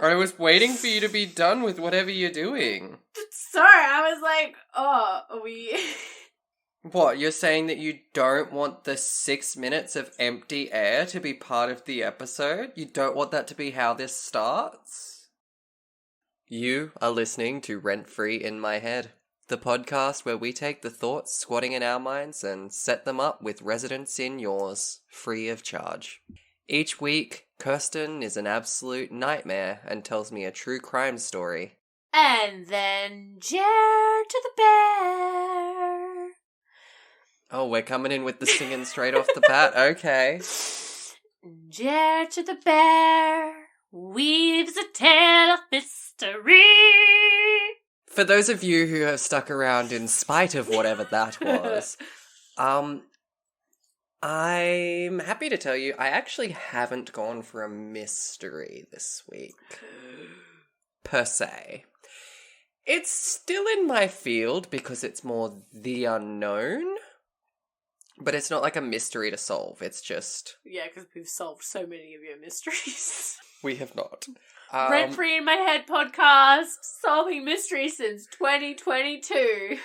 I was waiting for you to be done with whatever you're doing. Sorry, I was like, oh, are we... What, you're saying that you don't want the 6 minutes of empty air to be part of the episode? You don't want that to be how this starts? You are listening to Rent Free in My Head, the podcast where we take the thoughts squatting in our minds and set them up with residence in yours, free of charge. Each week, Kirstyn is an absolute nightmare and tells me a true crime story. And then Jer to the bear. Oh, we're coming in with the singing straight off the bat? Okay. Jer to the bear weaves a tale of mystery. For those of you who have stuck around in spite of whatever that was, I'm happy to tell you I actually haven't gone for a mystery this week, per se. It's still in my field because it's more the unknown, but it's not like a mystery to solve. It's just... Yeah, because we've solved so many of your mysteries. We have not. Rent Free in My Head podcast, solving mysteries since 2022.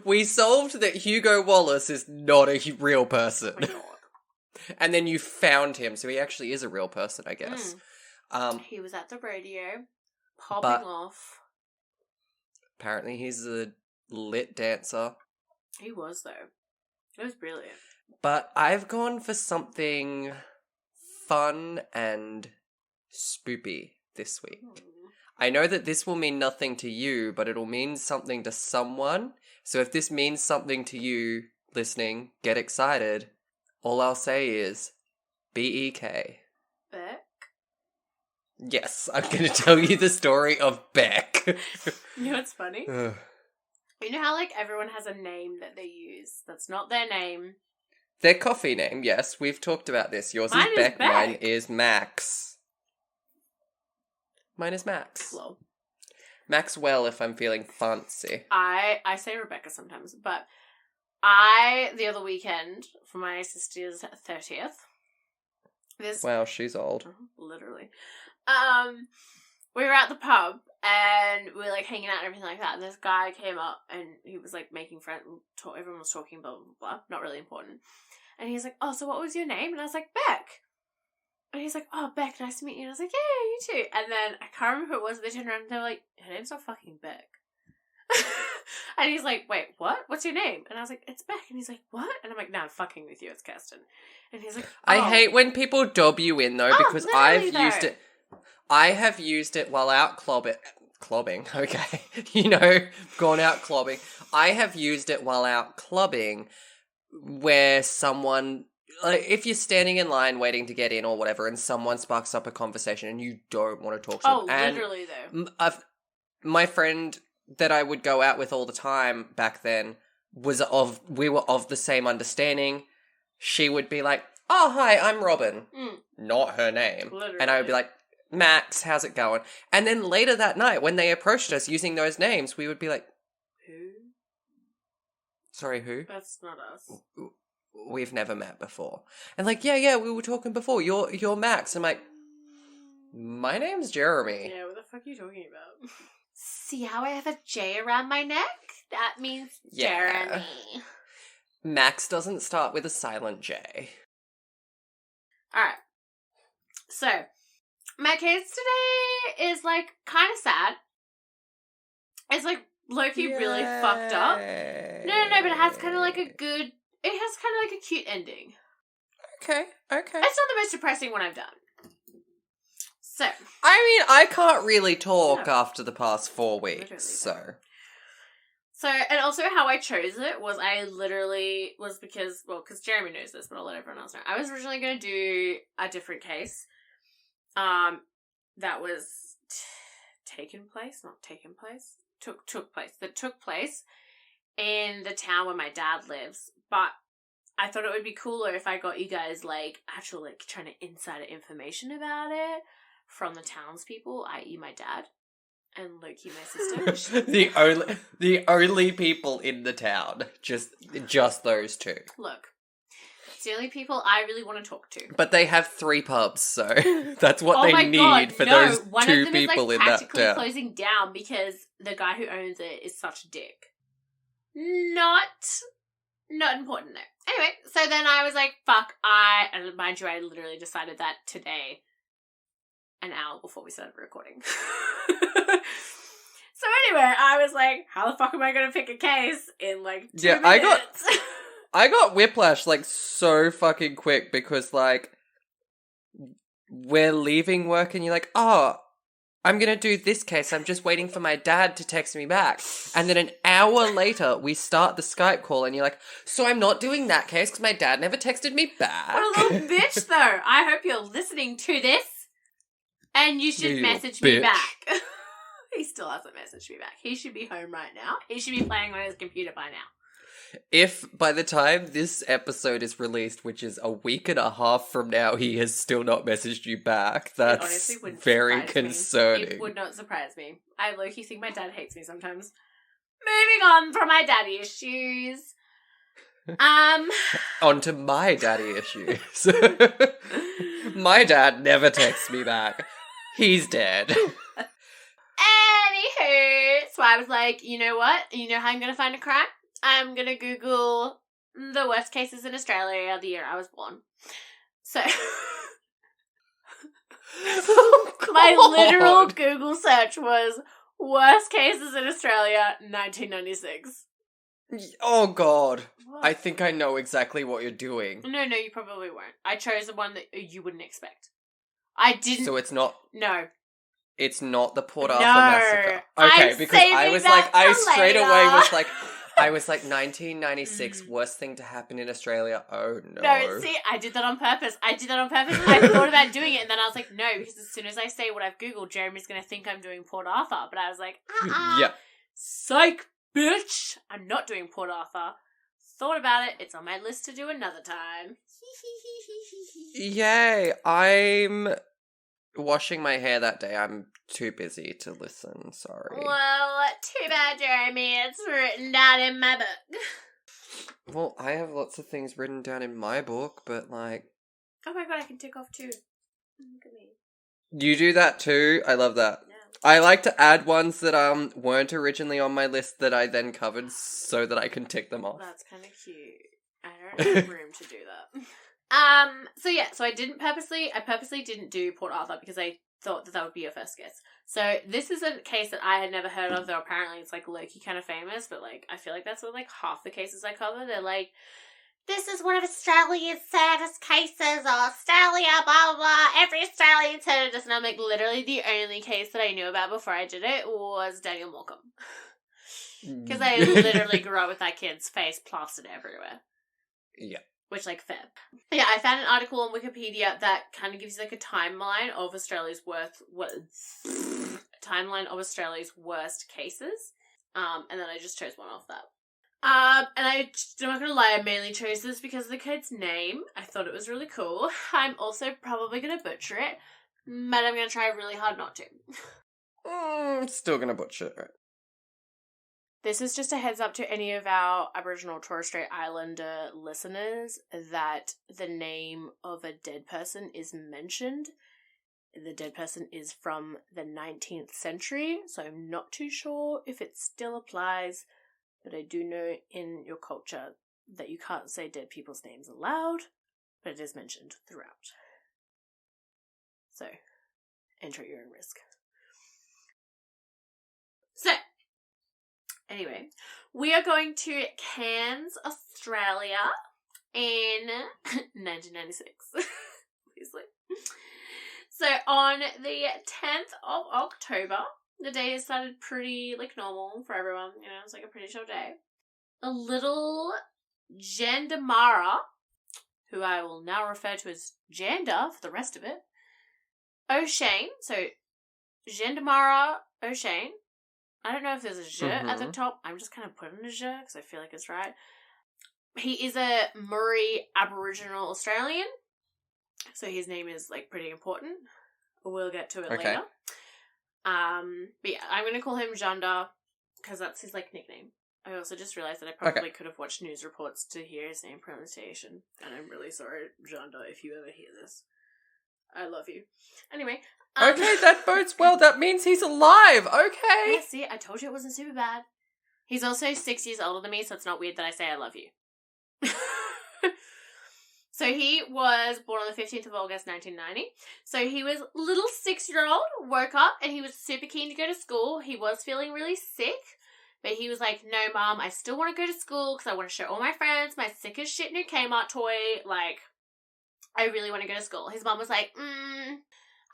We solved that Hugo Wallace is not a real person. Oh my God. And then you found him, so he actually is a real person, I guess. He was at the rodeo, popping off. Apparently he's a lit dancer. He was, though. It was brilliant. But I've gone for something fun and spoopy this week. I know that this will mean nothing to you, but it'll mean something to someone. So if this means something to you listening, get excited. All I'll say is BEK. BEK? Yes, I'm going to tell you the story of BEK. You know what's funny? You know how, like, everyone has a name that they use that's not their name? Their coffee name, yes. We've talked about this. Yours Mine is BEK, BEK. mine is Max. Mine is Max. Lol. Maxwell if I'm feeling fancy. I say Rebecca sometimes, but the other weekend, for my sister's 30th, Wow, she's old. Literally. We were at the pub, and we were, like, hanging out and everything like that, and this guy came up, and he was, like, making friends, everyone was talking, blah, blah, blah, not really important, and he's like, oh, so what was your name? And I was like, BEK. And he's like, oh, BEK, nice to meet you. And I was like, yeah, you too. And then I can't remember who it was. They turned around and they were like, her name's not fucking BEK. And he's like, wait, what? What's your name? And I was like, it's BEK. And he's like, what? And I'm like, no, I'm fucking with you. It's Kirstyn. And he's like, oh. I hate when people dob you in, though, because I've used it. I have used it while out clobbing, okay. You know, gone out clobbing. I have used it while out clubbing where someone... Like, if you're standing in line waiting to get in or whatever, and someone sparks up a conversation and you don't want to talk to them. Oh, literally, though. My friend that I would go out with all the time back then we were of the same understanding. She would be like, oh, hi, I'm Robin. Not her name. Literally. And I would be like, Max, how's it going? And then later that night, when they approached us using those names, we would be like, Who? Sorry, who? That's not us. We've never met before. And like, yeah, we were talking before. You're Max. I'm like, my name's Jeramie. Yeah, what the fuck are you talking about? See how I have a J around my neck? That means Jeramie. Max doesn't start with a silent J. Alright. So, my case today is, like, kind of sad. It's, like, low-key really fucked up. No, but it has kind of, like, it has kind of, like, a cute ending. Okay. It's not the most depressing one I've done. So. I mean, I can't really talk after the past 4 weeks, so. So, and also how I chose it was because Jeramie knows this, but I'll let everyone else know. I was originally going to do a different case. That was took place in the town where my dad lives, but I thought it would be cooler if I got you guys, like, actual, like, trying to insider information about it from the townspeople, i.e. my dad, and Loki, my sister. the only people in the town. Just those two. Look. It's the only people I really want to talk to. But they have 3 pubs, so that's what Oh they my need God, for no, those one 2 of them people is in like that practically town. closing down because the guy who owns it is such a dick. Not important though. Anyway, so then I was like, fuck, and mind you, I literally decided that today, an hour before we started recording. So anyway, I was like, how the fuck am I going to pick a case in like 2 minutes? I got whiplash like so fucking quick because like we're leaving work and you're like, oh, I'm going to do this case. I'm just waiting for my dad to text me back. And then an hour later, we start the Skype call and you're like, so I'm not doing that case because my dad never texted me back. What a little bitch, though. I hope you're listening to this and you should message me back. He still hasn't messaged me back. He should be home right now. He should be playing on his computer by now. If by the time this episode is released, which is a week and a half from now, he has still not messaged you back, that's very concerning. It would not surprise me. I low-key think my dad hates me sometimes. Moving on from my daddy issues. On to my daddy issues. My dad never texts me back. He's dead. Anywho, so I was like, you know what? You know how I'm going to find a crime? I'm going to Google the worst cases in Australia the year I was born. So, my literal Google search was worst cases in Australia 1996. Oh, God. What? I think I know exactly what you're doing. No, you probably won't. I chose the one that you wouldn't expect. I didn't... So it's not... No. It's not the Port Arthur massacre. Okay, I'm because I was like, I straight later. away was like, 1996, worst thing to happen in Australia. Oh, no. No, see, I did that on purpose. I thought about doing it, and then I was like, no, because as soon as I say what I've Googled, Jeremy's going to think I'm doing Port Arthur. But I was like, Yeah. Psych, bitch. I'm not doing Port Arthur. Thought about it. It's on my list to do another time. Yay. I'm washing my hair that day. I'm too busy to listen. Sorry. Well, too bad, Jeremy. It's written down in my book. Well, I have lots of things written down in my book, but like... Oh my God, I can tick off too. Look at me. You do that too? I love that. Yeah. I like to add ones that weren't originally on my list that I then covered so that I can tick them off. That's kind of cute. I don't have room to do that. So I purposely didn't do Port Arthur because I thought that would be your first guess. So this is a case that I had never heard of, though apparently it's like low-key kind of famous, but like I feel like that's what like half the cases I cover. They're like, this is one of Australia's saddest cases, or Australia, blah, blah, blah. Every Australian's heard of this. And I'm like, literally the only case that I knew about before I did it was Daniel Morecambe. Because I literally grew up with that kid's face plastered everywhere. Yeah. Which, like, fair. But yeah, I found an article on Wikipedia that kind of gives you, like, a timeline of Australia's worst cases. And then I just chose one off that. I'm not gonna lie, I mainly chose this because of the kid's name. I thought it was really cool. I'm also probably gonna butcher it, but I'm gonna try really hard not to. Still gonna butcher it. This is just a heads up to any of our Aboriginal Torres Strait Islander listeners that the name of a dead person is mentioned. The dead person is from the 19th century, so I'm not too sure if it still applies. But I do know in your culture that you can't say dead people's names aloud, but it is mentioned throughout. So, enter at your own risk. So, anyway, we are going to Cairns, Australia in 1996. Obviously. So, on the 10th of October... the day started pretty, like, normal for everyone. You know, it's like a pretty chill day. A little Jandamara, who I will now refer to as Janda for the rest of it. O'Shane. So, Jandamara O'Shane. I don't know if there's a J at the top. I'm just kind of putting a J because I feel like it's right. He is a Murri Aboriginal Australian. So, his name is, like, pretty important. We'll get to it later. But yeah, I'm going to call him Janda because that's his, like, nickname. I also just realised that I probably could have watched news reports to hear his name pronunciation. And I'm really sorry, Janda, if you ever hear this. I love you. Anyway. Okay, that bodes well. That means he's alive. Okay. Yeah, see, I told you it wasn't super bad. He's also 6 years older than me, so it's not weird that I say I love you. So he was born on the 15th of August, 1990. So he was little 6-year-old, woke up, and he was super keen to go to school. He was feeling really sick, but he was like, no, Mom, I still want to go to school because I want to show all my friends my sick as shit new Kmart toy. Like, I really want to go to school. His mom was like, I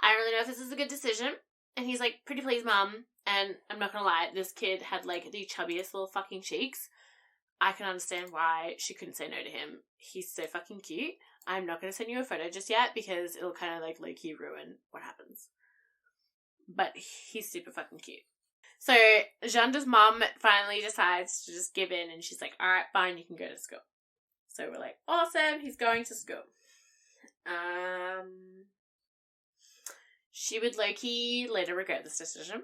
don't really know if this is a good decision. And he's like, pretty please, Mum. And I'm not going to lie, this kid had like the chubbiest little fucking cheeks. I can understand why she couldn't say no to him. He's so fucking cute. I'm not going to send you a photo just yet because it'll kind of like low-key ruin what happens. But he's super fucking cute. So Janda's mum finally decides to just give in and she's like, alright, fine, you can go to school. So we're like, awesome, he's going to school. She would low-key later regret this decision.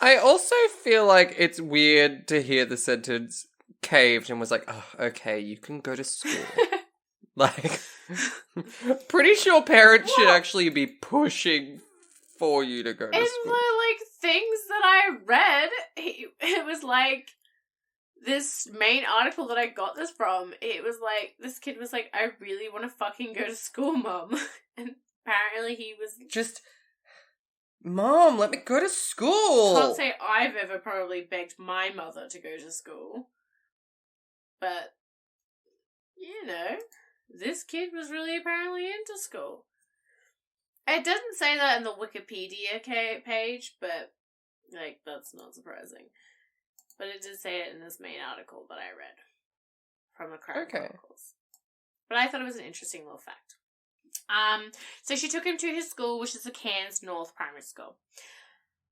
I also feel like it's weird to hear the sentence caved and was like, oh, okay, you can go to school. Like, pretty sure parents should actually be pushing for you to go to In school. the, like, things that I read, it was like, this main article that I got this from, it was like, this kid was like, I really want to fucking go to school, Mum. And apparently he was... Just... Mom, let me go to school. Can't say I've ever probably begged my mother to go to school. But, you know, this kid was really apparently into school. It doesn't say that in the Wikipedia page, but, like, that's not surprising. But it did say it in this main article that I read from the Crime Chronicles. But I thought it was an interesting little fact. So she took him to his school, which is the Cairns North Primary School.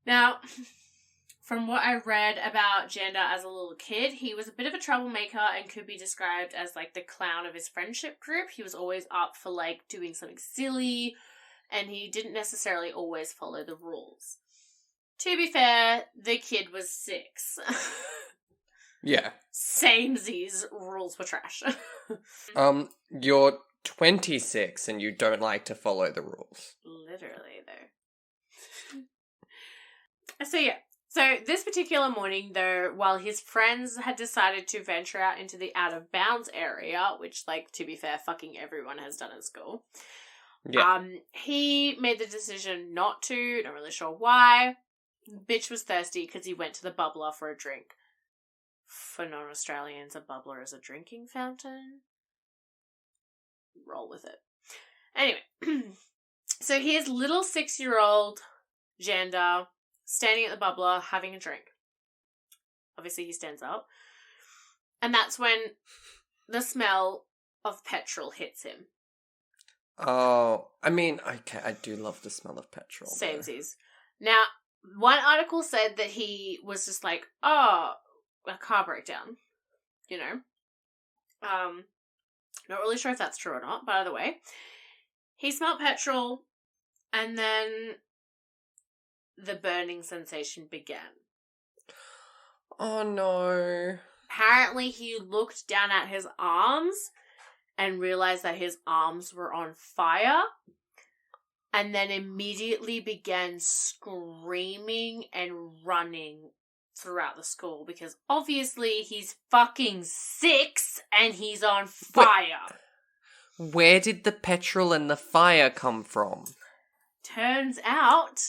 Now, from what I read about Janda as a little kid, he was a bit of a troublemaker and could be described as, like, the clown of his friendship group. He was always up for, like, doing something silly, and he didn't necessarily always follow the rules. To be fair, the kid was 6. Yeah. Samesies, rules were trash. You're 26 and you don't like to follow the rules. Literally, though. So this particular morning, though, while his friends had decided to venture out into the out-of-bounds area, which, like, to be fair, fucking everyone has done at school, he made the decision not to, not really sure why. Bitch was thirsty because he went to the bubbler for a drink. For non-Australians, a bubbler is a drinking fountain. Roll with it. Anyway, so here's little 6-year-old Janda standing at the bubbler having a drink. Obviously, he stands up. And that's when the smell of petrol hits him. Oh, I mean, okay, I do love the smell of petrol. Samesies. Now, one article said that he was just like, oh, a car breakdown. You know? Not really sure if that's true or not, by the way. He smelled petrol, and then the burning sensation began. Oh, no. Apparently, he looked down at his arms and realized that his arms were on fire, and then immediately began screaming and running throughout the school because obviously he's fucking 6 and he's on fire. Where did the petrol and the fire come from? Turns out,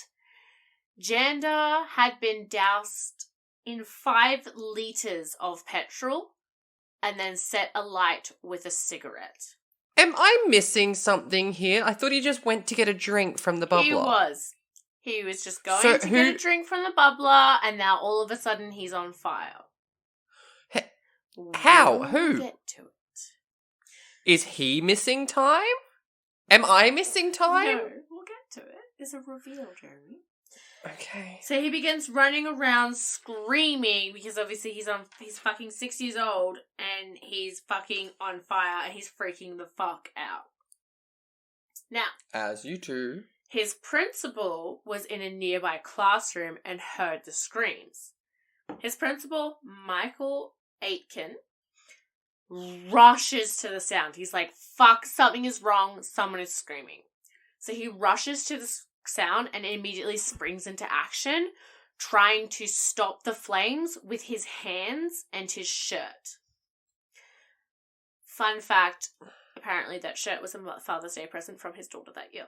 Janda had been doused in 5 litres of petrol and then set alight with a cigarette. Am I missing something here? I thought he just went to get a drink from the bubbler. He was. He was just going to get a drink from the bubbler, and now all of a sudden he's on fire. How? We'll Who? Get to it. Is he missing time? Am I missing time? No, we'll get to it. It's a reveal, Jeremy. Okay. So he begins running around screaming because obviously he's fucking 6 years old and he's fucking on fire and he's freaking the fuck out. Now, as you do. His principal was in a nearby classroom and heard the screams. His principal, Michael Aitken, rushes to the sound. He's like, fuck, something is wrong. Someone is screaming. So he rushes to the sound and immediately springs into action, trying to stop the flames with his hands and his shirt. Fun fact, apparently that shirt was a Father's Day present from his daughter that year.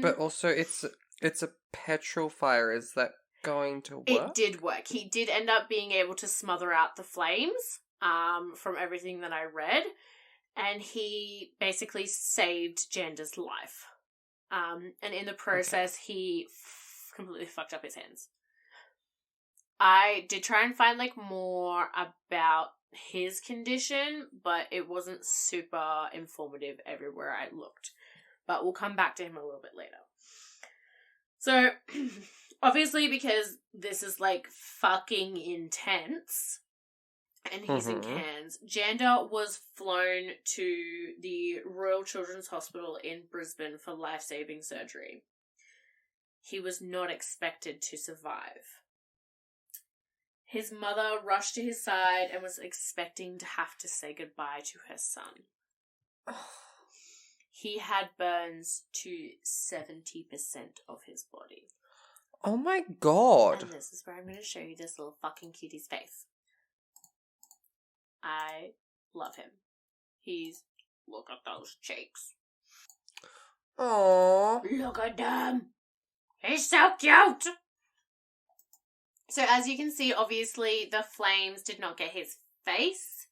But also, it's a petrol fire. Is that going to work? It did work. He did end up being able to smother out the flames, from everything that I read, and he basically saved Janda's life. And in the process, he completely fucked up his hands. I did try and find, like, more about his condition, but it wasn't super informative everywhere I looked. But we'll come back to him a little bit later. So, obviously, because this is, like, fucking intense, and he's in Cairns, Janda was flown to the Royal Children's Hospital in Brisbane for life-saving surgery. He was not expected to survive. His mother rushed to his side and was expecting to have to say goodbye to her son. He had burns to 70% of his body. Oh my god. And this is where I'm going to show you this little fucking cutie's face. I love him. Look at those cheeks. Aww. Look at them. He's so cute. So as you can see, obviously the flames did not get his face.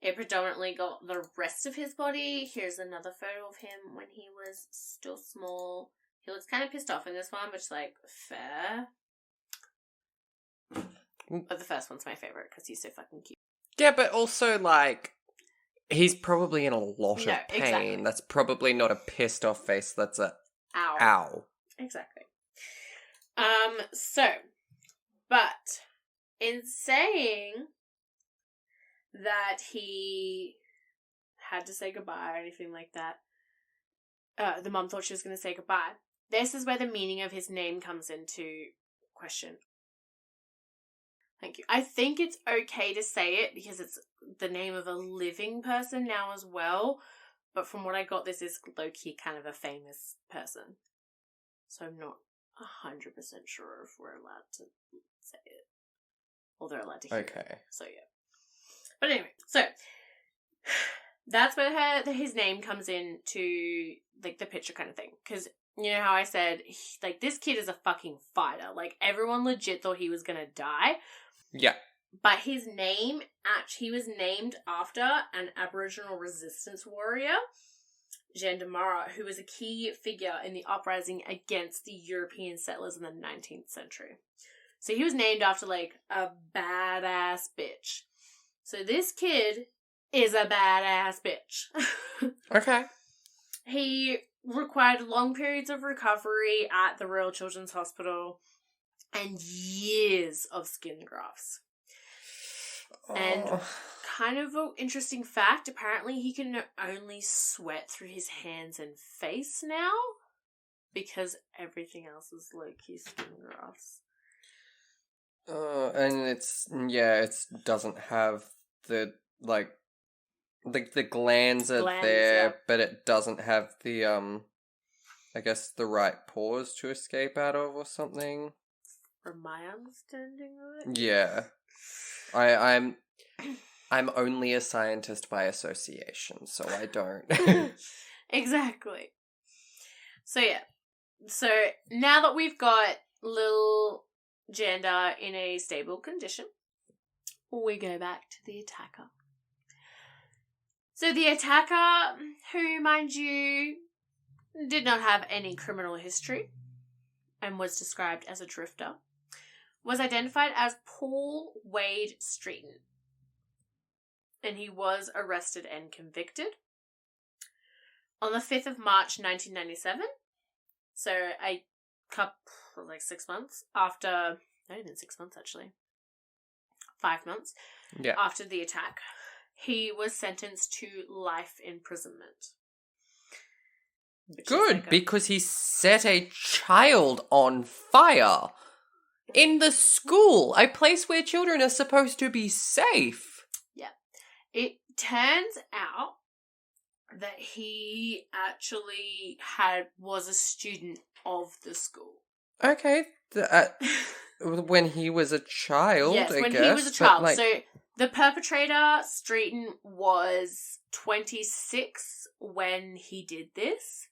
It predominantly got the rest of his body. Here's another photo of him when he was still small. He looks kind of pissed off in this one, which is, like, fair. But the first one's my favourite because he's so fucking cute. Yeah, but also, like, he's probably in a lot of pain. Exactly. That's probably not a pissed off face. That's a ow. Ow. Exactly. But in saying that he had to say goodbye or anything like that, the mum thought she was going to say goodbye. This is where the meaning of his name comes into question. Thank you. I think it's okay to say it because it's the name of a living person now as well. But from what I got, this is low-key kind of a famous person. So I'm not 100% sure if we're allowed to say it. Or they're allowed to hear it. So yeah. But anyway, so that's where his name comes into, like, the picture kind of thing. Because you know how I said, like, this kid is a fucking fighter. Like, everyone legit thought he was going to die. Yeah. But his name, he was named after an Aboriginal resistance warrior, Jandamara, who was a key figure in the uprising against the European settlers in the 19th century. So he was named after, like, a badass bitch. So this kid is a badass bitch. Okay. He required long periods of recovery at the Royal Children's Hospital and years of skin grafts. Oh. And kind of an interesting fact, apparently he can only sweat through his hands and face now because everything else is low-key skin grafts. And it doesn't have the, like, the glands are there, yeah. But it doesn't have the, I guess the right pores to escape out of or something. From my understanding of it? Yeah. I'm only a scientist by association, so I don't. Exactly. So yeah. So now that we've got little Janda in a stable condition, we go back to the attacker. So the attacker, who, mind you, did not have any criminal history and was described as a drifter, was identified as Paul Wade Streeton. And he was arrested and convicted on the 5th of March 1997. So a couple, like 6 months after, not even 6 months actually, 5 months after the attack. He was sentenced to life imprisonment. Good, because he set a child on fire. in the school, a place where children are supposed to be safe. Yeah. It turns out that he actually was a student of the school. Okay, when he was a child, yes, I when guess, he was a child. Like... So the perpetrator, Streeton, was 26 when he did this.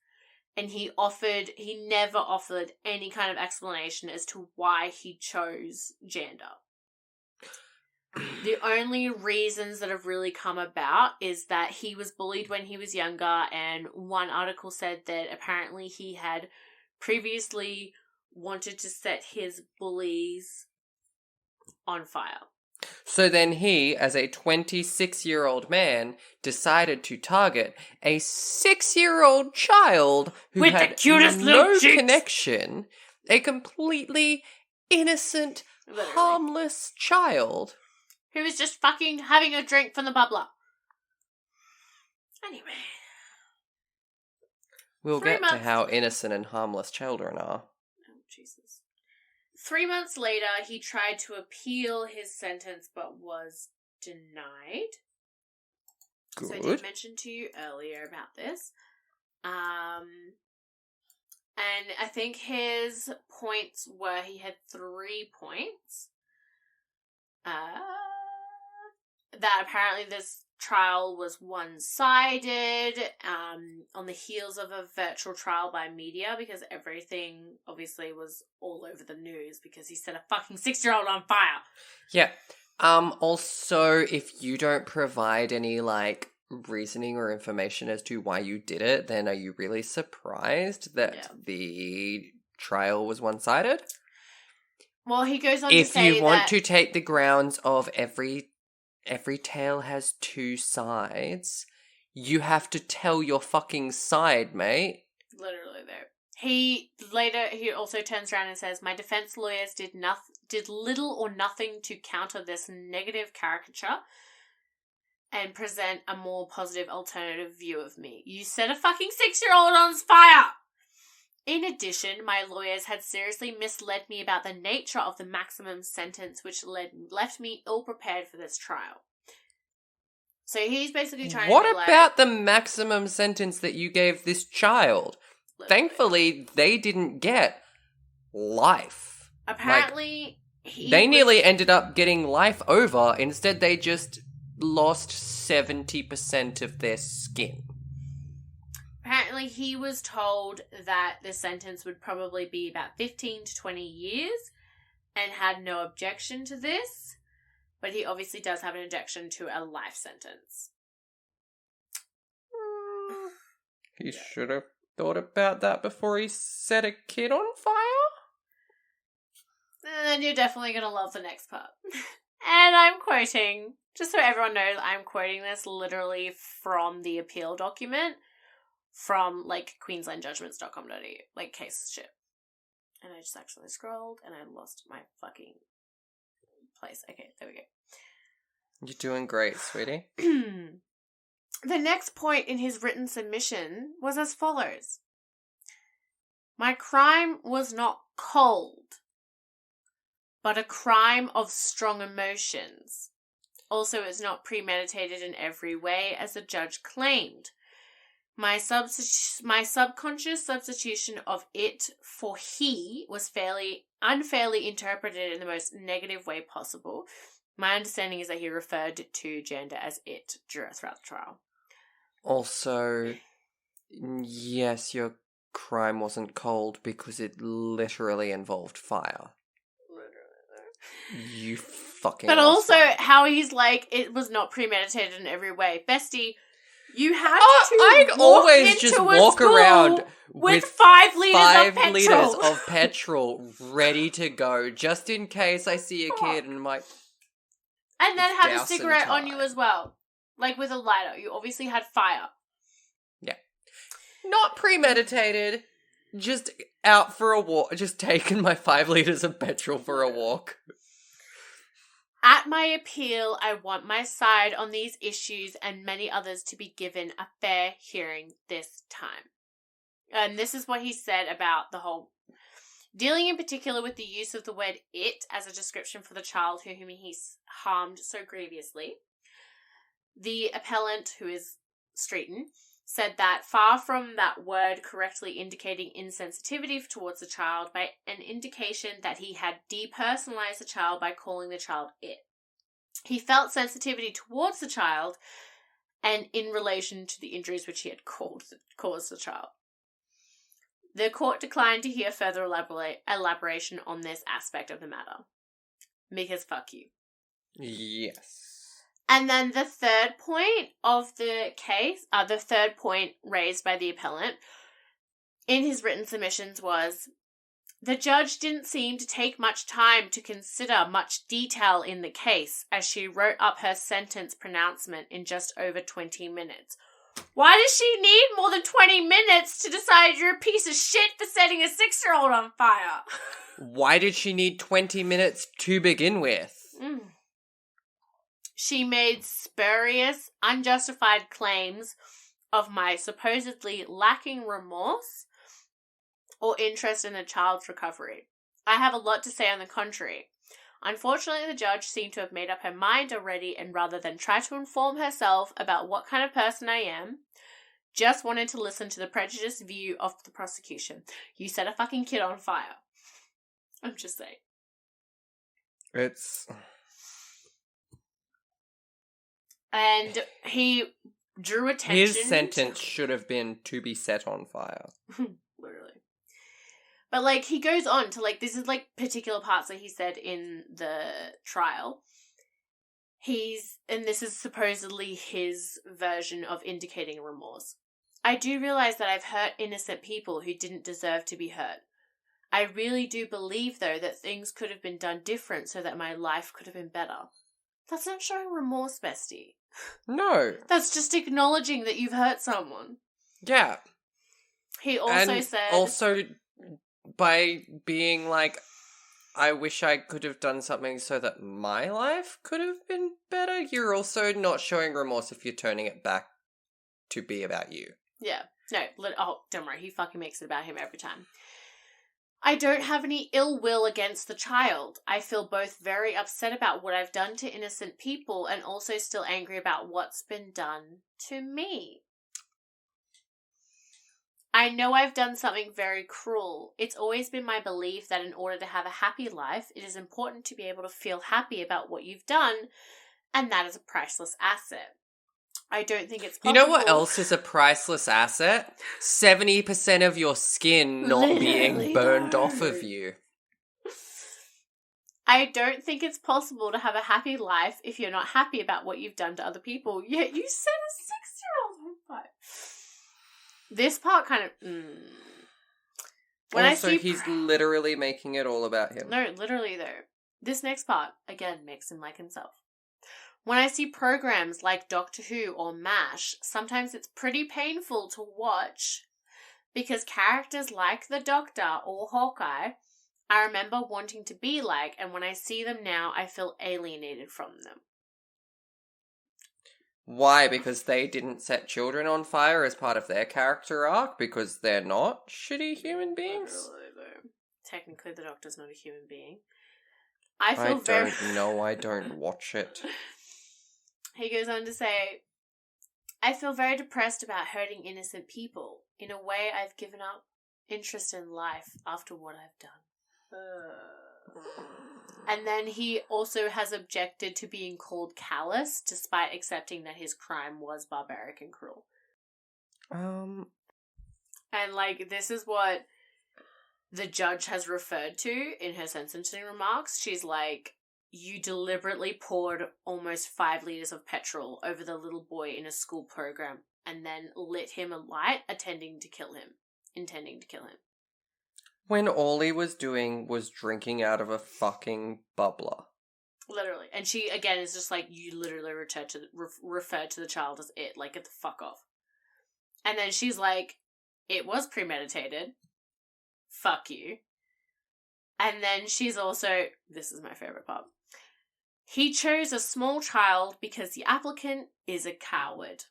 And he never offered any kind of explanation as to why he chose gender. The only reasons that have really come about is that he was bullied when he was younger, and one article said that apparently he had previously wanted to set his bullies on fire. So then he, as a 26-year-old man, decided to target a 6-year-old child who with had the cutest no little cheeks. connection, a completely innocent, Literally. harmless child. Who was just fucking having a drink from the bubbler. Anyway. We'll 3 get months. to how innocent and harmless children are. Oh, Jesus. 3 months later, he tried to appeal his sentence but was denied. Good. So I did mention to you earlier about this. And I think his points were he had 3 points. That apparently this trial was one-sided, on the heels of a virtual trial by media, because everything obviously was all over the news because he set a fucking 6-year-old on fire. Yeah. Also, if you don't provide any, reasoning or information as to why you did it, then are you really surprised that the trial was one-sided? Well, he goes on to say that... If you want to take the grounds of every tale has 2 sides, you have to tell your fucking side, mate. Literally, though. He also turns around and says, "My defense lawyers did little or nothing to counter this negative caricature and present a more positive alternative view of me. You set a fucking 6-year-old on fire! In addition, my lawyers had seriously misled me about the nature of the maximum sentence, which left me ill-prepared for this trial." So he's basically trying to be What about the maximum sentence that you gave this child? Literally. Thankfully, they didn't get life. Apparently, they nearly ended up getting life over. Instead, they just lost 70% of their skin. Apparently, he was told that the sentence would probably be about 15 to 20 years and had no objection to this, but he obviously does have an objection to a life sentence. He should have thought about that before he set a kid on fire. And then you're definitely going to love the next part. And I'm quoting, just so everyone knows, I'm quoting this literally from the appeal document. From, queenslandjudgments.com.au, case shit. And I just actually scrolled, and I lost my fucking place. Okay, there we go. You're doing great, sweetie. The next point in his written submission was as follows. "My crime was not cold, but a crime of strong emotions. Also, it's not premeditated in every way, as the judge claimed. My subconscious substitution of it for he was unfairly interpreted in the most negative way possible. My understanding is that he referred to gender as it throughout the trial." Also, yes, your crime wasn't cold because it literally involved fire. Literally. You fucking But also, asshole. how he's it was not premeditated in every way. Bestie... You have to I'd always just walk around with 5 liters of petrol ready to go, just in case I see a kid and I'm like... And then have a douse cigarette and on you as well. With a lighter. You obviously had fire. Yeah. Not premeditated, just out for a walk, just taking my 5 liters of petrol for a walk. "At my appeal, I want my side on these issues and many others to be given a fair hearing this time." And this is what he said about the whole... Dealing in particular with the use of the word it as a description for the child whom he's harmed so grievously. The appellant, who is Streeton, said that far from that word correctly indicating insensitivity towards the child, by an indication that he had depersonalized the child by calling the child it. He felt sensitivity towards the child and in relation to the injuries which he had caused the child. The court declined to hear further elaboration on this aspect of the matter. Because fuck you. Yes. And then the third point of the case, the third point raised by the appellant in his written submissions was, the judge didn't seem to take much time to consider much detail in the case as she wrote up her sentence pronouncement in just over 20 minutes. Why does she need more than 20 minutes to decide you're a piece of shit for setting a 6-year-old on fire? Why did she need 20 minutes to begin with? She made spurious, unjustified claims of my supposedly lacking remorse or interest in the child's recovery. I have a lot to say on the contrary. Unfortunately, the judge seemed to have made up her mind already, and rather than try to inform herself about what kind of person I am, just wanted to listen to the prejudiced view of the prosecution. You set a fucking kid on fire. I'm just saying. It's... And he drew attention. His sentence should have been to be set on fire. Literally. But, like, he goes on to, like, this is, like, particular parts that he said in the trial. And this is supposedly his version of indicating remorse. I do realize that I've hurt innocent people who didn't deserve to be hurt. I really do believe, though, that things could have been done different so that my life could have been better. That's not showing remorse, bestie. No. That's just acknowledging that you've hurt someone. Yeah. He also and said... also, by being like, I wish I could have done something so that my life could have been better, you're also not showing remorse if you're turning it back to be about you. Yeah. No, don't worry. He fucking makes it about him every time. I don't have any ill will against the child. I feel both very upset about what I've done to innocent people and also still angry about what's been done to me. I know I've done something very cruel. It's always been my belief that in order to have a happy life, it is important to be able to feel happy about what you've done, and that is a priceless asset. I don't think it's possible. You know what else is a priceless asset? 70% of your skin not being burned off of you. I don't think it's possible to have a happy life if you're not happy about what you've done to other people. Yet you set a 6-year-old on fire. This part kind of... When also, he's literally making it all about him. No, literally though. This next part, again, makes him like himself. When I see programs like Doctor Who or MASH, sometimes it's pretty painful to watch because characters like the Doctor or Hawkeye, I remember wanting to be like, and when I see them now, I feel alienated from them. Why? Because they didn't set children on fire as part of their character arc? Because they're not shitty human beings? Technically, the Doctor's not a human being. I don't know. I don't watch it. He goes on to say, I feel very depressed about hurting innocent people. In a way, I've given up interest in life after what I've done. And then he also has objected to being called callous, despite accepting that his crime was barbaric and cruel. And, like, this is what the judge has referred to in her sentencing remarks. She's like, you deliberately poured almost 5 liters of petrol over the little boy in a school program and then lit him alight, intending to kill him. When all he was doing was drinking out of a fucking bubbler. Literally. And she, again, is just like, you literally referred to the child as it. Like, get the fuck off. And then she's like, it was premeditated. Fuck you. And then she's also, this is my favorite part. He chose a small child because the applicant is a coward.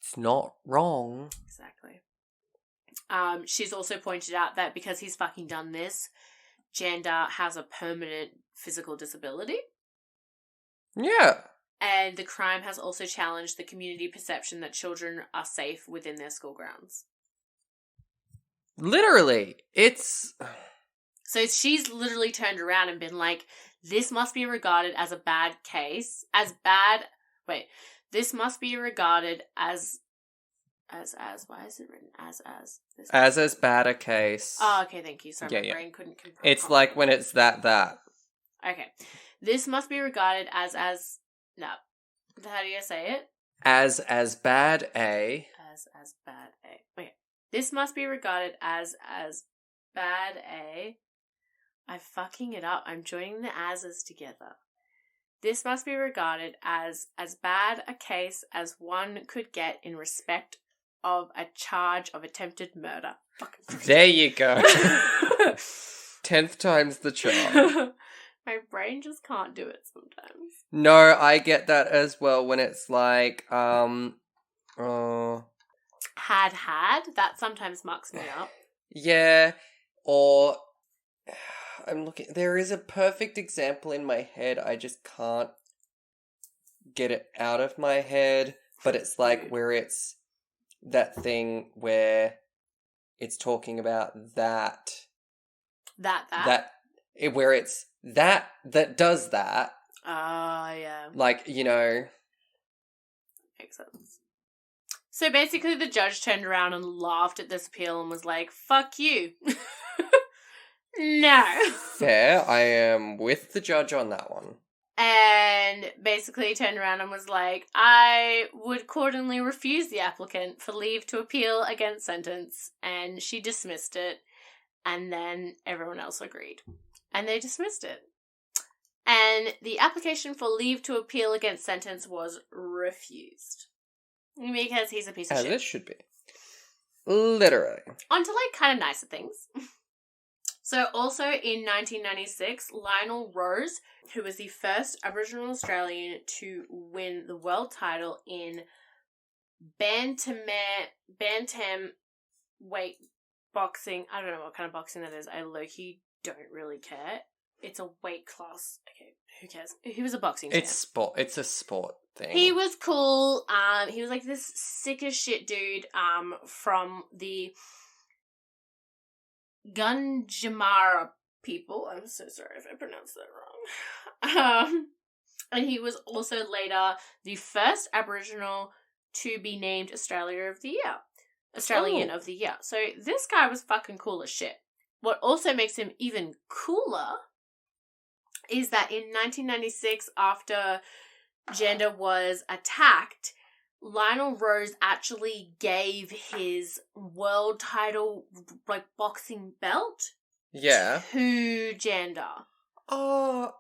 It's not wrong. Exactly. She's also pointed out that because he's fucking done this, Janda has a permanent physical disability. Yeah. And the crime has also challenged the community perception that children are safe within their school grounds. Literally. It's... So she's literally turned around and been like, this must be regarded as a bad case. This must be regarded as why is it written as? As bad a case. Oh, okay, thank you. Sorry, my brain couldn't comprehend. It's like when it's that. Okay. This must be regarded as no. How do you say it? As bad a. As bad a. Okay. This must be regarded as bad a. I'm fucking it up. I'm joining the as's together. This must be regarded as bad a case as one could get in respect of a charge of attempted murder. There you go. 10th time's the charm. My brain just can't do it sometimes. No, I get that as well when it's like, Had, that sometimes mucks me up. Yeah, or... I'm looking... There is a perfect example in my head, I just can't get it out of my head, but it's like where it's that thing where it's talking about that... Where it's that does that. Oh, yeah. Like, you know... Makes sense. So basically the judge turned around and laughed at this appeal and was like, fuck you. No. Fair, I am with the judge on that one. And basically turned around and was like, I would accordingly refuse the applicant for leave to appeal against sentence. And she dismissed it. And then everyone else agreed. And they dismissed it. And the application for leave to appeal against sentence was refused. Because he's a piece of shit. As it should be. Literally. On to, like, kind of nicer things. So, also in 1996, Lionel Rose, who was the first Aboriginal Australian to win the world title in bantam weight boxing. I don't know what kind of boxing that is. I low-key don't really care. It's a weight class. Okay, who cares? He was a boxing champ. It's a sport thing. He was cool. He was like this sick as shit dude from the Gunditjmara people. I'm so sorry if I pronounced that wrong. And he was also later the first Aboriginal to be named Australian of the Year. So this guy was fucking cool as shit. What also makes him even cooler is that in 1996, after Janda was attacked, Lionel Rose actually gave his world title, like, boxing belt to Janda. Oh.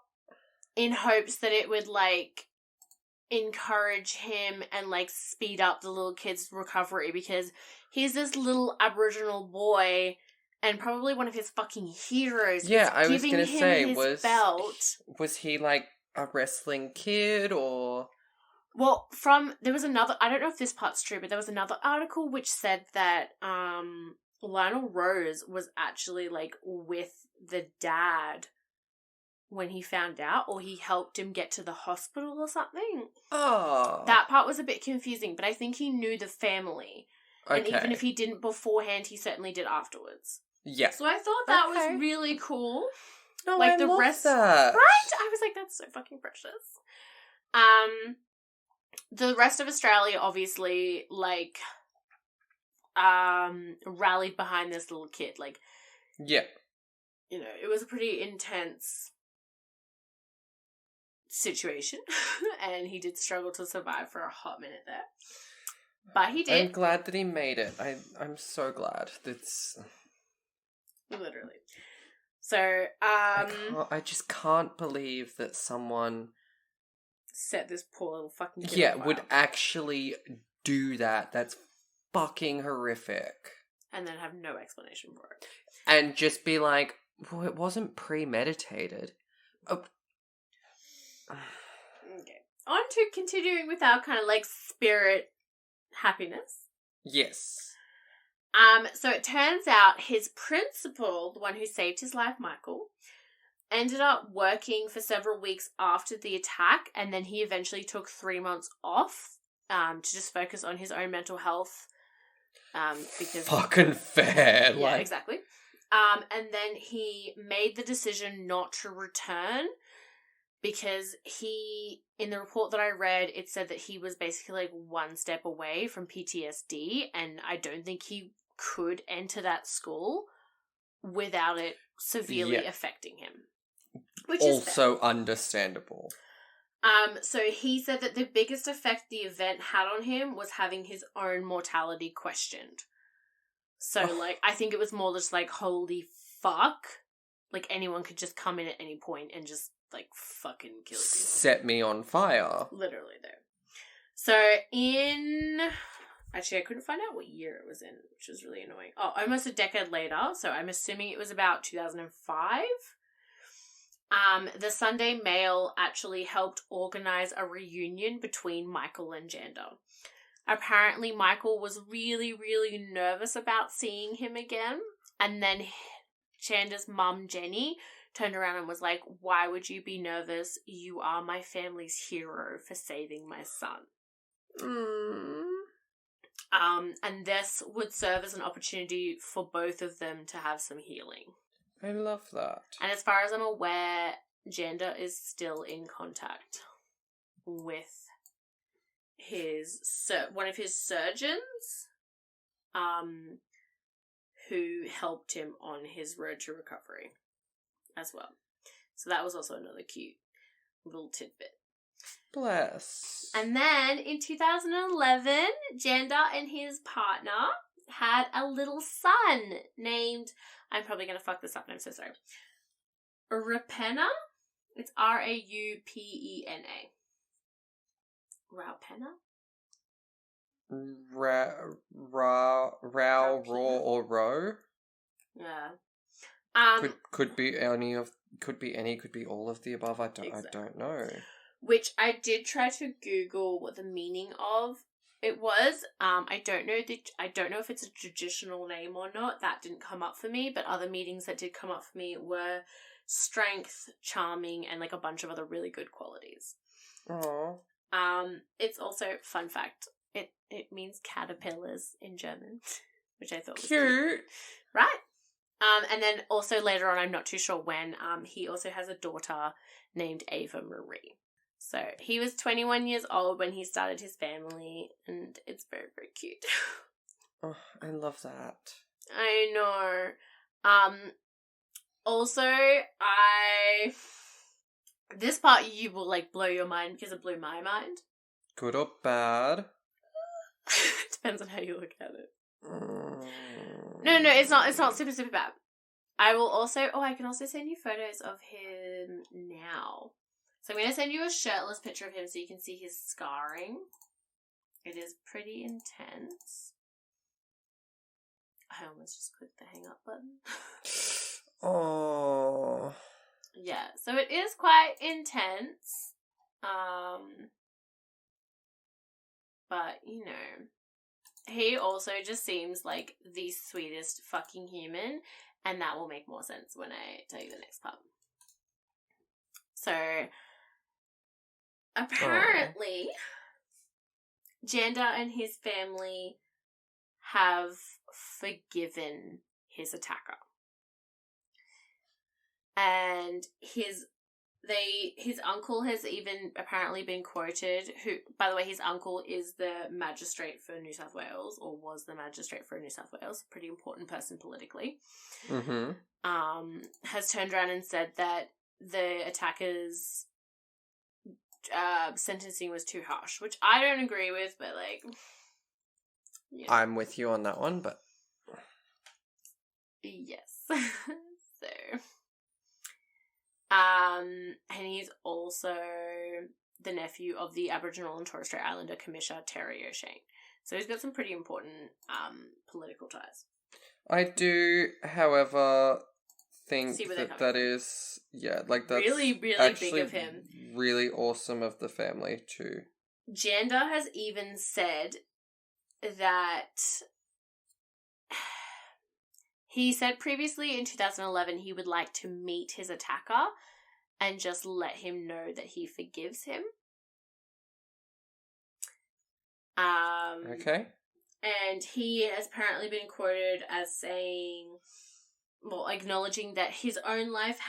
In hopes that it would, like, encourage him and, like, speed up the little kid's recovery, because he's this little Aboriginal boy and probably one of his fucking heroes. Yeah, I was gonna say, belt. Was he, like, a wrestling kid, or... Well, there was another, I don't know if this part's true, but there was another article which said that Lionel Rose was actually, like, with the dad when he found out, or he helped him get to the hospital or something. Oh. That part was a bit confusing, but I think he knew the family. Okay. And even if he didn't beforehand, he certainly did afterwards. Yeah. So I thought that was really cool. No, like, I the love rest, that. right? I was like, that's so fucking precious. The rest of Australia obviously, like, rallied behind this little kid. Like, yeah. You know, it was a pretty intense situation. And he did struggle to survive for a hot minute there. But he did. I'm glad that he made it. I'm so glad. That's... Literally. So, I just can't believe that someone... set this poor little fucking kid on fire. would actually do that. That's fucking horrific. And then have no explanation for it. And just be like, well, it wasn't premeditated. Oh. Okay. On to continuing with our kind of, like, spirit happiness. Yes. So it turns out his principal, the one who saved his life, Michael, ended up working for several weeks after the attack, and then he eventually took 3 months off to just focus on his own mental health. Because fucking fair. Yeah, exactly. And then he made the decision not to return because in the report that I read, it said that he was basically like one step away from PTSD, and I don't think he could enter that school without it severely affecting him. Which is also understandable. So he said that the biggest effect the event had on him was having his own mortality questioned. So, like, I think it was more just like, holy fuck. Like, anyone could just come in at any point and just, like, fucking kill you. Set me on fire. Literally, though. So, actually, I couldn't find out what year it was in, which was really annoying. Oh, almost a decade later. So, I'm assuming it was about 2005. The Sunday Mail actually helped organize a reunion between Michael and Janda. Apparently, Michael was really, really nervous about seeing him again. And then Janda's mum, Jenny, turned around and was like, "Why would you be nervous? You are my family's hero for saving my son." And this would serve as an opportunity for both of them to have some healing. I love that. And as far as I'm aware, Janda is still in contact with one of his surgeons, who helped him on his road to recovery as well. So that was also another cute little tidbit. Bless. And then in 2011, Janda and his partner had a little son named, I'm probably going to fuck this up and I'm so sorry, Raupena? It's Raupena. Raupena? Raw, or row? Yeah. Could be all of the above. I don't know. Which I did try to Google what the meaning of it was. I don't know if it's a traditional name or not. That didn't come up for me, but other meanings that did come up for me were strength, charming, and like a bunch of other really good qualities. Oh. It's also, fun fact, it means caterpillars in German, which I thought was cute. Right. And then also later on, I'm not too sure when, he also has a daughter named Ava Marie. So he was 21 years old when he started his family, and it's very, very cute. Oh, I love that. I know. Also, this part you will, like, blow your mind because it blew my mind. Good or bad? Depends on how you look at it. No, it's not super, super bad. I can also send you photos of him now. So I'm going to send you a shirtless picture of him so you can see his scarring. It is pretty intense. I almost just clicked the hang up button. Oh. Yeah, so it is quite intense. But, you know, he also just seems like the sweetest fucking human, and that will make more sense when I tell you the next part. So, apparently, Janda and his family have forgiven his attacker. And his uncle has even apparently been quoted, who, by the way, his uncle is the magistrate for New South Wales, or was the magistrate for New South Wales, pretty important person politically, has turned around and said that the attacker's sentencing was too harsh, which I don't agree with, but, like, you know. I'm with you on that one, but... Yes. So... and he's also the nephew of the Aboriginal and Torres Strait Islander Commissioner Terry O'Shane. So he's got some pretty important political ties. I do, however, think that is, that's really, really big of him. Really awesome of the family too. Janda has even said that he said previously in 2011 he would like to meet his attacker and just let him know that he forgives him. Okay. And he has apparently been quoted as saying, well, acknowledging that his own life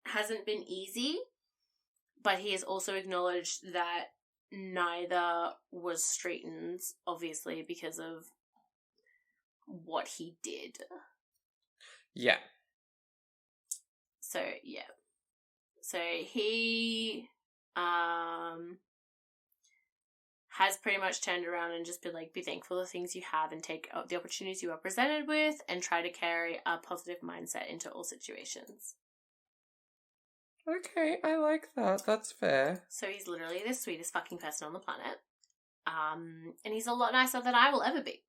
hasn't been easy, but he has also acknowledged that neither was Streeton's, obviously, because of what he did. Yeah. So, yeah. So he has pretty much turned around and just been like, be thankful for the things you have and take the opportunities you are presented with and try to carry a positive mindset into all situations. Okay, I like that. That's fair. So he's literally the sweetest fucking person on the planet. And he's a lot nicer than I will ever be.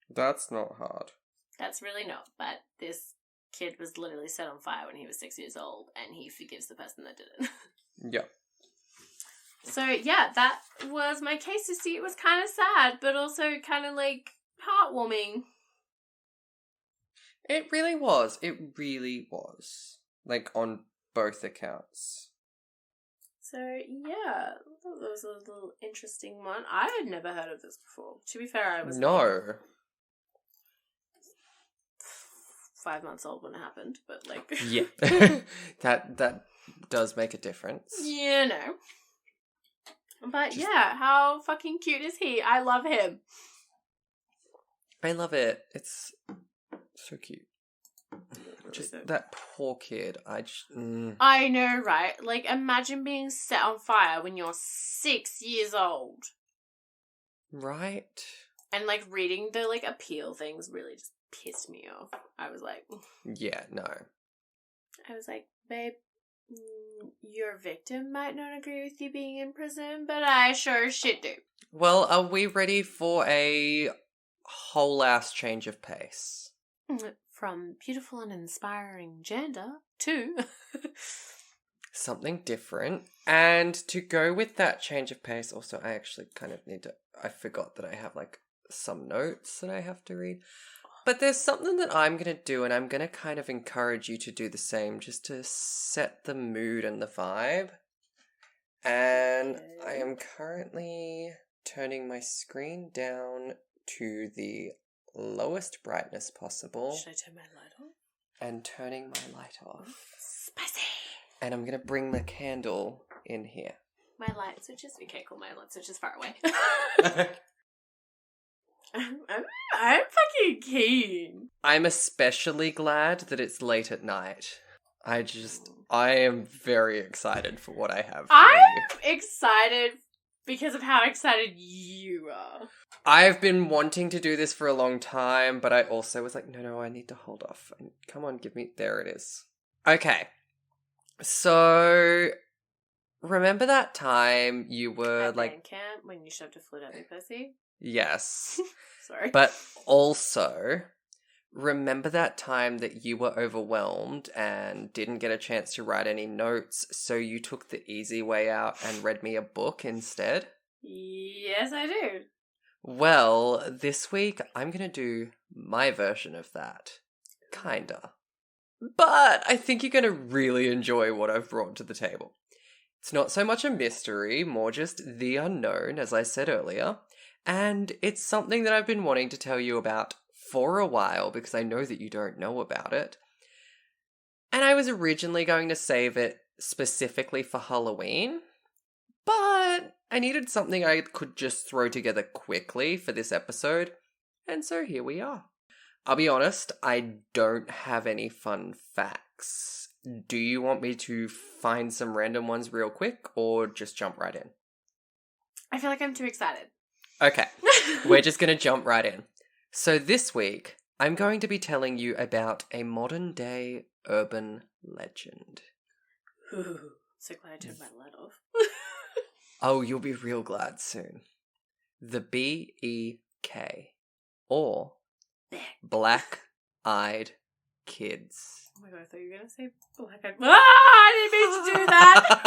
That's not hard. That's really not, but this kid was literally set on fire when he was 6 years old, and he forgives the person that did it. Yeah. So, yeah, that was my case to see. It was kind of sad, but also kind of, like, heartwarming. It really was. It really was. Like, on both accounts. So, yeah, I thought that was a little interesting one. I had never heard of this before. To be fair, I was... No. 5 months old when it happened, but, like... Yeah. That does make a difference. Yeah, no. But yeah, how fucking cute is he? I love him. I love it. It's so cute. Just that poor kid. I know, right? Like, imagine being set on fire when you're 6 years old. Right? And, like, reading the, like, appeal things really just pissed me off. I was like... Yeah, no. I was like, babe, your victim might not agree with you being in prison, but I sure shit do. Well, are we ready for a whole ass change of pace? From beautiful and inspiring gender to... something different. And to go with that change of pace, also, I actually kind of need to... I forgot that I have, like, some notes that I have to read. But there's something that I'm going to do, and I'm going to kind of encourage you to do the same, just to set the mood and the vibe. And I am currently turning my screen down to the lowest brightness possible. Should I turn my light off? And turning my light off. Spicy! And I'm going to bring the candle in here. My light switch is... Okay, cool, my light switch is far away. I'm fucking keen. I'm especially glad that it's late at night. I am very excited for what I have for I'm excited because of how excited you are. I've been wanting to do this for a long time, but I also was like, no, I need to hold off. Come on, there it is. Okay. So, remember that time you were at like... band camp when you shoved a flute at me, pussy? Yes. Sorry. But also, remember that time that you were overwhelmed and didn't get a chance to write any notes, so you took the easy way out and read me a book instead? Yes, I do. Well, this week I'm going to do my version of that. Kinda. But I think you're going to really enjoy what I've brought to the table. It's not so much a mystery, more just the unknown, as I said earlier. And it's something that I've been wanting to tell you about for a while because I know that you don't know about it. And I was originally going to save it specifically for Halloween, but I needed something I could just throw together quickly for this episode, and so here we are. I'll be honest, I don't have any fun facts. Do you want me to find some random ones real quick, or just jump right in? I feel like I'm too excited. Okay, we're just going to jump right in. So this week, I'm going to be telling you about a modern-day urban legend. Ooh, so glad I turned my light off. Oh, you'll be real glad soon. The BEK, or Black-Eyed Kids. Oh my god, I thought you were going to say black-eyed... I didn't mean to do that!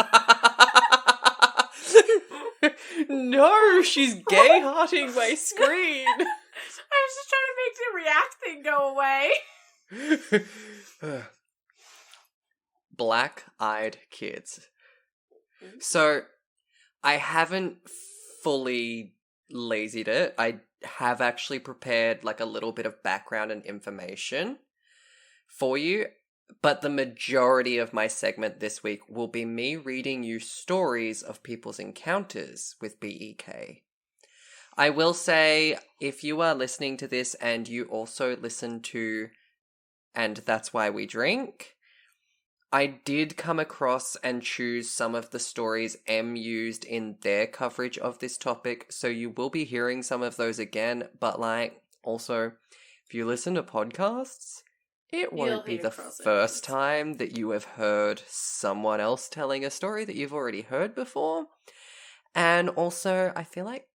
No, she's gay-hearting my screen. I was just trying to make the react thing go away. Black-eyed kids. So, I haven't fully lazied it. I have actually prepared like a little bit of background and information for you, but the majority of my segment this week will be me reading you stories of people's encounters with BEK. I will say, if you are listening to this and you also listen to And That's Why We Drink, I did come across and choose some of the stories M used in their coverage of this topic, so you will be hearing some of those again, but like, also, if you listen to podcasts, it won't be the first time that you have heard someone else telling a story that you've already heard before. And also, I feel like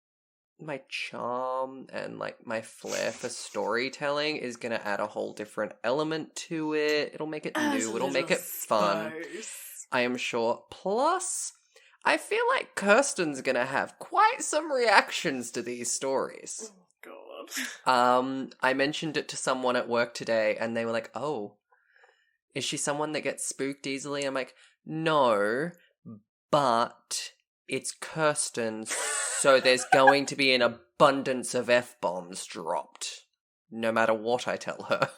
my charm and like my flair for storytelling is going to add a whole different element to it. It'll make it new. It'll make it fun. I am sure. Plus, I feel like Kirstyn's going to have quite some reactions to these stories. Oh, God. I mentioned it to someone at work today and they were like, oh, is she someone that gets spooked easily? I'm like, no, but it's Kirstyn, so there's going to be an abundance of F-bombs dropped, no matter what I tell her.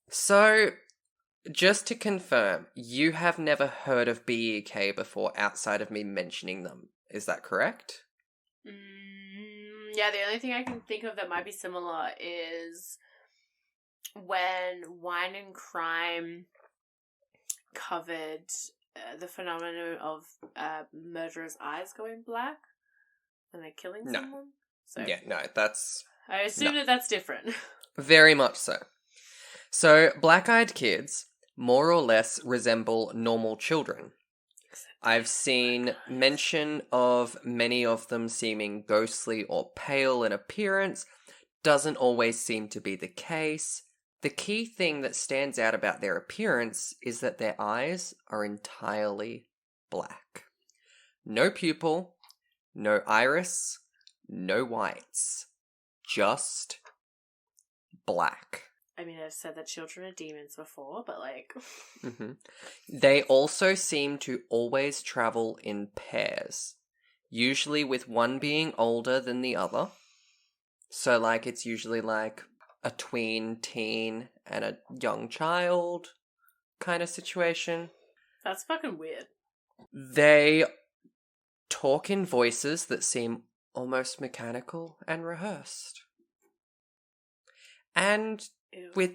So, just to confirm, you have never heard of BEK before outside of me mentioning them. Is that correct? Yeah, the only thing I can think of that might be similar is when Wine and Crime covered the phenomenon of murderers' eyes going black when they're killing someone. So yeah, no, that's... I assume that's different. Very much so. So, black-eyed kids more or less resemble normal children. I've seen mention of many of them seeming ghostly or pale in appearance. Doesn't always seem to be the case. The key thing that stands out about their appearance is that their eyes are entirely black. No pupil, no iris, no whites. Just black. I mean, I've said that children are demons before, but like... Mm-hmm. They also seem to always travel in pairs, usually with one being older than the other. So, like, it's usually like a tween teen and a young child kind of situation. That's fucking weird. They talk in voices that seem almost mechanical and rehearsed. And with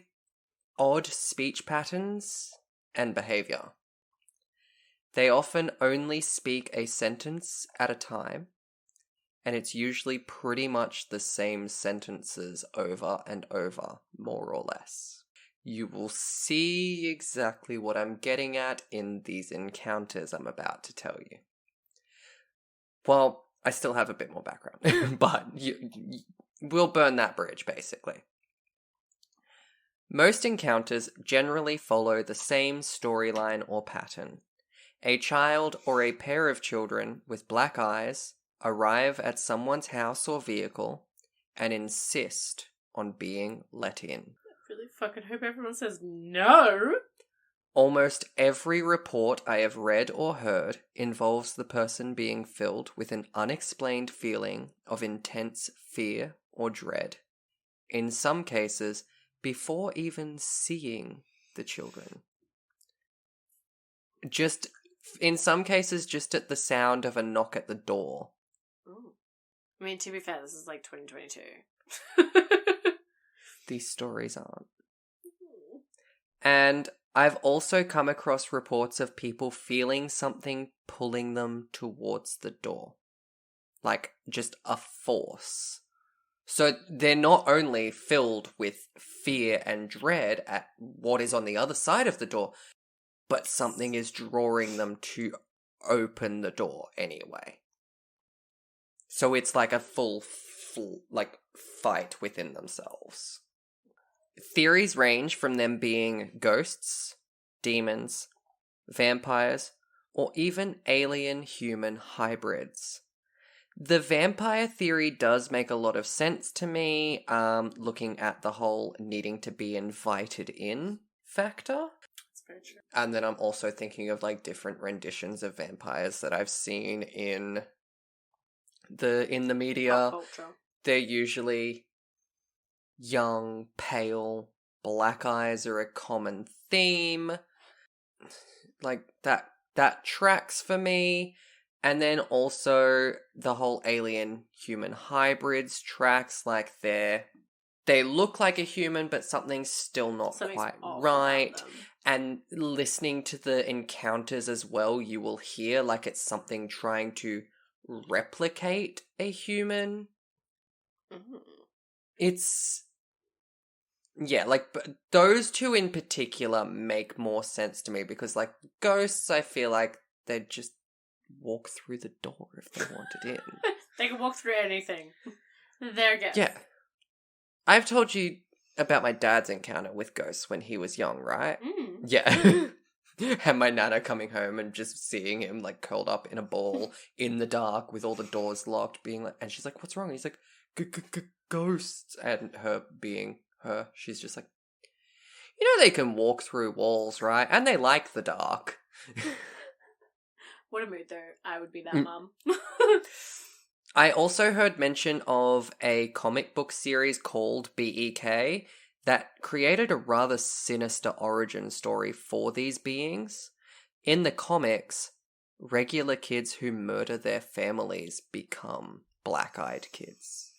odd speech patterns and behavior. They often only speak a sentence at a time, and it's usually pretty much the same sentences over and over, more or less. You will see exactly what I'm getting at in these encounters I'm about to tell you. Well, I still have a bit more background, but we'll burn that bridge, basically. Most encounters generally follow the same storyline or pattern. A child or a pair of children with black eyes arrive at someone's house or vehicle and insist on being let in. I really fucking hope everyone says no. Almost every report I have read or heard involves the person being filled with an unexplained feeling of intense fear or dread. In some cases, before even seeing the children. In some cases, just at the sound of a knock at the door. Ooh. I mean, to be fair, this is like 2022. These stories aren't. And I've also come across reports of people feeling something pulling them towards the door. Like, just a force. So they're not only filled with fear and dread at what is on the other side of the door, but something is drawing them to open the door anyway. So it's like a full fight within themselves. Theories range from them being ghosts, demons, vampires, or even alien-human hybrids. The vampire theory does make a lot of sense to me, looking at the whole needing to be invited in factor. That's very true. And then I'm also thinking of like different renditions of vampires that I've seen in the media. Pop culture. They're usually young, pale, black eyes are a common theme. Like that tracks for me. And then also the whole alien human hybrids tracks, like they look like a human, but something's still not Something's quite off right. about them. And listening to the encounters as well, you will hear like it's something trying to replicate a human. Mhm. It's yeah, like those two in particular make more sense to me because like ghosts, I feel like they'd just walk through the door if they wanted in. They can walk through anything. They're ghosts. Yeah. I've told you about my dad's encounter with ghosts when he was young, right? Mm. Yeah. And my nana coming home and just seeing him like curled up in a ball in the dark with all the doors locked, being like, and she's like, "What's wrong?" And he's like, "Ghosts." And her being her, she's just like, "You know they can walk through walls, right? And they like the dark." What a mood, though. I would be that mum. I also heard mention of a comic book series called BEK that created a rather sinister origin story for these beings. In the comics, regular kids who murder their families become black-eyed kids.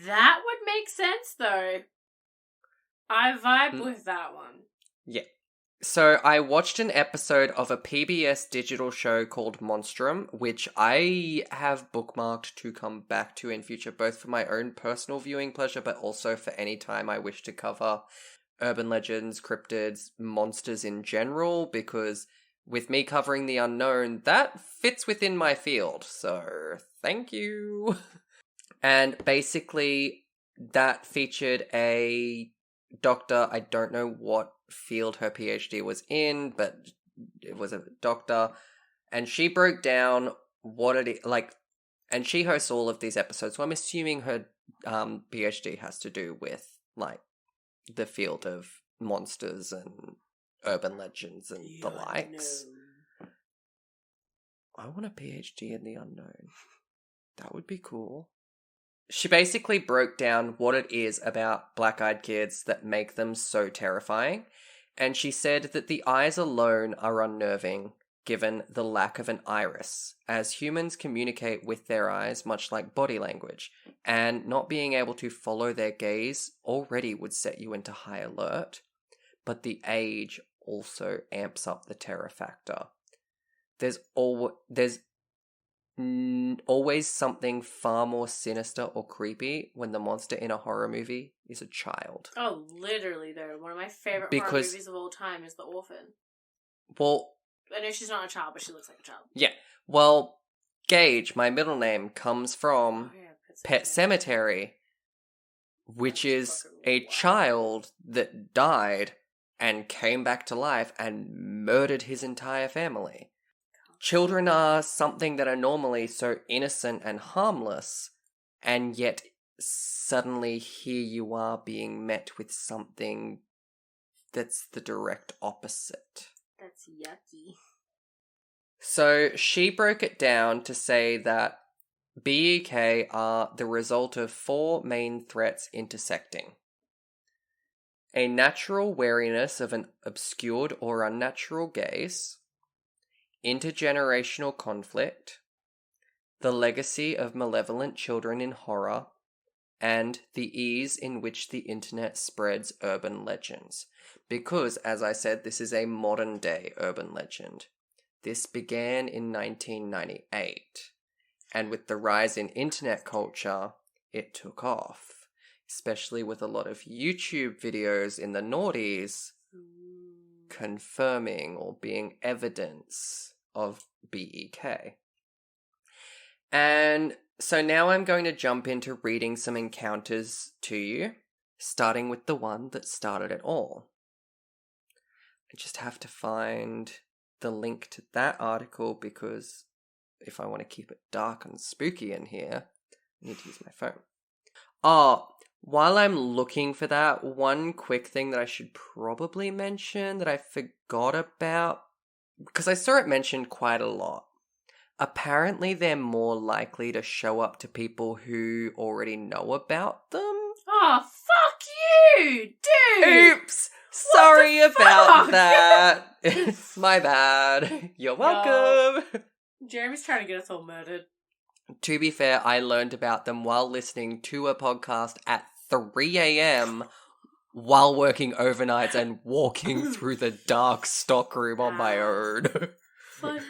That would make sense, though. I vibe with that one. Yeah. So I watched an episode of a PBS digital show called Monstrum, which I have bookmarked to come back to in future, both for my own personal viewing pleasure, but also for any time I wish to cover urban legends, cryptids, monsters in general, because with me covering the unknown, that fits within my field. So thank you. And basically that featured a doctor. I don't know what field her PhD was in, but it was a doctor, and she broke down what it is like, and she hosts all of these episodes, so I'm assuming her PhD has to do with like the field of monsters and urban legends and the likes. I want a PhD in the unknown. That would be cool. She basically broke down what it is about black-eyed kids that make them so terrifying, and she said that the eyes alone are unnerving, given the lack of an iris, as humans communicate with their eyes much like body language, and not being able to follow their gaze already would set you into high alert, but the age also amps up the terror factor. There's always something far more sinister or creepy when the monster in a horror movie is a child. Oh, literally, though. One of my favorite horror movies of all time is The Orphan. Well, I know she's not a child, but she looks like a child. Yeah. Well, Gage, my middle name, comes from Pet Sematary, which is a child that died and came back to life and murdered his entire family. Children are something that are normally so innocent and harmless, and yet suddenly here you are being met with something that's the direct opposite. That's yucky. So she broke it down to say that BEK are the result of four main threats intersecting: a natural wariness of an obscured or unnatural gaze, intergenerational conflict, the legacy of malevolent children in horror, and the ease in which the internet spreads urban legends. Because, as I said, this is a modern-day urban legend. This began in 1998, and with the rise in internet culture, it took off, especially with a lot of YouTube videos in the noughties confirming or being evidence of BEK. And so now I'm going to jump into reading some encounters to you, starting with the one that started it all. I just have to find the link to that article because if I want to keep it dark and spooky in here, I need to use my phone. Oh, while I'm looking for that, one quick thing that I should probably mention that I forgot about, because I saw it mentioned quite a lot. Apparently, they're more likely to show up to people who already know about them. Oh, fuck you, dude! Oops! Sorry about that. It's my bad. You're welcome. Jeremy's trying to get us all murdered. To be fair, I learned about them while listening to a podcast at 3 a.m. while working overnights and walking through the dark stockroom on my own. Fun.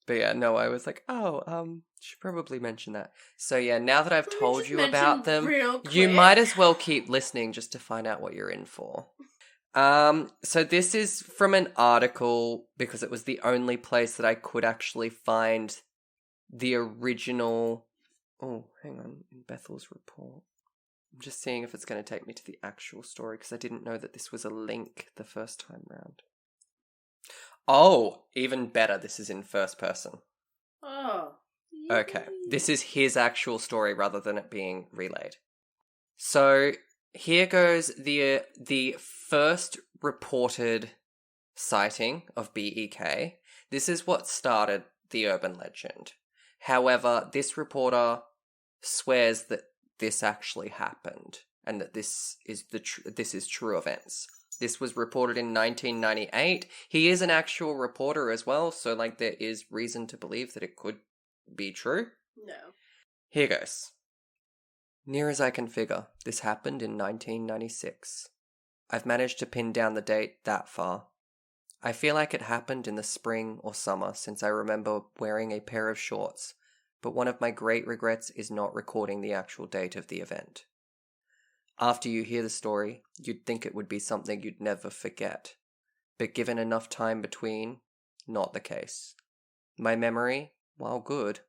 But yeah, no, I was like, should probably mention that. So yeah, now that I've told you about them, you might as well keep listening just to find out what you're in for. So this is from an article because it was the only place that I could actually find the original. Oh, hang on, in Bethel's report. I'm just seeing if it's going to take me to the actual story because I didn't know that this was a link the first time round. Oh, even better, this is in first person. Oh. Okay, this is his actual story rather than it being relayed. So, here goes the first reported sighting of BEK. This is what started the urban legend. However, this reporter swears that this actually happened and that this is true events. This was reported in 1998. He is an actual reporter as well, so there is reason to believe that it could be true. No. Here goes. Near as I can figure, this happened in 1996. I've managed to pin down the date that far. I feel like it happened in the spring or summer since I remember wearing a pair of shorts, but one of my great regrets is not recording the actual date of the event. After you hear the story, you'd think it would be something you'd never forget. But given enough time between, not the case. My memory, while good,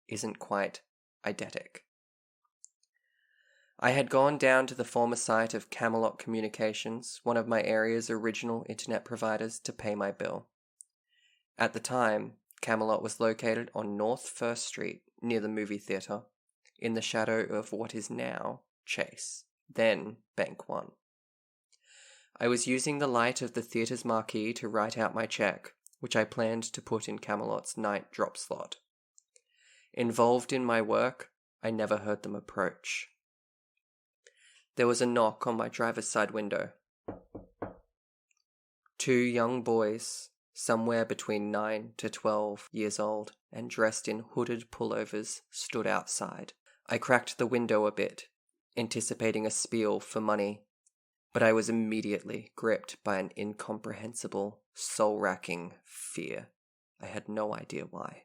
isn't quite eidetic. I had gone down to the former site of Camelot Communications, one of my area's original internet providers, to pay my bill. At the time, Camelot was located on North First Street, near the movie theatre, in the shadow of what is now Chase. Then Bank One. I was using the light of the theatre's marquee to write out my check, which I planned to put in Camelot's night drop slot. Involved in my work, I never heard them approach. There was a knock on my driver's side window. 2 young boys, somewhere between 9 to 12 years old and dressed in hooded pullovers, stood outside. I cracked the window a bit, anticipating a spiel for money, but I was immediately gripped by an incomprehensible, soul-racking fear. I had no idea why.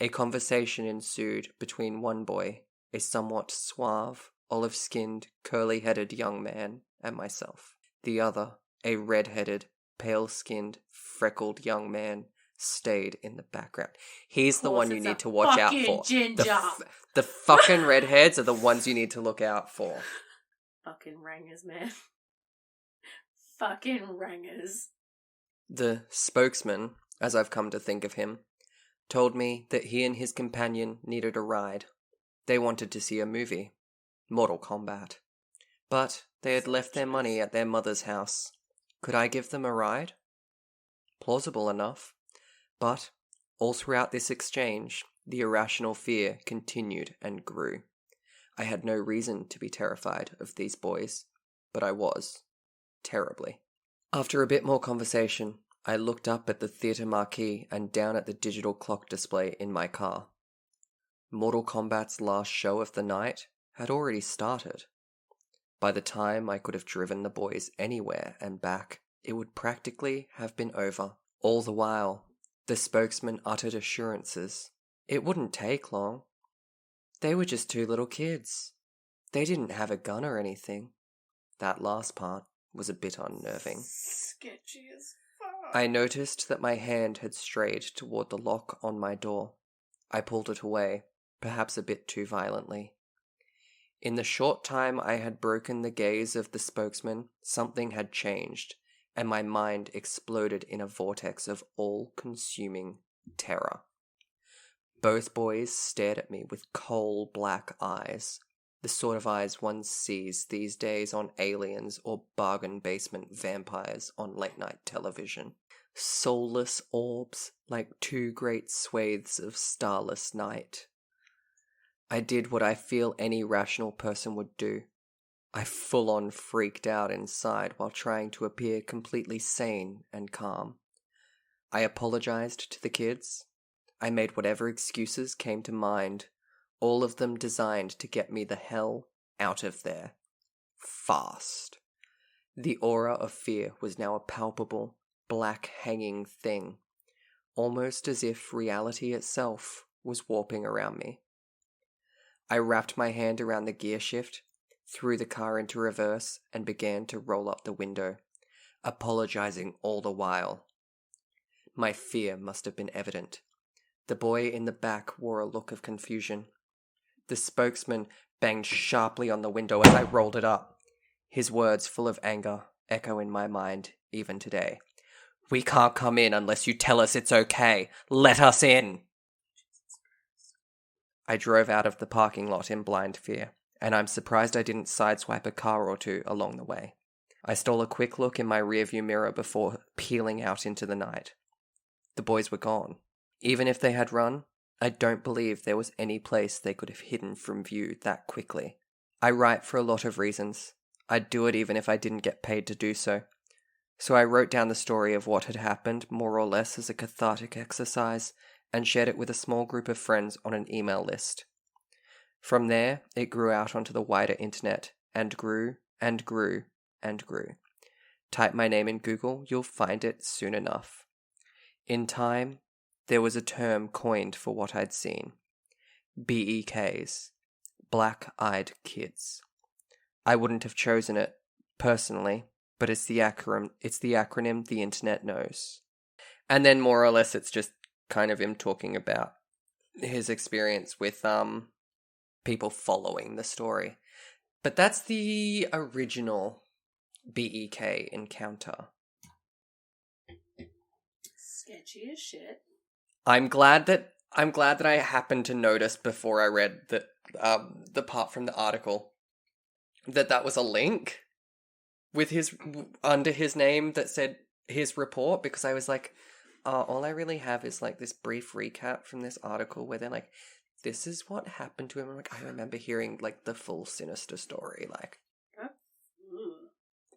A conversation ensued between one boy, a somewhat suave, olive-skinned, curly-headed young man, and myself. The other, a red-headed, pale-skinned, freckled young man, stayed in the background. He's the one you need to watch out for. Ginger. The fucking redheads are the ones you need to look out for. Fucking rangers, man. Fucking rangers. The spokesman, as I've come to think of him, told me that he and his companion needed a ride. They wanted to see a movie, Mortal Kombat. But they had left their money at their mother's house. Could I give them a ride? Plausible enough. But all throughout this exchange, the irrational fear continued and grew. I had no reason to be terrified of these boys, but I was. Terribly. After a bit more conversation, I looked up at the theatre marquee and down at the digital clock display in my car. Mortal Kombat's last show of the night had already started. By the time I could have driven the boys anywhere and back, it would practically have been over. All the while, the spokesman uttered assurances. It wouldn't take long. They were just 2 little kids. They didn't have a gun or anything. That last part was a bit unnerving. Sketchy as fuck. I noticed that my hand had strayed toward the lock on my door. I pulled it away, perhaps a bit too violently. In the short time I had broken the gaze of the spokesman, something had changed, and my mind exploded in a vortex of all-consuming terror. Both boys stared at me with coal black eyes, the sort of eyes one sees these days on aliens or bargain basement vampires on late night television. Soulless orbs like two great swathes of starless night. I did what I feel any rational person would do. I full-on freaked out inside while trying to appear completely sane and calm. I apologized to the kids. I made whatever excuses came to mind, all of them designed to get me the hell out of there. Fast. The aura of fear was now a palpable, black hanging thing, almost as if reality itself was warping around me. I wrapped my hand around the gear shift, threw the car into reverse, and began to roll up the window, apologizing all the while. My fear must have been evident. The boy in the back wore a look of confusion. The spokesman banged sharply on the window as I rolled it up. His words, full of anger, echo in my mind even today. "We can't come in unless you tell us it's okay. Let us in!" I drove out of the parking lot in blind fear, and I'm surprised I didn't sideswipe a car or two along the way. I stole a quick look in my rearview mirror before peeling out into the night. The boys were gone. Even if they had run, I don't believe there was any place they could have hidden from view that quickly. I write for a lot of reasons. I'd do it even if I didn't get paid to do so. So I wrote down the story of what had happened more or less as a cathartic exercise and shared it with a small group of friends on an email list. From there, it grew out onto the wider internet and grew and grew and grew. Type my name in Google, you'll find it soon enough. In time, there was a term coined for what I'd seen. BEKs. Black-eyed kids. I wouldn't have chosen it, personally, but it's the acronym the internet knows. And then more or less it's just kind of him talking about his experience with people following the story. But that's the original BEK encounter. Sketchy as shit. I'm glad that I happened to notice before I read the part from the article that was a link with his under his name that said his report, because I was like, all I really have is like this brief recap from this article where they're like, this is what happened to him. I'm like, I remember hearing like the full sinister story. Like,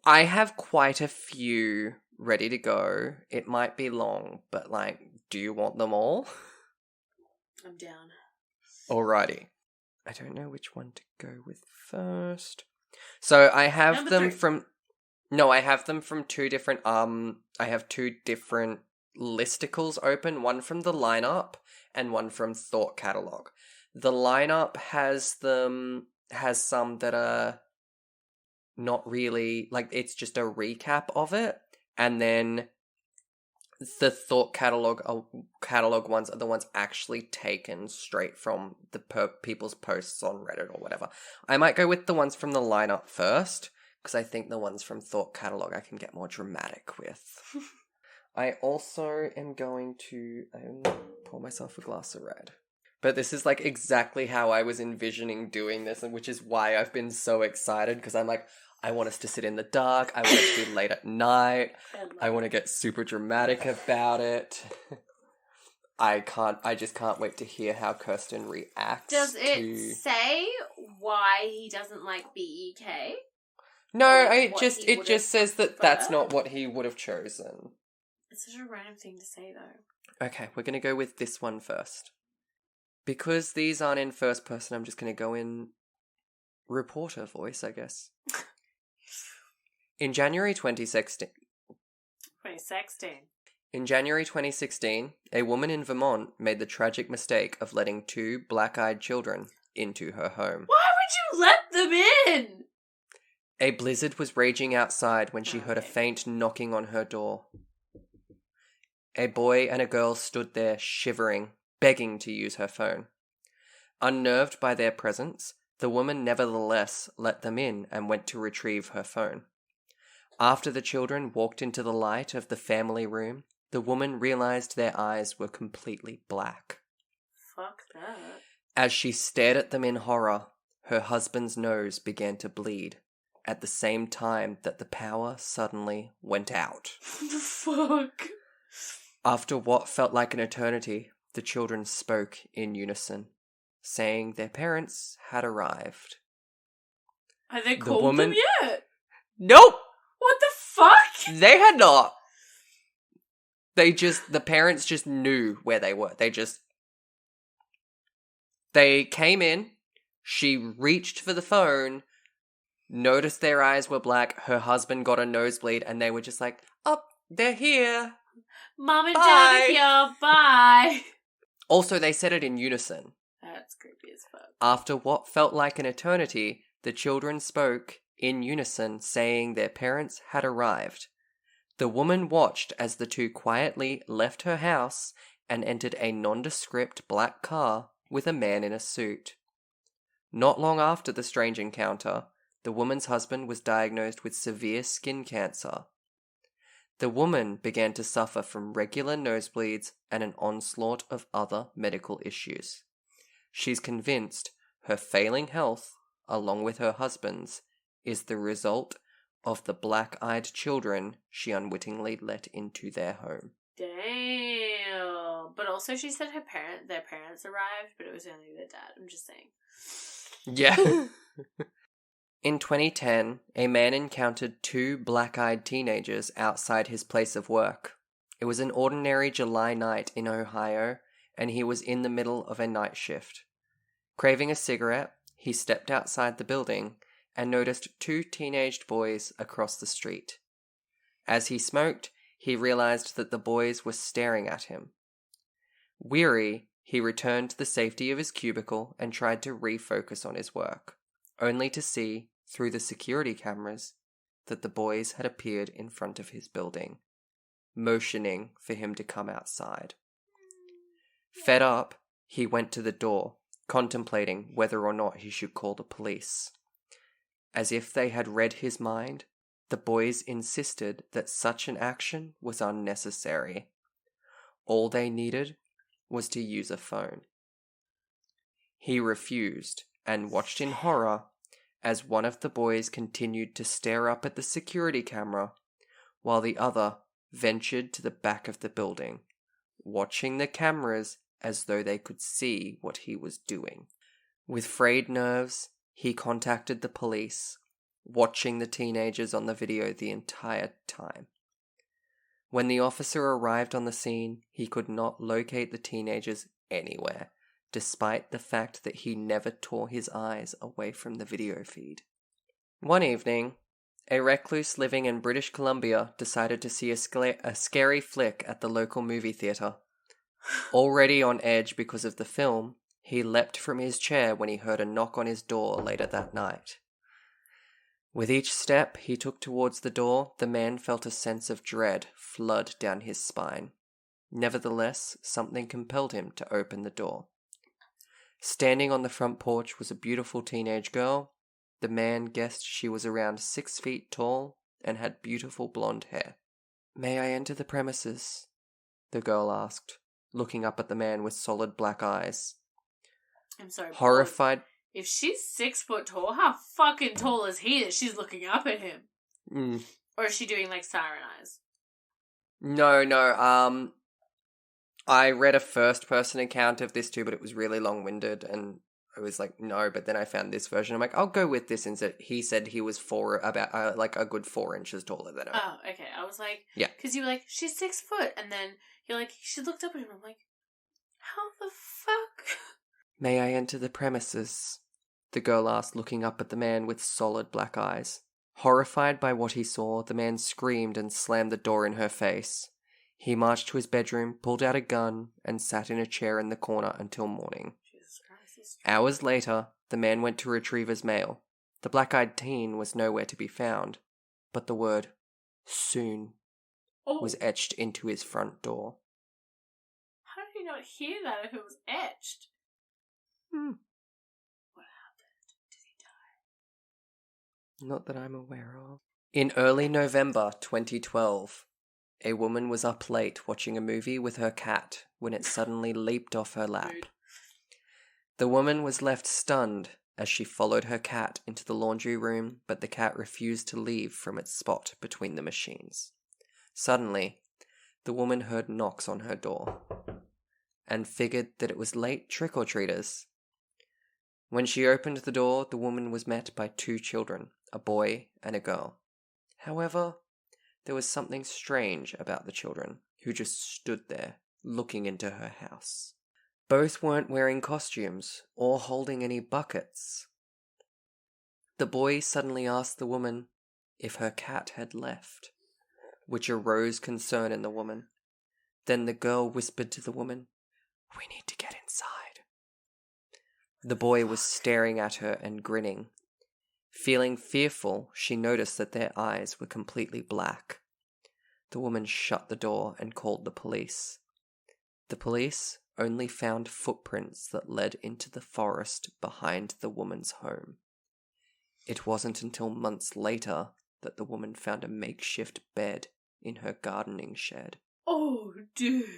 I have quite a few ready to go. It might be long, but like, do you want them all? I'm down. Alrighty. I don't know which one to go with first. So I have Number them 3. from... No, I have them from two different... I have two different listicles open. One from the lineup and one from Thought Catalog. The lineup has some that are not really... Like, it's just a recap of it. And then the Thought catalog ones are the ones actually taken straight from the people's posts on Reddit or whatever. I might go with the ones from the lineup first, because I think the ones from Thought Catalog I can get more dramatic with. I also am going to pour myself a glass of red. But this is like exactly how I was envisioning doing this, and which is why I've been so excited, because I'm like, I want us to sit in the dark. I want it to be late at night. I want to get super dramatic about it. I just can't wait to hear how Kirstyn reacts. Does it say why he doesn't like BEK? No, it just says that that's not what he would have chosen. It's such a random thing to say, though. Okay, we're going to go with this one first. Because these aren't in first person, I'm just going to go in reporter voice, I guess. In January 2016, a woman in Vermont made the tragic mistake of letting two black-eyed children into her home. Why would you let them in? A blizzard was raging outside when she heard a faint knocking on her door. A boy and a girl stood there shivering, begging to use her phone. Unnerved by their presence, the woman nevertheless let them in and went to retrieve her phone. After the children walked into the light of the family room, the woman realized their eyes were completely black. Fuck that. As she stared at them in horror, her husband's nose began to bleed, at the same time that the power suddenly went out. What the fuck? After what felt like an eternity, the children spoke in unison, saying their parents had arrived. Have they The called woman- them yet? Nope! What the fuck? They had not. The parents just knew where they were. They came in, she reached for the phone, noticed their eyes were black, her husband got a nosebleed, and they were just like, oh, they're here. Mom and Bye. Dad are here, bye. Also, they said it in unison. That's creepy as fuck. After what felt like an eternity, the children spoke in unison, saying their parents had arrived. The woman watched as the two quietly left her house and entered a nondescript black car with a man in a suit. Not long after the strange encounter, the woman's husband was diagnosed with severe skin cancer. The woman began to suffer from regular nosebleeds and an onslaught of other medical issues. She's convinced her failing health, along with her husband's, is the result of the black-eyed children she unwittingly let into their home. Damn. But also she said their parents arrived, but it was only their dad. I'm just saying. Yeah. In 2010, a man encountered two black-eyed teenagers outside his place of work. It was an ordinary July night in Ohio, and he was in the middle of a night shift. Craving a cigarette, he stepped outside the building and noticed two teenaged boys across the street. As he smoked, he realized that the boys were staring at him. Weary, he returned to the safety of his cubicle and tried to refocus on his work, only to see, through the security cameras, that the boys had appeared in front of his building, motioning for him to come outside. Fed up, he went to the door, contemplating whether or not he should call the police. As if they had read his mind, the boys insisted that such an action was unnecessary. All they needed was to use a phone. He refused and watched in horror as one of the boys continued to stare up at the security camera while the other ventured to the back of the building, watching the cameras as though they could see what he was doing. With frayed nerves, he contacted the police, watching the teenagers on the video the entire time. When the officer arrived on the scene, he could not locate the teenagers anywhere, despite the fact that he never tore his eyes away from the video feed. One evening, a recluse living in British Columbia decided to see a scary flick at the local movie theatre. Already on edge because of the film, he leapt from his chair when he heard a knock on his door later that night. With each step he took towards the door, the man felt a sense of dread flood down his spine. Nevertheless, something compelled him to open the door. Standing on the front porch was a beautiful teenage girl. The man guessed she was around 6 feet tall and had beautiful blonde hair. "May I enter the premises?" the girl asked, looking up at the man with solid black eyes. I'm sorry. Horrified. If she's 6 foot tall, how fucking tall is he that she's looking up at him? Or is she doing like siren eyes? No. I read a first-person account of this too, but it was really long-winded, and I was like, no. But then I found this version. I'm like, I'll go with this instead. He said he was like a good 4 inches taller than her. Oh, okay. I was like, yeah, because you were like, she's 6 foot, and then you're like, she looked up at him. I'm like, how the fuck? "May I enter the premises?" the girl asked, looking up at the man with solid black eyes. Horrified by what he saw, the man screamed and slammed the door in her face. He marched to his bedroom, pulled out a gun, and sat in a chair in the corner until morning. Jesus Christ. Hours later, the man went to retrieve his mail. The black-eyed teen was nowhere to be found, but the word "soon" was etched into his front door. How did he not hear that if it was etched? What happened? Did he die? Not that I'm aware of. In early November 2012, A woman was up late watching a movie with her cat when it suddenly leaped off her lap. Rude. The woman was left stunned as she followed her cat into the laundry room, but the cat refused to leave from its spot between the machines. Suddenly, the woman heard knocks on her door and figured that it was late trick-or-treaters. When she opened the door, the woman was met by 2 children, a boy and a girl. However, there was something strange about the children, who just stood there, looking into her house. Both weren't wearing costumes or holding any buckets. The boy suddenly asked the woman if her cat had left, which aroused concern in the woman. Then the girl whispered to the woman, "We need to get inside." The boy was staring at her and grinning. Feeling fearful, she noticed that their eyes were completely black. The woman shut the door and called the police. The police only found footprints that led into the forest behind the woman's home. It wasn't until months later that the woman found a makeshift bed in her gardening shed. Oh, dude.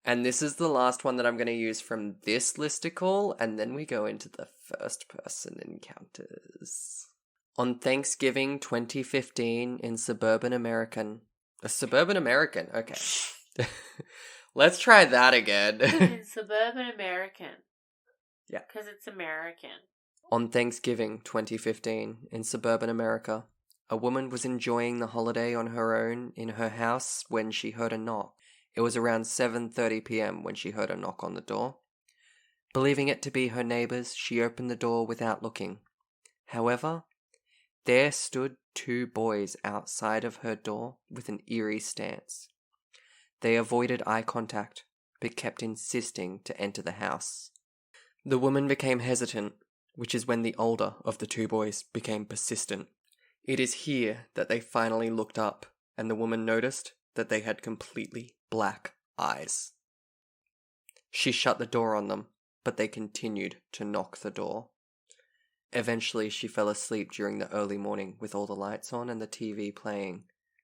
And this is the last one that I'm going to use from this listicle, and then we go into the first-person encounters. On Thanksgiving 2015 in suburban American... A suburban American, okay. Let's try that again. In suburban American. Yeah. Because it's American. On Thanksgiving 2015 in suburban America, a woman was enjoying the holiday on her own in her house when she heard a knock. It was around 7:30 p.m. when she heard a knock on the door. Believing it to be her neighbors, she opened the door without looking. However, there stood 2 boys outside of her door with an eerie stance. They avoided eye contact, but kept insisting to enter the house. The woman became hesitant, which is when the older of the 2 boys became persistent. It is here that they finally looked up, and the woman noticed that they had completely black eyes. She shut the door on them, but they continued to knock the door. Eventually, she fell asleep during the early morning with all the lights on and the TV playing,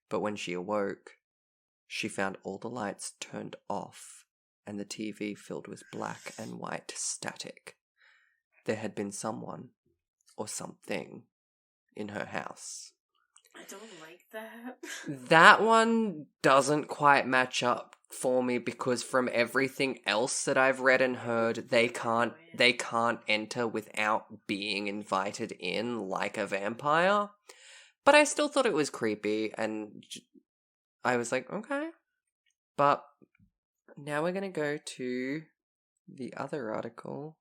but when she awoke, she found all the lights turned off and the TV filled with black and white static. There had been someone, or something, in her house. I don't like that. That one doesn't quite match up for me because from everything else that I've read and heard, they can't enter without being invited in like a vampire. But I still thought it was creepy and I was like, okay. But now we're going to go to the other article.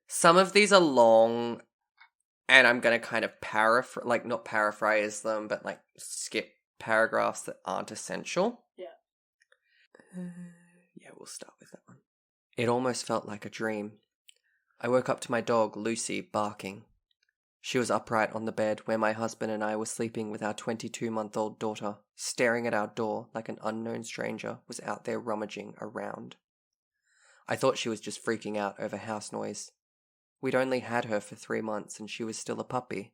Some of these are long and I'm going to kind of not paraphrase them, but like skip paragraphs that aren't essential. Yeah. Yeah, we'll start with that one. It almost felt like a dream. I woke up to my dog, Lucy, barking. She was upright on the bed where my husband and I were sleeping with our 22-month-old daughter, staring at our door like an unknown stranger was out there rummaging around. I thought she was just freaking out over house noise. We'd only had her for 3 months and she was still a puppy.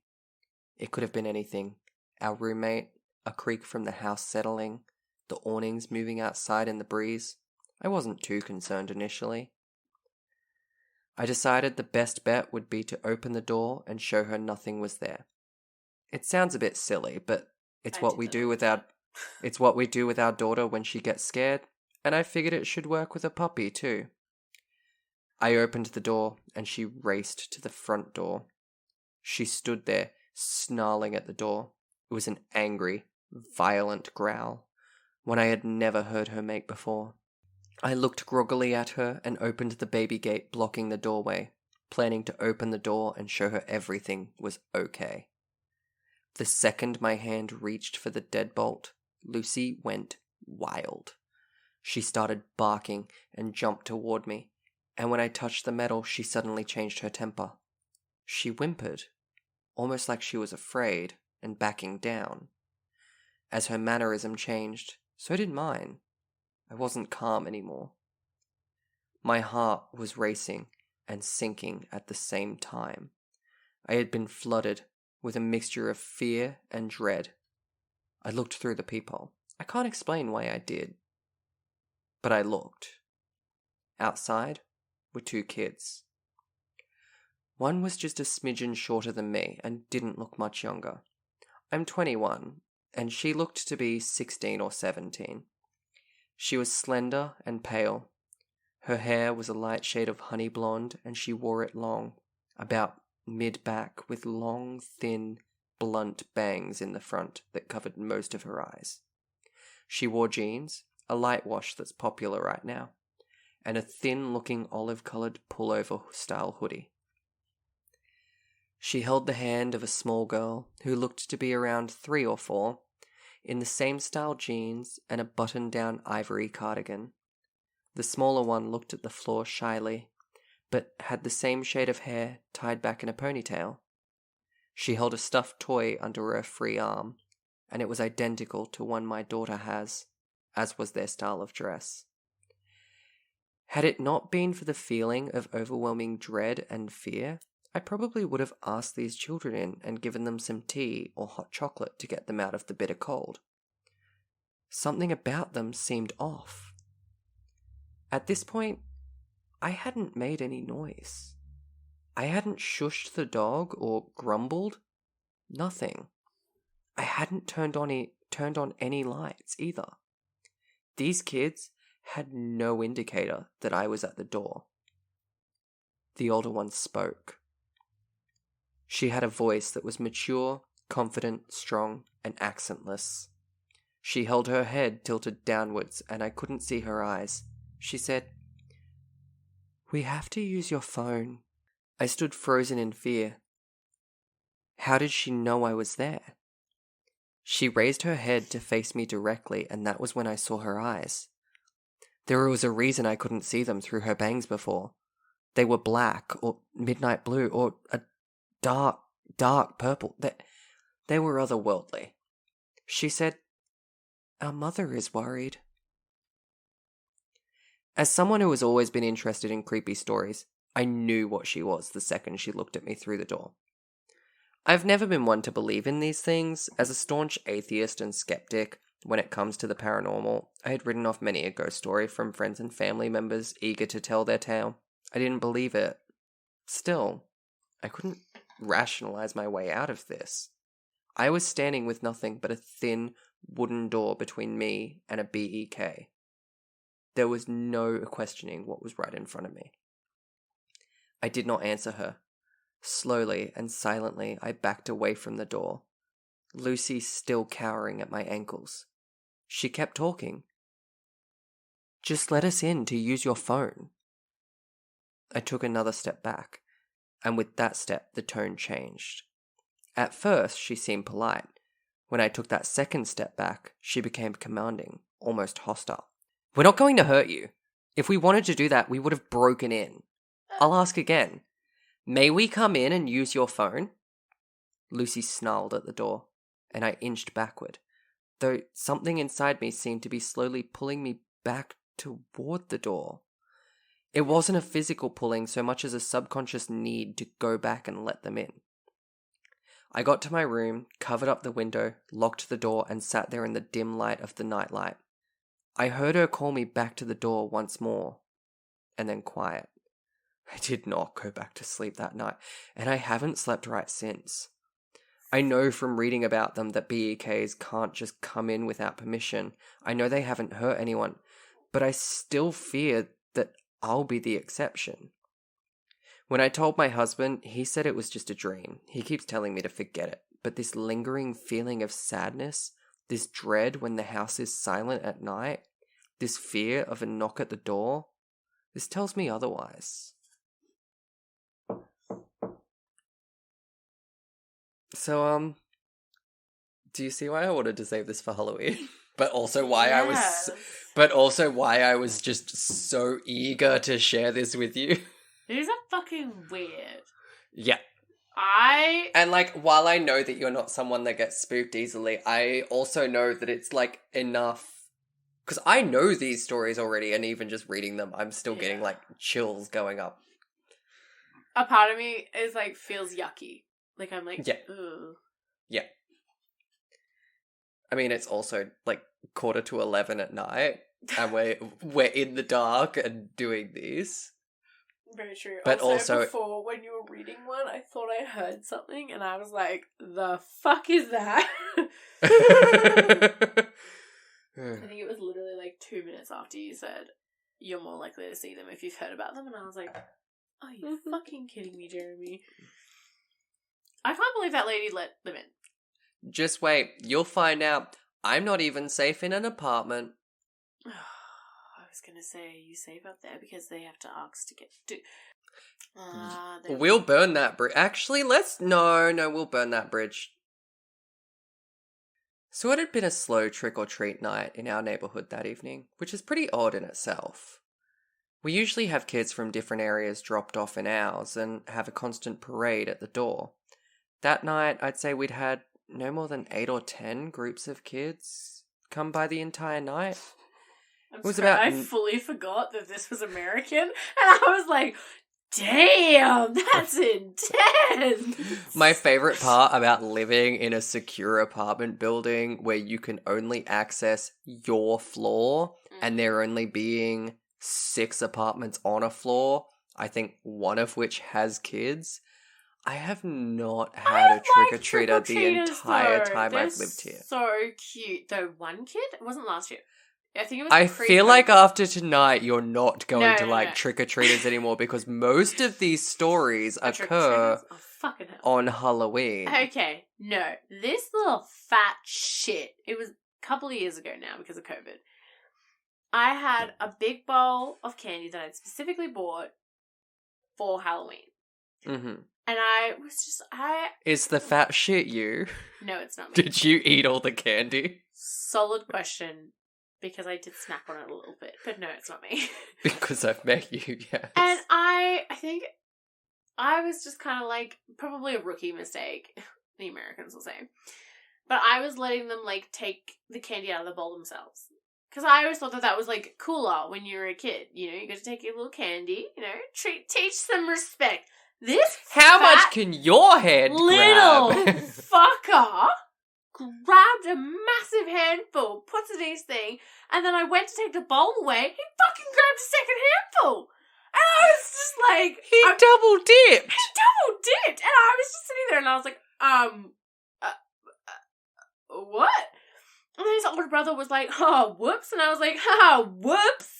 It could have been anything. Our roommate, a creak from the house settling, the awnings moving outside in the breeze. I wasn't too concerned initially. I decided the best bet would be to open the door and show her nothing was there. It sounds a bit silly, but it's what we do with our daughter when she gets scared, and I figured it should work with a puppy too. I opened the door and she raced to the front door. She stood there, snarling at the door. It was an angry, violent growl, one I had never heard her make before. I looked groggily at her and opened the baby gate blocking the doorway, planning to open the door and show her everything was okay. The second my hand reached for the deadbolt, Lucy went wild. She started barking and jumped toward me, and when I touched the metal, she suddenly changed her temper. She whimpered, almost like she was afraid and backing down. As her mannerism changed, so did mine. I wasn't calm anymore. My heart was racing and sinking at the same time. I had been flooded with a mixture of fear and dread. I looked through the peephole. I can't explain why I did, but I looked. Outside were 2 kids. One was just a smidgen shorter than me and didn't look much younger. I'm 21, and she looked to be 16 or 17. She was slender and pale. Her hair was a light shade of honey blonde, and she wore it long, about mid-back, with long, thin, blunt bangs in the front that covered most of her eyes. She wore jeans, a light wash that's popular right now, and a thin-looking olive-coloured pullover style hoodie. She held the hand of a small girl who looked to be around 3 or 4, in the same style jeans and a button-down ivory cardigan. The smaller one looked at the floor shyly, but had the same shade of hair tied back in a ponytail. She held a stuffed toy under her free arm, and it was identical to one my daughter has, as was their style of dress. Had it not been for the feeling of overwhelming dread and fear, I probably would have asked these children in and given them some tea or hot chocolate to get them out of the bitter cold. Something about them seemed off. At this point, I hadn't made any noise. I hadn't shushed the dog or grumbled. Nothing. I hadn't turned on any lights either. These kids had no indicator that I was at the door. The older one spoke. She had a voice that was mature, confident, strong, and accentless. She held her head tilted downwards, and I couldn't see her eyes. She said, "We have to use your phone." I stood frozen in fear. How did she know I was there? She raised her head to face me directly, and that was when I saw her eyes. There was a reason I couldn't see them through her bangs before. They were black, or midnight blue, or a dark, dark purple. They were otherworldly. She said, "Our mother is worried." As someone who has always been interested in creepy stories, I knew what she was the second she looked at me through the door. I've never been one to believe in these things. As a staunch atheist and skeptic, when it comes to the paranormal, I had written off many a ghost story from friends and family members eager to tell their tale. I didn't believe it. Still, I couldn't rationalize my way out of this. I was standing with nothing but a thin wooden door between me and a BEK. There was no questioning what was right in front of me. I did not answer her. Slowly and silently, I backed away from the door, Lucy still cowering at my ankles. She kept talking. "Just let us in to use your phone." I took another step back, and with that step, the tone changed. At first, she seemed polite. When I took that second step back, she became commanding, almost hostile. "We're not going to hurt you. If we wanted to do that, we would have broken in. I'll ask again. May we come in and use your phone?" Lucy snarled at the door, and I inched backward, though something inside me seemed to be slowly pulling me back toward the door. It wasn't a physical pulling so much as a subconscious need to go back and let them in. I got to my room, covered up the window, locked the door, and sat there in the dim light of the nightlight. I heard her call me back to the door once more, and then quiet. I did not go back to sleep that night, and I haven't slept right since. I know from reading about them that BEKs can't just come in without permission. I know they haven't hurt anyone, but I still fear that I'll be the exception. When I told my husband, he said it was just a dream. He keeps telling me to forget it, but this lingering feeling of sadness, this dread when the house is silent at night, this fear of a knock at the door, this tells me otherwise. So, do you see why I wanted to save this for Halloween? But also why I was just so eager to share this with you. These are fucking weird. Yeah. And while I know that you're not someone that gets spooked easily, I also know that it's enough, because I know these stories already, and even just reading them, I'm still getting chills going up. A part of me is feels yucky. I'm yeah. Ugh. Yeah. I mean, it's also like 11:45 at night, and we're in the dark and doing these. Very true. But also before, when you were reading one, I thought I heard something, and I was like, the fuck is that? I think it was literally like 2 minutes after you said, you're more likely to see them if you've heard about them, and I was like, are you fucking kidding me, Jeramie? I can't believe that lady let them in. Just wait, you'll find out. I'm not even safe in an apartment. I was gonna say, are you safe up there? Because they have to ask to get to... We'll burn that bridge. Actually, we'll burn that bridge. So it had been a slow trick-or-treat night in our neighbourhood that evening, which is pretty odd in itself. We usually have kids from different areas dropped off in ours and have a constant parade at the door. That night, I'd say we'd had no more than 8 or 10 groups of kids come by the entire night. I fully forgot that this was American, and I was like, damn, that's intense! My favourite part about living in a secure apartment building where you can only access your floor, and there only being 6 apartments on a floor, I think one of which has kids. I have not had a trick-or-treater the entire time I've lived here. So cute. Though one kid? It wasn't last year. I think it was. I feel like after tonight, you're not going to like trick-or-treaters anymore because most of these stories occur on Halloween. Okay, no. This little fat shit. It was a couple of years ago now because of COVID. I had a big bowl of candy that I'd specifically bought for Halloween. Mm-hmm. And I was just, Is the fat shit you? No, it's not me. Did you eat all the candy? Solid question, because I did snack on it a little bit. But no, it's not me. Because I've met you, yes. And I think I was just kind of like, probably a rookie mistake, the Americans will say. But I was letting them, like, take the candy out of the bowl themselves. Because I always thought that was, like, cooler when you were a kid. You know, you got to take your little candy, you know, teach some respect. How much can your head little grab? fucker grabbed a massive handful, puts it in his thing, and then I went to take the bowl away. He fucking grabbed a second handful, and I was just like, He double dipped, and I was just sitting there, and I was like, what? And then his older brother was like, oh, whoops, and I was like, whoops.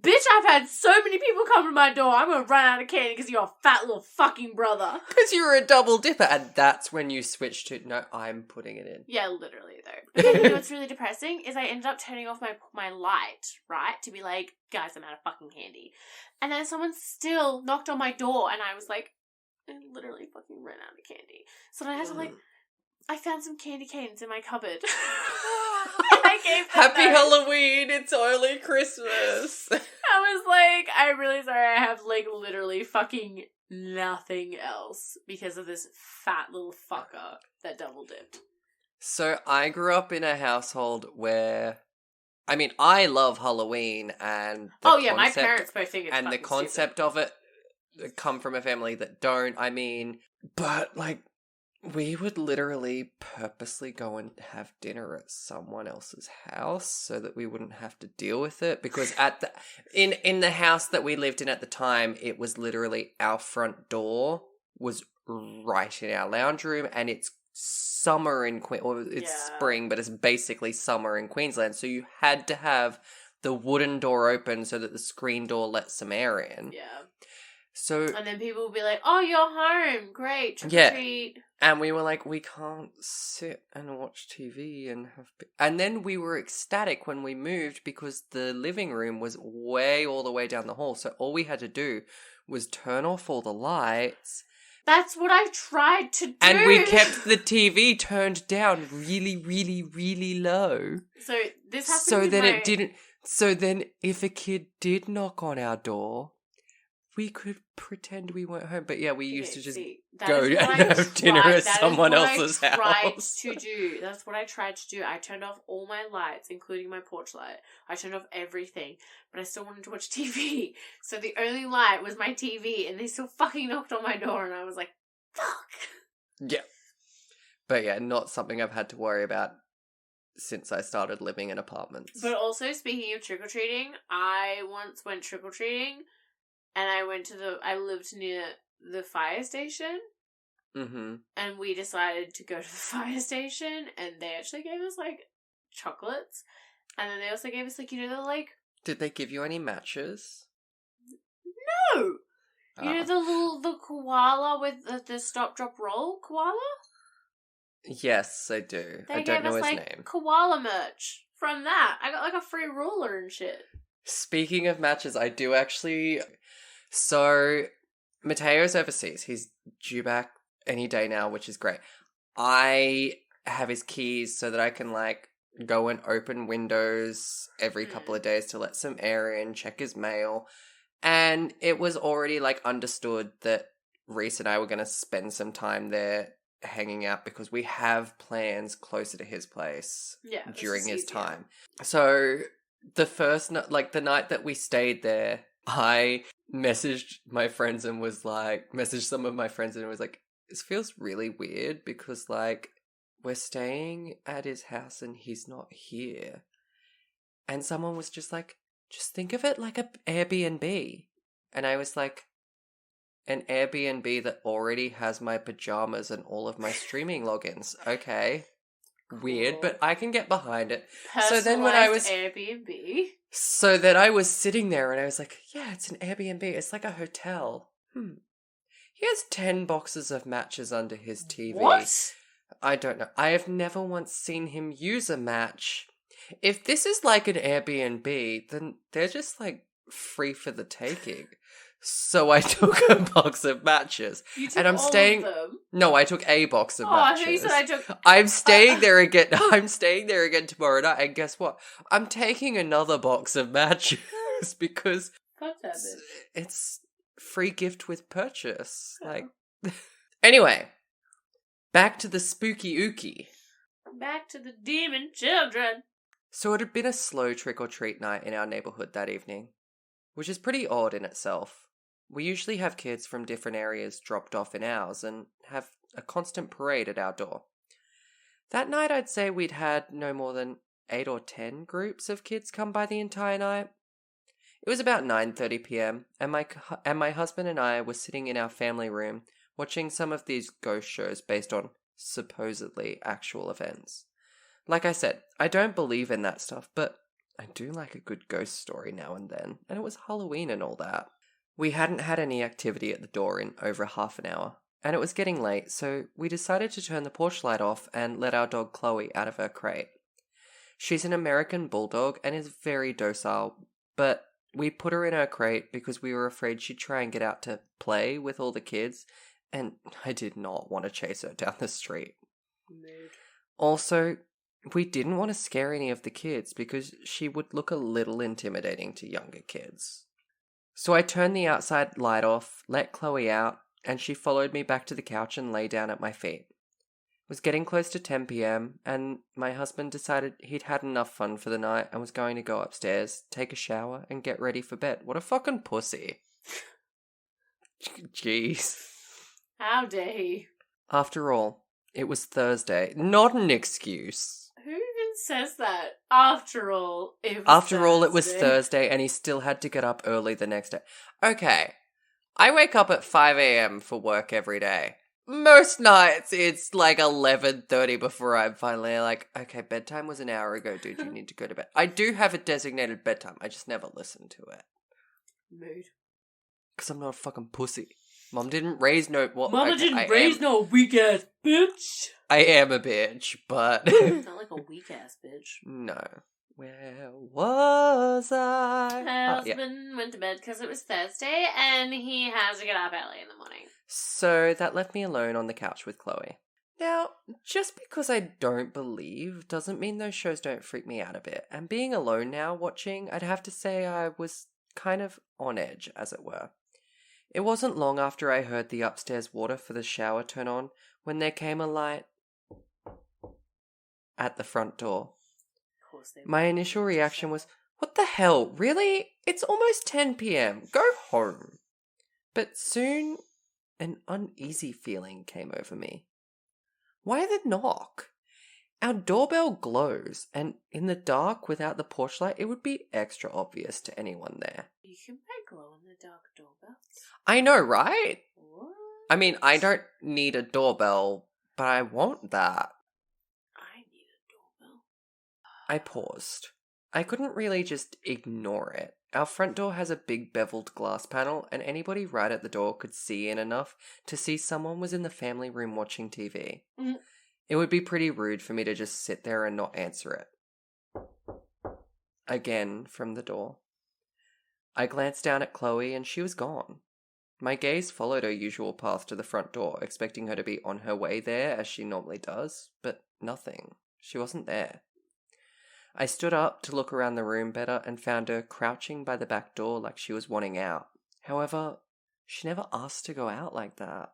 Bitch, I've had so many people come to my door, I'm gonna run out of candy because you're a fat little fucking brother. Because you were a double dipper, and that's when you switched to, no, I'm putting it in. Yeah, literally, though. But then, you know what's really depressing is I ended up turning off my light, right, to be like, guys, I'm out of fucking candy. And then someone still knocked on my door, and I was like, I literally fucking ran out of candy. So then I had to, like, I found some candy canes in my cupboard. And I gave them Happy those. Halloween, it's early Christmas. I was like, I'm really sorry, I have, like, literally fucking nothing else because of this fat little fucker that double dipped. So I grew up in a household where, I mean, I love Halloween and my parents both think it's and the concept stupid. of it come from a family that don't. I mean, but like, we would literally purposely go and have dinner at someone else's house so that we wouldn't have to deal with it, because in the house that we lived in at the time, it was literally our front door was right in our lounge room, and it's summer in spring, but it's basically summer in Queensland, so you had to have the wooden door open so that the screen door let some air in. Yeah. So, and then people would be like, oh, you're home. Great. Trick or treat. And we were like, we can't sit and watch TV and have... And then we were ecstatic when we moved because the living room was way all the way down the hall. So all we had to do was turn off all the lights. That's what I tried to do. And we kept the TV turned down really, really, really low. So this happened So then if a kid did knock on our door, we could pretend we weren't home. But yeah, we used to just go and have dinner at someone else's house. That's what I tried to do. I turned off all my lights, including my porch light. I turned off everything, but I still wanted to watch TV. So the only light was my TV, and they still fucking knocked on my door, and I was like, fuck. Yeah. But yeah, not something I've had to worry about since I started living in apartments. But also, speaking of trick-or-treating, I once went trick-or-treating and I lived near the fire station. Mm-hmm. And we decided to go to the fire station, and they actually gave us, like, chocolates. And then they also gave us, like, you know, the, like... Did they give you any matches? No! You know the koala with the stop, drop, roll koala? Yes, I do. They I don't know gave us, his like, name. koala merch from that. I got, like, a free ruler and shit. Speaking of matches, I do actually... So, Mateo's overseas. He's due back any day now, which is great. I have his keys so that I can, like, go and open windows every couple of days to let some air in, check his mail. And it was already, like, understood that Reese and I were going to spend some time there hanging out because we have plans closer to his place during his time. So the first like the night that we stayed there, I messaged my friends and was like, messaged some of my friends and was like, this feels really weird because, like, we're staying at his house and he's not here. And someone was just like, just think of it like an Airbnb. And I was like, an Airbnb that already has my pajamas and all of my streaming logins. Okay. Cool. Weird, but I can get behind it. Personalised so then when I was Airbnb. So then I was sitting there and I was like, yeah, it's an Airbnb. It's like a hotel. He has 10 boxes of matches under his TV. What? I don't know. I have never once seen him use a match. If this is like an Airbnb, then they're just, like, free for the taking. So I took a box of matches. You took and I'm all staying. Of them? No, I took a box of matches. Oh, I said I took. I'm staying there again. I'm staying there again tomorrow night. And guess what? I'm taking another box of matches because it's free gift with purchase. Like, anyway, back to the spooky ooky. Back to the demon children. So it had been a slow trick-or-treat night in our neighborhood that evening, which is pretty odd in itself. We usually have kids from different areas dropped off in ours and have a constant parade at our door. That night I'd say we'd had no more than 8 or 10 groups of kids come by the entire night. It was about 9:30 p.m. and my husband and I were sitting in our family room watching some of these ghost shows based on supposedly actual events. Like I said, I don't believe in that stuff, but I do like a good ghost story now and then, and it was Halloween and all that. We hadn't had any activity at the door in over half an hour, and it was getting late, so we decided to turn the porch light off and let our dog Chloe out of her crate. She's an American bulldog and is very docile, but we put her in her crate because we were afraid she'd try and get out to play with all the kids, and I did not want to chase her down the street. Mood. Also, we didn't want to scare any of the kids because she would look a little intimidating to younger kids. So I turned the outside light off, let Chloe out, and she followed me back to the couch and lay down at my feet. It was getting close to 10 p.m, and my husband decided he'd had enough fun for the night and was going to go upstairs, take a shower, and get ready for bed. What a fucking pussy. Jeez. How dare he? After all, it was Thursday. Not an excuse. Who even says that? After all, it was Thursday and he still had to get up early the next day. Okay, I wake up at 5 a.m. for work every day. Most nights it's like 11:30 before I'm finally like, okay, bedtime was an hour ago, dude, you need to go to bed. I do have a designated bedtime, I just never listen to it. Mood. Because I'm not a fucking pussy. Mom didn't raise no... Well, Mama didn't raise no weak-ass bitch. I am a bitch, but... Not like a weak-ass bitch. No. Where was I? My husband went to bed because it was Thursday and he has to get up early in the morning. So that left me alone on the couch with Chloe. Now, just because I don't believe doesn't mean those shows don't freak me out a bit. And being alone now watching, I'd have to say I was kind of on edge, as it were. It wasn't long after I heard the upstairs water for the shower turn on when there came a light at the front door. My initial reaction was, what the hell, really? It's almost 10 p.m. Go home. But soon, an uneasy feeling came over me. Why the knock? Our doorbell glows, and in the dark without the porch light, it would be extra obvious to anyone there. You can buy glow-in-the-dark doorbells. I know, right? What? I mean, I don't need a doorbell, but I want that. I need a doorbell. I paused. I couldn't really just ignore it. Our front door has a big beveled glass panel, and anybody right at the door could see in enough to see someone was in the family room watching TV. Mm. It would be pretty rude for me to just sit there and not answer it. Again, from the door. I glanced down at Chloe and she was gone. My gaze followed her usual path to the front door, expecting her to be on her way there as she normally does, but nothing. She wasn't there. I stood up to look around the room better and found her crouching by the back door like she was wanting out. However, she never asked to go out like that.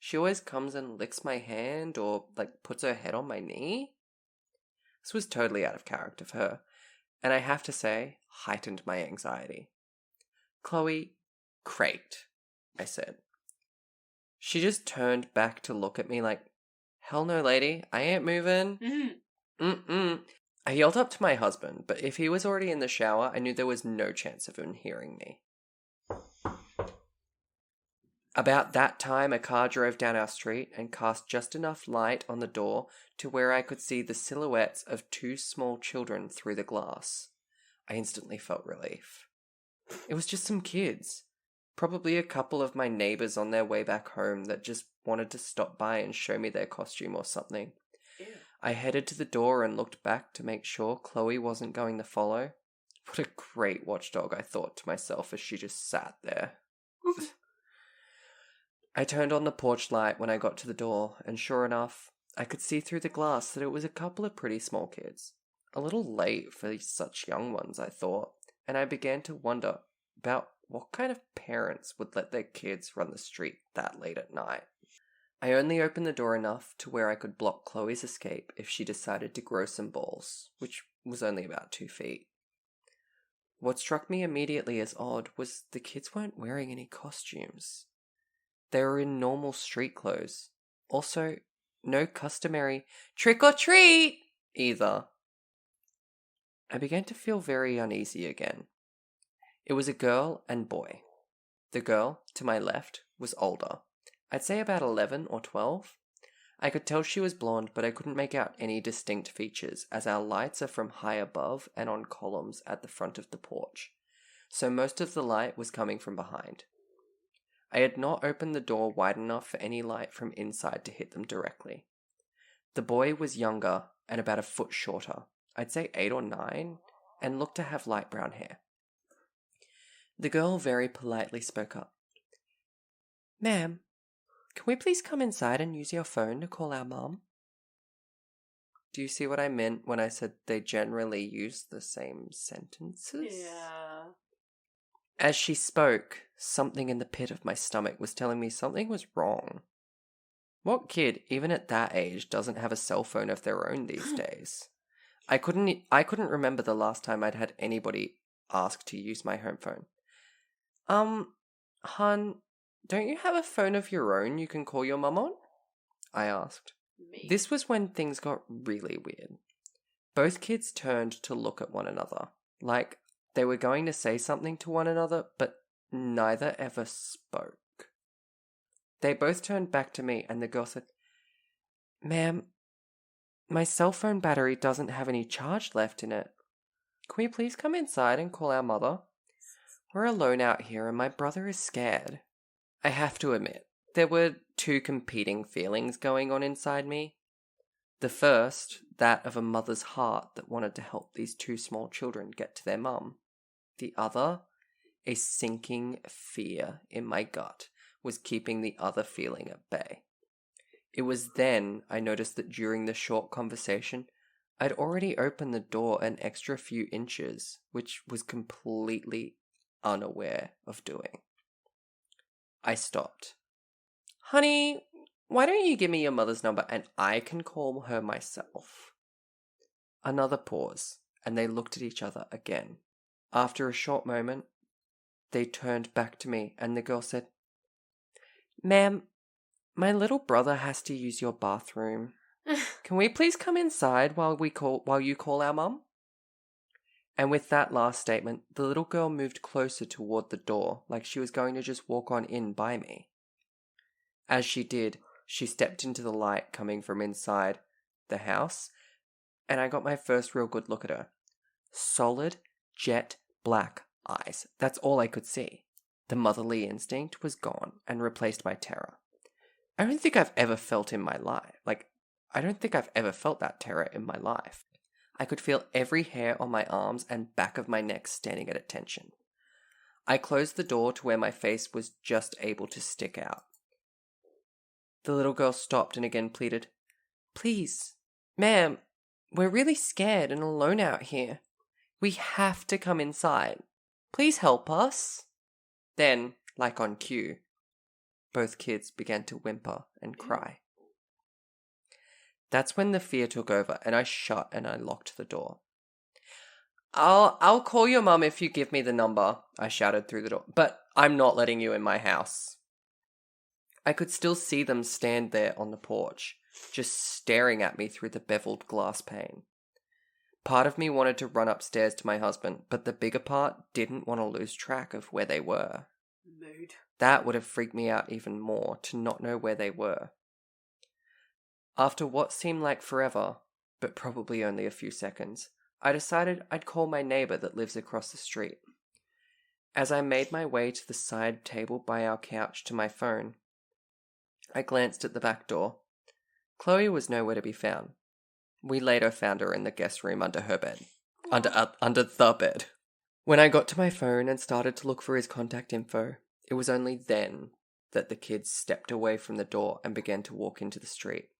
She always comes and licks my hand or, puts her head on my knee. This was totally out of character for her, and I have to say, heightened my anxiety. Chloe, crate, I said. She just turned back to look at me like, hell no, lady, I ain't moving. Mm-mm. I yelled up to my husband, but if he was already in the shower, I knew there was no chance of him hearing me. About that time, a car drove down our street and cast just enough light on the door to where I could see the silhouettes of two small children through the glass. I instantly felt relief. It was just some kids. Probably a couple of my neighbors on their way back home that just wanted to stop by and show me their costume or something. Ew. I headed to the door and looked back to make sure Chloe wasn't going to follow. What a great watchdog, I thought to myself as she just sat there. I turned on the porch light when I got to the door, and sure enough, I could see through the glass that it was a couple of pretty small kids. A little late for such young ones, I thought, and I began to wonder about what kind of parents would let their kids run the street that late at night. I only opened the door enough to where I could block Chloe's escape if she decided to grow some balls, which was only about 2 feet. What struck me immediately as odd was the kids weren't wearing any costumes. They were in normal street clothes. Also, no customary trick or treat either. I began to feel very uneasy again. It was a girl and boy. The girl, to my left, was older. I'd say about 11 or 12. I could tell she was blonde, but I couldn't make out any distinct features, as our lights are from high above and on columns at the front of the porch, so most of the light was coming from behind. I had not opened the door wide enough for any light from inside to hit them directly. The boy was younger and about a foot shorter, I'd say 8 or 9, and looked to have light brown hair. The girl very politely spoke up. Ma'am, can we please come inside and use your phone to call our mum? Do you see what I meant when I said they generally use the same sentences? Yeah. As she spoke, something in the pit of my stomach was telling me something was wrong. What kid, even at that age, doesn't have a cell phone of their own these days? I couldn't remember the last time I'd had anybody ask to use my home phone. Hun, don't you have a phone of your own you can call your mum on? I asked. Me. This was when things got really weird. Both kids turned to look at one another, like they were going to say something to one another, but neither ever spoke. They both turned back to me, and the girl said, Ma'am, my cell phone battery doesn't have any charge left in it. Can we please come inside and call our mother? We're alone out here, and my brother is scared. I have to admit, there were 2 competing feelings going on inside me. The first, that of a mother's heart that wanted to help these 2 small children get to their mum. The other, a sinking fear in my gut, was keeping the other feeling at bay. It was then I noticed that during the short conversation, I'd already opened the door an extra few inches, which was completely unaware of doing. I stopped. Honey, why don't you give me your mother's number and I can call her myself? Another pause, and they looked at each other again. After a short moment, they turned back to me, and the girl said, Ma'am, my little brother has to use your bathroom. Can we please come inside while you call our mum? And with that last statement, the little girl moved closer toward the door, like she was going to just walk on in by me. As she did, she stepped into the light coming from inside the house, and I got my first real good look at her. Solid, jet black eyes. That's all I could see. The motherly instinct was gone and replaced by terror. I don't think I've ever felt in my life. I don't think I've ever felt that terror in my life. I could feel every hair on my arms and back of my neck standing at attention. I closed the door to where my face was just able to stick out. The little girl stopped and again pleaded, "Please, ma'am, we're really scared and alone out here. We have to come inside. Please help us." Then, like on cue, both kids began to whimper and cry. That's when the fear took over and I shut and I locked the door. I'll call your mum if you give me the number," I shouted through the door, "but I'm not letting you in my house." I could still see them stand there on the porch, just staring at me through the beveled glass pane. Part of me wanted to run upstairs to my husband, but the bigger part didn't want to lose track of where they were. Mood. That would have freaked me out even more, to not know where they were. After what seemed like forever, but probably only a few seconds, I decided I'd call my neighbor that lives across the street. As I made my way to the side table by our couch to my phone, I glanced at the back door. Chloe was nowhere to be found. We later found her in the guest room under her bed. Under the bed. When I got to my phone and started to look for his contact info, it was only then that the kids stepped away from the door and began to walk into the street.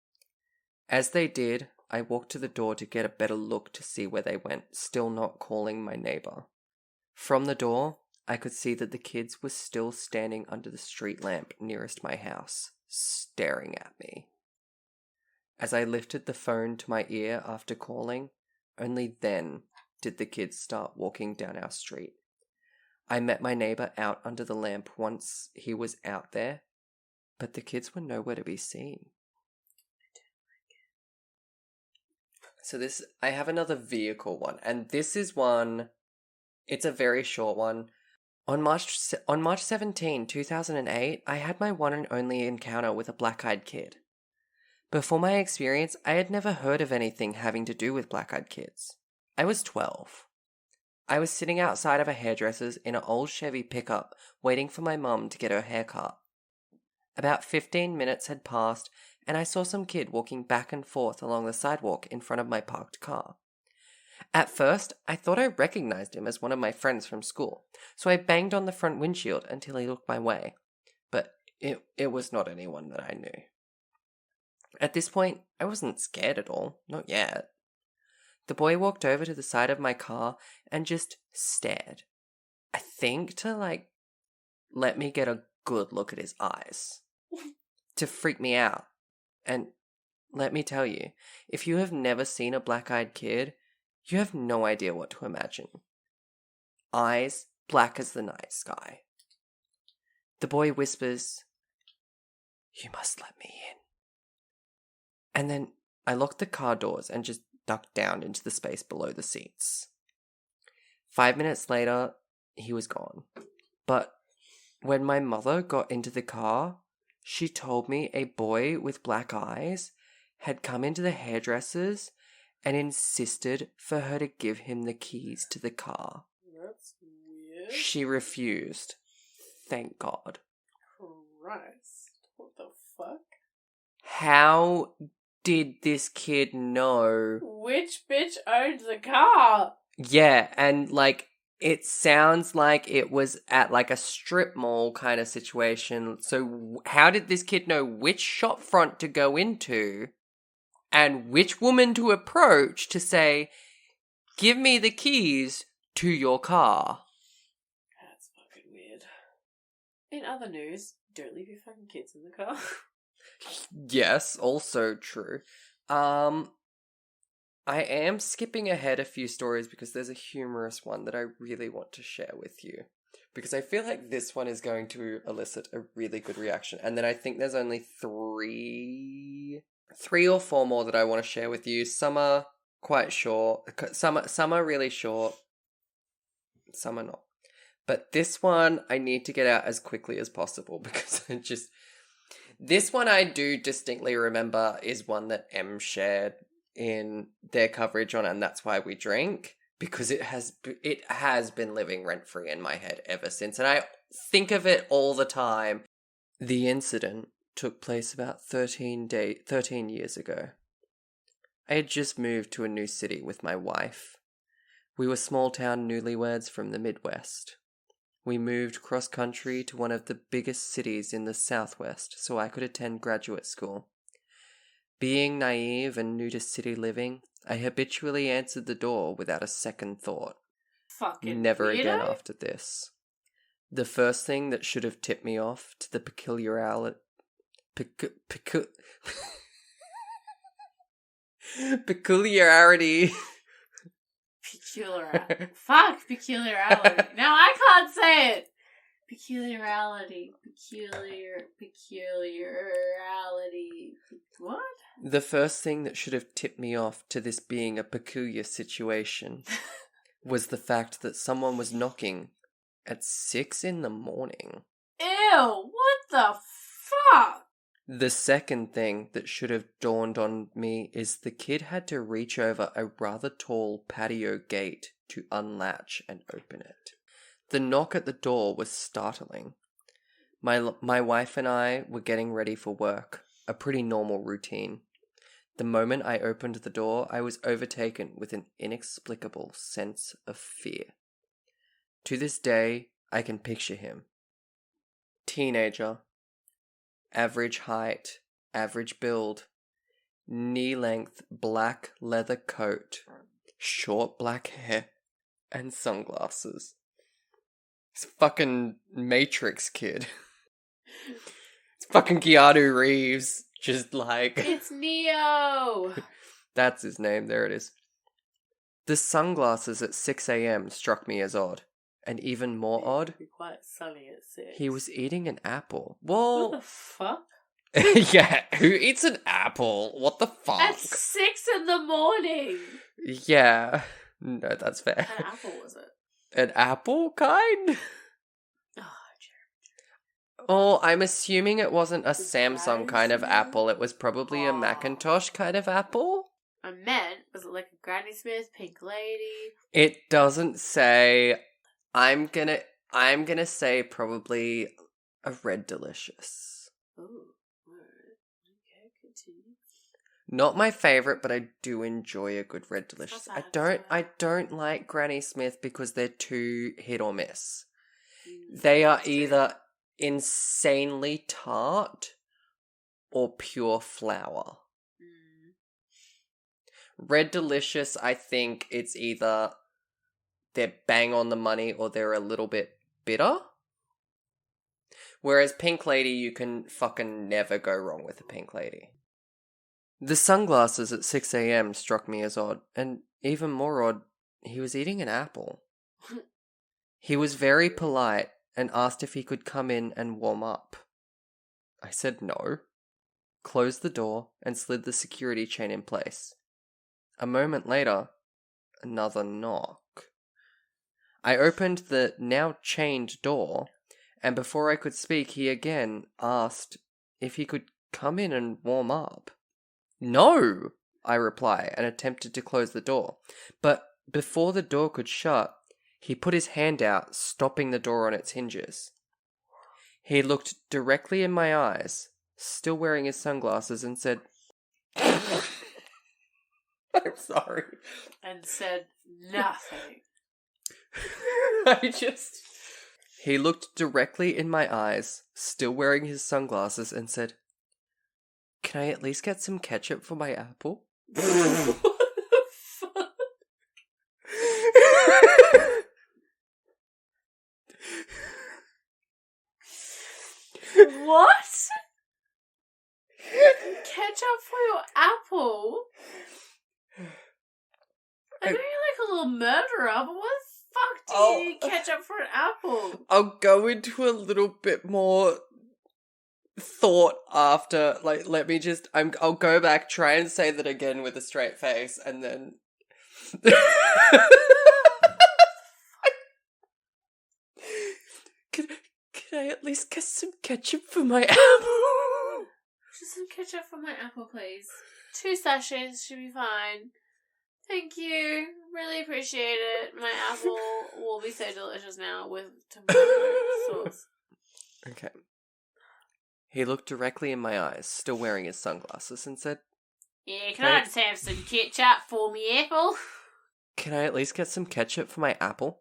As they did, I walked to the door to get a better look to see where they went, still not calling my neighbor. From the door, I could see that the kids were still standing under the street lamp nearest my house, staring at me. As I lifted the phone to my ear after calling, only then did the kids start walking down our street. I met my neighbor out under the lamp once he was out there, but the kids were nowhere to be seen. So I have another vehicle one, and this is one, it's a very short one. On March 17, 2008, I had my one and only encounter with a black-eyed kid. Before my experience, I had never heard of anything having to do with black-eyed kids. I was 12. I was sitting outside of a hairdresser's in an old Chevy pickup, waiting for my mum to get her hair cut. About 15 minutes had passed, and I saw some kid walking back and forth along the sidewalk in front of my parked car. At first, I thought I recognized him as one of my friends from school, so I banged on the front windshield until he looked my way. But it was not anyone that I knew. At this point, I wasn't scared at all, not yet. The boy walked over to the side of my car and just stared. I think to, let me get a good look at his eyes. To freak me out. And let me tell you, if you have never seen a black-eyed kid, you have no idea what to imagine. Eyes black as the night sky. The boy whispers, "You must let me in." And then I locked the car doors and just ducked down into the space below the seats. 5 minutes later, he was gone. But when my mother got into the car, she told me a boy with black eyes had come into the hairdresser's and insisted for her to give him the keys to the car. That's weird. She refused. Thank God. Christ. What the fuck? How did this kid know? Which bitch owned the car? Yeah, and it sounds like it was at a strip mall kind of situation. So how did this kid know which shop front to go into and which woman to approach to say, "Give me the keys to your car"? That's fucking weird. In other news, don't leave your fucking kids in the car. Yes, also true. I am skipping ahead a few stories because there's a humorous one that I really want to share with you. Because I feel like this one is going to elicit a really good reaction. And then I think there's only 3 3 or 4 more that I want to share with you. Some are quite short. Some are really short. Some are not. But this one I need to get out as quickly as possible because this one I do distinctly remember is one that M shared in their coverage on And That's Why We Drink, because it has been living rent-free in my head ever since, and I think of it all the time. The incident took place about 13 years ago. I had just moved to a new city with my wife. We were small-town newlyweds from the Midwest. We moved cross-country to one of the biggest cities in the Southwest so I could attend graduate school. Being naive and new to city living, I habitually answered the door without a second thought. Fucking Never weirdo. again after this. The first thing that should have tipped me off to the peculiarity... peculiarity... Fuck, peculiarity. Now I can't say it. Peculiarity. What? The first thing that should have tipped me off to this being a peculiar situation was the fact that someone was knocking at 6 in the morning. Ew, what the fuck? The second thing that should have dawned on me is the kid had to reach over a rather tall patio gate to unlatch and open it. The knock at the door was startling. My wife and I were getting ready for work, a pretty normal routine. The moment I opened the door, I was overtaken with an inexplicable sense of fear. To this day, I can picture him. Teenager. Average height, average build, knee-length black leather coat, short black hair, and sunglasses. It's fucking Matrix kid. It's fucking Keanu Reeves, just like... It's Neo! That's his name, there it is. The sunglasses at 6 a.m. struck me as odd. And even more odd, It'd be quite sunny at 6. he was eating an apple. Well... What the fuck? Yeah, who eats an apple? What the fuck? At 6 in the morning! Yeah. No, that's fair. An apple was it? An apple kind? Oh, Jeremy. Oh, I'm assuming it wasn't a The Samsung kind of Granny apple. It was probably a Oh. Macintosh kind of apple. I meant, was it like a Granny Smith, Pink Lady? It doesn't say. I'm gonna say probably a Red Delicious. Ooh, alright. Okay, continue. Not my favorite, but I do enjoy a good Red Delicious. not bad, I don't like Granny Smith because they're too hit or miss. Mm, They are that's true. either insanely tart or pure flour. Mm. Red Delicious, I think it's either they're bang on the money or they're a little bit bitter. Whereas Pink Lady, you can fucking never go wrong with a Pink Lady. The sunglasses at 6 a.m. struck me as odd, and even more odd, he was eating an apple. He was very polite and asked if he could come in and warm up. I said no, closed the door, and slid the security chain in place. A moment later, another knock. I opened the now chained door, and before I could speak, he again asked if he could come in and warm up. No, I reply, and attempted to close the door. But before the door could shut, he put his hand out, stopping the door on its hinges. He looked directly in my eyes, still wearing his sunglasses, and said, I'm sorry. And said nothing. He looked directly in my eyes, still wearing his sunglasses, and said, "Can I at least get some ketchup for my apple?" What the fuck? What? Ketchup for your apple? I know you're like a little murderer, but what the fuck do you need ketchup for an apple? I'll go into a little bit more thought after, like, let me just, I'll go back, try and say that again with a straight face, and then... Can I at least get some ketchup for my apple? Just some ketchup for my apple, please. 2 sachets should be fine. Thank you. Really appreciate it. My apple will be so delicious now with tomato sauce. Okay. He looked directly in my eyes, still wearing his sunglasses, and said, Yeah, can I just have some ketchup for me apple? Can I at least get some ketchup for my apple?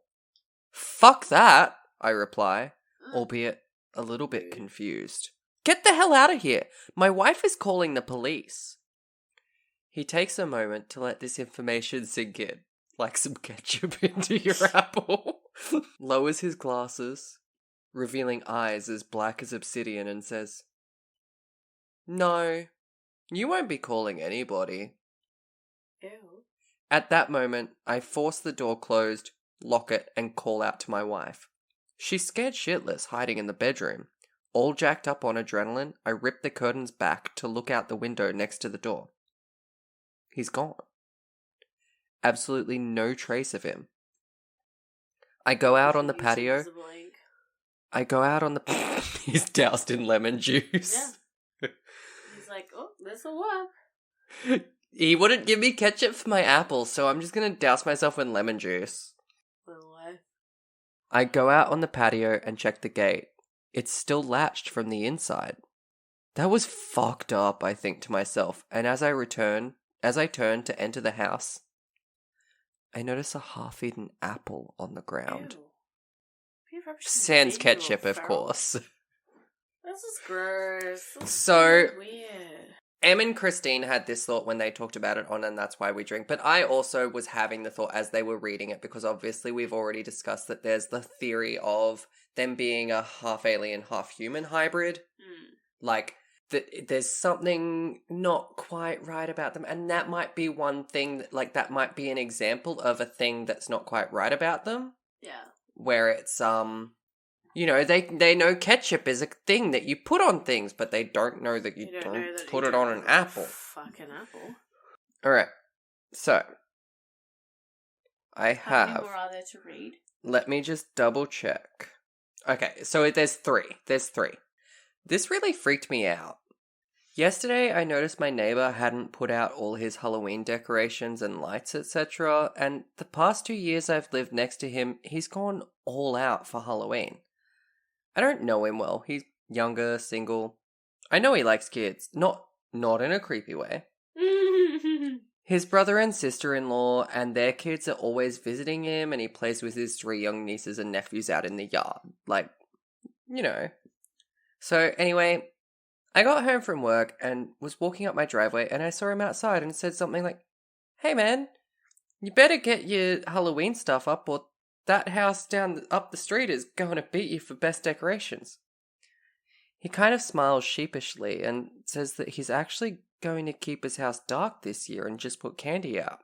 Fuck that, I reply, albeit a little bit confused. Get the hell out of here. My wife is calling the police. He takes a moment to let this information sink in, like some ketchup into your apple. Lowers his glasses, revealing eyes as black as obsidian, and says, No, you won't be calling anybody. Ew. At that moment, I force the door closed, lock it, and call out to my wife. She's scared shitless, hiding in the bedroom. All jacked up on adrenaline, I rip the curtains back to look out the window next to the door. He's gone. Absolutely no trace of him. I go out on the patio. He's doused in lemon juice. Yeah. He's like, oh, this'll work. He wouldn't give me ketchup for my apple, so I'm just gonna douse myself in lemon juice. I go out on the patio and check the gate. It's still latched from the inside. That was fucked up, I think to myself, and as I turn to enter the house, I notice a half-eaten apple on the ground. Sans ketchup, of course. This is gross. So weird. Em and Kirstyn had this thought when they talked about it on And That's Why We Drink, but I also was having the thought as they were reading it, because obviously we've already discussed that there's the theory of them being a half-alien, half-human hybrid. Like, there's something not quite right about them, and that might be one thing, that might be an example of a thing that's not quite right about them. Yeah. Where it's, they know ketchup is a thing that you put on things, but they don't know that you don't put it on an apple. Fucking apple. Alright, so I How many have... more are there to read? Let me just double check. Okay, so there's 3. This really freaked me out. Yesterday, I noticed my neighbor hadn't put out all his Halloween decorations and lights, etc., and the past 2 years I've lived next to him, he's gone all out for Halloween. I don't know him well. He's younger, single. I know he likes kids. Not in a creepy way. His brother and sister-in-law and their kids are always visiting him, and he plays with his 3 young nieces and nephews out in the yard. So anyway, I got home from work and was walking up my driveway, and I saw him outside and said something like, Hey man, you better get your Halloween stuff up, or that house up the street is going to beat you for best decorations. He kind of smiles sheepishly and says that he's actually going to keep his house dark this year and just put candy out.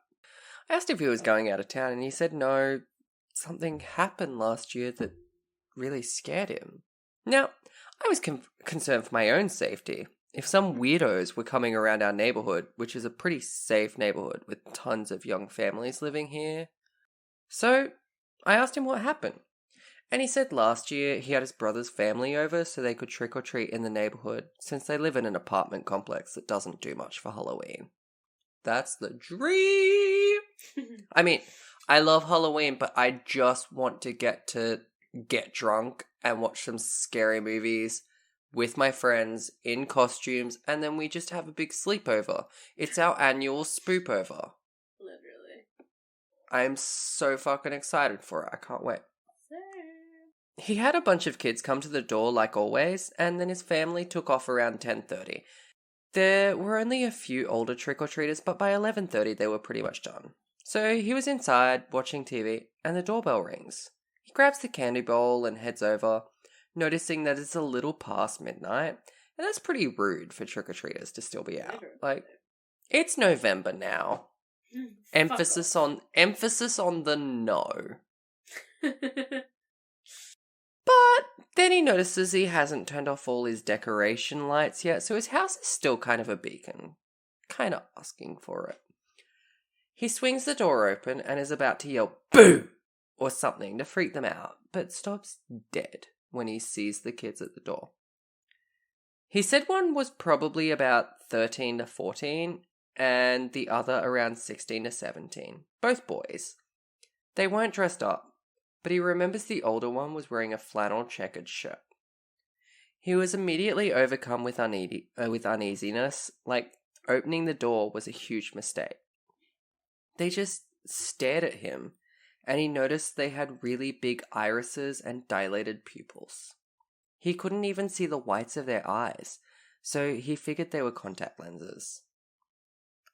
I asked if he was going out of town, and he said no, something happened last year that really scared him. Now, I was concerned for my own safety. If some weirdos were coming around our neighborhood, which is a pretty safe neighborhood with tons of young families living here. So, I asked him what happened. And he said last year he had his brother's family over so they could trick-or-treat in the neighborhood, since they live in an apartment complex that doesn't do much for Halloween. That's the dream! I mean, I love Halloween, but I just want to get drunk and watch some scary movies with my friends in costumes, and then we just have a big sleepover. It's our annual spoopover. Literally. I'm so fucking excited for it. I can't wait. He had a bunch of kids come to the door like always, and then his family took off around 10:30. There were only a few older trick-or-treaters, but by 11:30 they were pretty much done. So he was inside watching TV, and the doorbell rings. He grabs the candy bowl and heads over, noticing that it's a little past midnight, and that's pretty rude for trick-or-treaters to still be out. It's November now. Emphasis on the no. But then he notices he hasn't turned off all his decoration lights yet, so his house is still kind of a beacon. Kind of asking for it. He swings the door open and is about to yell, "Boo!" or something to freak them out, but stops dead when he sees the kids at the door. He said one was probably about 13 to 14 and the other around 16 to 17. Both boys. They weren't dressed up, but he remembers the older one was wearing a flannel checkered shirt. He was immediately overcome with uneasiness, like opening the door was a huge mistake. They just stared at him, and he noticed they had really big irises and dilated pupils. He couldn't even see the whites of their eyes, so he figured they were contact lenses.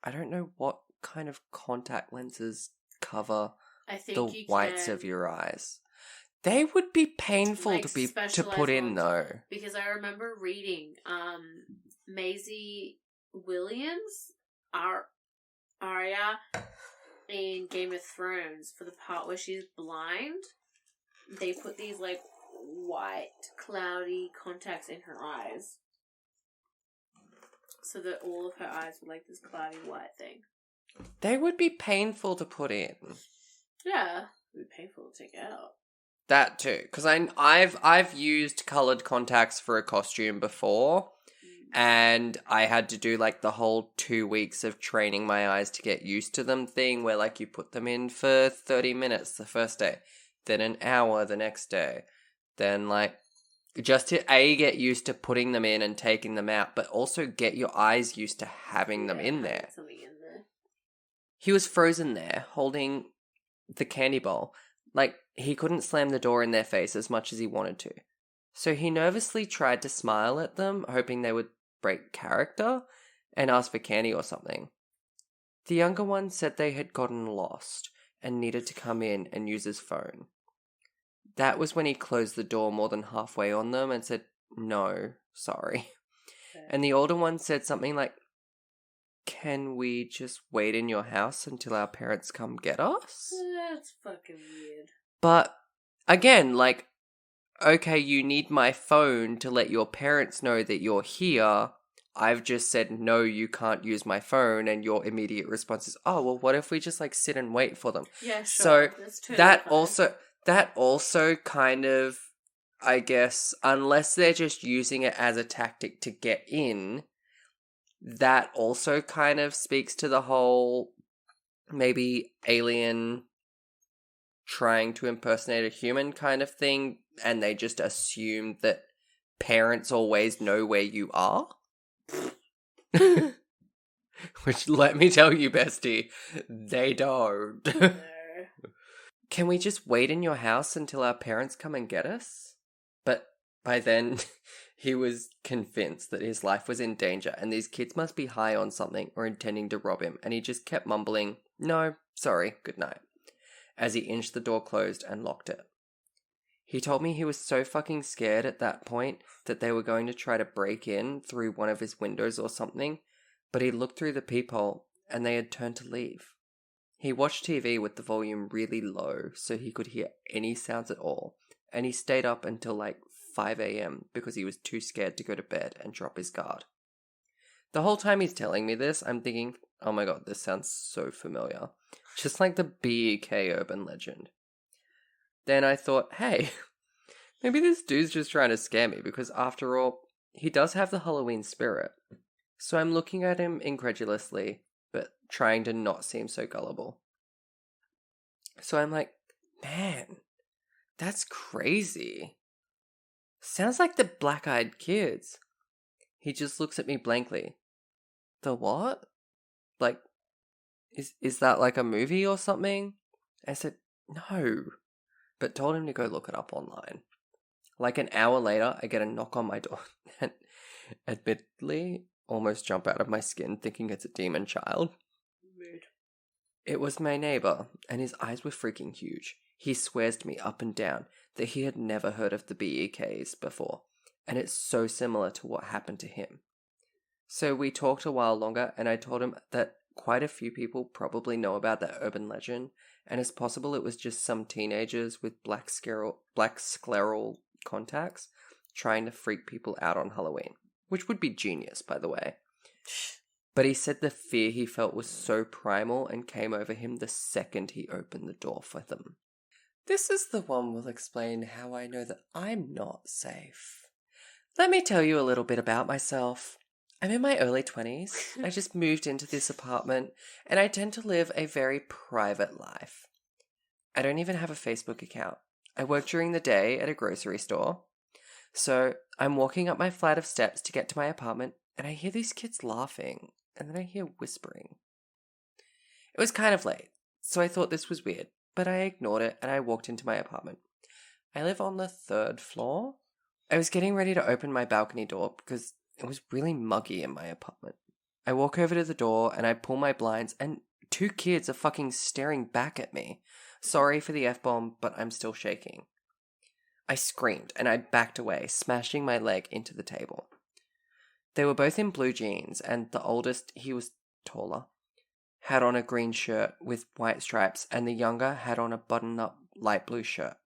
I don't know what kind of contact lenses cover the whites of your eyes. They would be painful like to put in, though. Because I remember reading Maisie Williams, Arya, in Game of Thrones, for the part where she's blind, they put these like white, cloudy contacts in her eyes, so that all of her eyes were like this cloudy white thing. They would be painful to put in. Yeah, it would be painful to take out. That too, because I've used coloured contacts for a costume before, and I had to do like the whole 2 weeks of training my eyes to get used to them thing, where like you put them in for 30 minutes the first day, then an hour the next day, then like just to get used to putting them in and taking them out, but also get your eyes used to having them in there. Something in there. He was frozen there, holding the candy bowl. Like, he couldn't slam the door in their face as much as he wanted to. So he nervously tried to smile at them, hoping they would break character and ask for candy or something. The younger one said they had gotten lost and needed to come in and use his phone. That was when he closed the door more than halfway on them and said, "No, sorry." Okay. And the older one said something like, "Can we just wait in your house until our parents come get us?" That's fucking weird. But, again, like, okay, you need my phone to let your parents know that you're here. I've just said, no, you can't use my phone, and your immediate response is, oh, well, what if we just, like, sit and wait for them? Yeah, sure. So, that also kind of, I guess, unless they're just using it as a tactic to get in, that also kind of speaks to the whole maybe alien trying to impersonate a human kind of thing, and they just assume that parents always know where you are. Which, let me tell you, bestie, they don't. No. Can we just wait in your house until our parents come and get us? But by then, he was convinced that his life was in danger and these kids must be high on something or intending to rob him, and he just kept mumbling, "No, sorry, good night," as he inched the door closed and locked it. He told me he was so fucking scared at that point that they were going to try to break in through one of his windows or something, but he looked through the peephole and they had turned to leave. He watched TV with the volume really low so he could hear any sounds at all, and he stayed up until like 5 a.m. because he was too scared to go to bed and drop his guard. The whole time he's telling me this, I'm thinking, oh my god, this sounds so familiar. Just like the BEK urban legend. Then I thought, hey, maybe this dude's just trying to scare me, because after all, he does have the Halloween spirit. So I'm looking at him incredulously, but trying to not seem so gullible. So I'm like, man, that's crazy. Sounds like the Black-Eyed Kids. He just looks at me blankly. The what? Like, is that like a movie or something? I said, no, but told him to go look it up online. Like an hour later, I get a knock on my door and admittedly almost jump out of my skin thinking it's a demon child. Rude. It was my neighbor, and his eyes were freaking huge. He swears to me up and down that he had never heard of the BEKs before, and it's so similar to what happened to him. So we talked a while longer, and I told him that quite a few people probably know about that urban legend, and it's possible it was just some teenagers with black scleral contacts, trying to freak people out on Halloween, which would be genius, by the way. But he said the fear he felt was so primal and came over him the second he opened the door for them. This is the one will explain how I know that I'm not safe. Let me tell you a little bit about myself. I'm in my early 20s. I just moved into this apartment, and I tend to live a very private life. I don't even have a Facebook account. I work during the day at a grocery store. So I'm walking up my flight of steps to get to my apartment, and I hear these kids laughing, and then I hear whispering. It was kind of late, so I thought this was weird, but I ignored it and I walked into my apartment. I live on the 3rd floor. I was getting ready to open my balcony door because it was really muggy in my apartment. I walk over to the door and I pull my blinds and 2 kids are fucking staring back at me. Sorry for the F-bomb, but I'm still shaking. I screamed and I backed away, smashing my leg into the table. They were both in blue jeans, and the oldest, he was taller, had on a green shirt with white stripes, and the younger had on a button-up light blue shirt.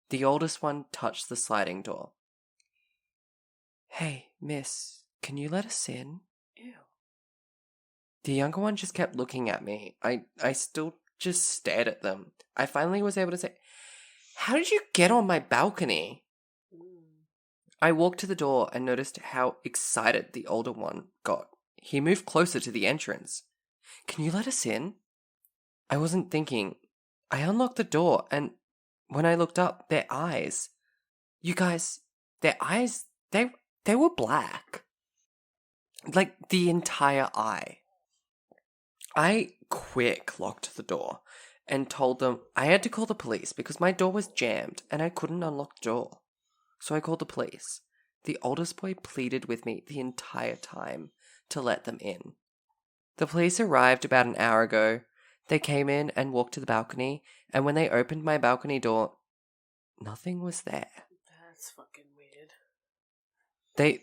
The oldest one touched the sliding door. "Hey, miss, can you let us in?" Ew. The younger one just kept looking at me. I still just stared at them. I finally was able to say, "How did you get on my balcony?" I walked to the door and noticed how excited the older one got. He moved closer to the entrance. "Can you let us in?" I wasn't thinking. I unlocked the door, and when I looked up, their eyes. You guys, their eyes, they were black. Like, the entire eye. I quick locked the door and told them I had to call the police because my door was jammed and I couldn't unlock the door. So I called the police. The oldest boy pleaded with me the entire time to let them in. The police arrived about an hour ago. They came in and walked to the balcony, and when they opened my balcony door, nothing was there. That's fucking weird.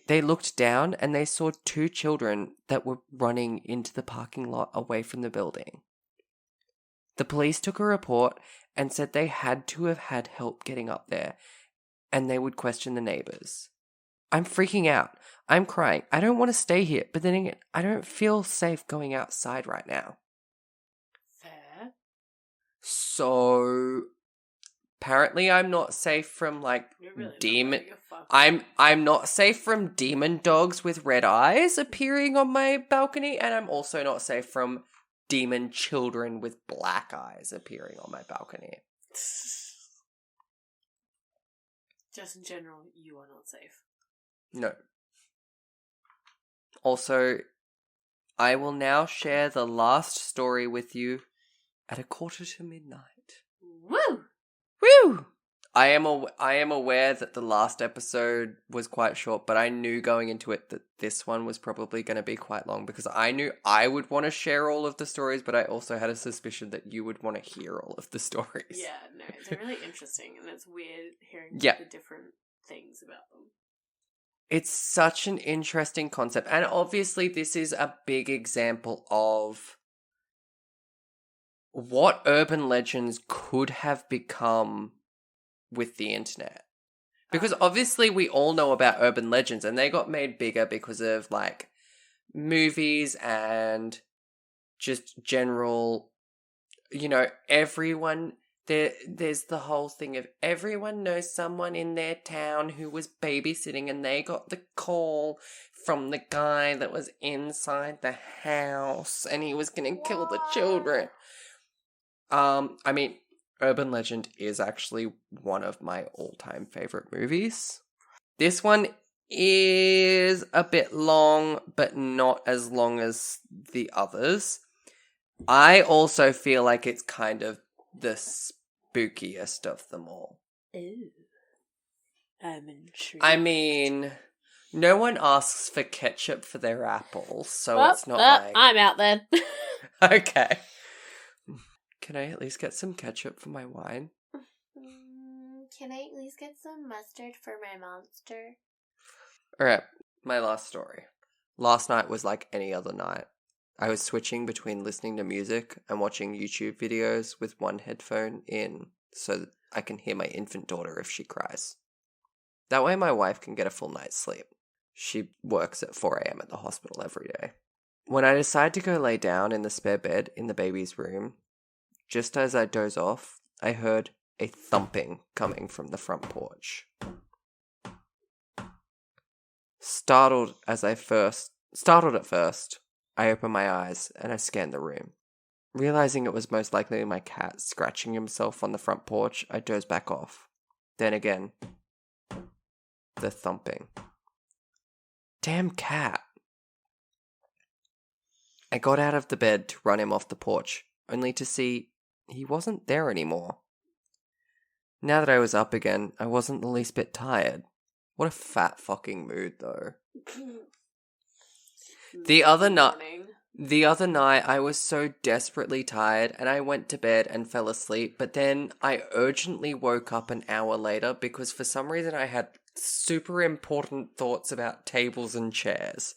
They looked down and they saw 2 children that were running into the parking lot away from the building. The police took a report and said they had to have had help getting up there, and they would question the neighbors. I'm freaking out. I'm crying. I don't want to stay here, but then again, I don't feel safe going outside right now. Fair. So apparently I'm not safe from You're really demon. You're fucked. I'm not safe from demon dogs with red eyes appearing on my balcony, and I'm also not safe from demon children with black eyes appearing on my balcony. Just in general, you are not safe. No. Also, I will now share the last story with you at midnight. Woo! Woo! I am aware that the last episode was quite short, but I knew going into it that this one was probably going to be quite long because I knew I would want to share all of the stories, but I also had a suspicion that you would want to hear all of the stories. Yeah, no, they're really interesting, and it's weird hearing Yeah. the different things about them. It's such an interesting concept, and obviously this is a big example of what urban legends could have become with the internet. Because obviously we all know about urban legends, and they got made bigger because of movies and just general, everyone. There's the whole thing of everyone knows someone in their town who was babysitting and they got the call from the guy that was inside the house and he was going to kill the children. Urban Legend is actually one of my all-time favorite movies. This one is a bit long, but not as long as the others. I also feel like it's kind of the spookiest of them all. Ooh. I'm intrigued. I mean, no one asks for ketchup for their apples, so it's not like... I'm out then. Okay. Can I at least get some ketchup for my wine? Can I at least get some mustard for my monster? Alright, my last story. Last night was like any other night. I was switching between listening to music and watching YouTube videos with one headphone in so that I can hear my infant daughter if she cries. That way my wife can get a full night's sleep. She works at 4 a.m. at the hospital every day. When I decide to go lay down in the spare bed in the baby's room, just as I doze off, I heard a thumping coming from the front porch. Startled at first, I open my eyes and I scan the room. Realizing it was most likely my cat scratching himself on the front porch, I doze back off. Then again, the thumping. Damn cat. I got out of the bed to run him off the porch, only to see he wasn't there anymore. Now that I was up again, I wasn't the least bit tired. What a fat fucking mood, though. The other night, I was so desperately tired, and I went to bed and fell asleep, but then I urgently woke up an hour later because for some reason I had super important thoughts about tables and chairs.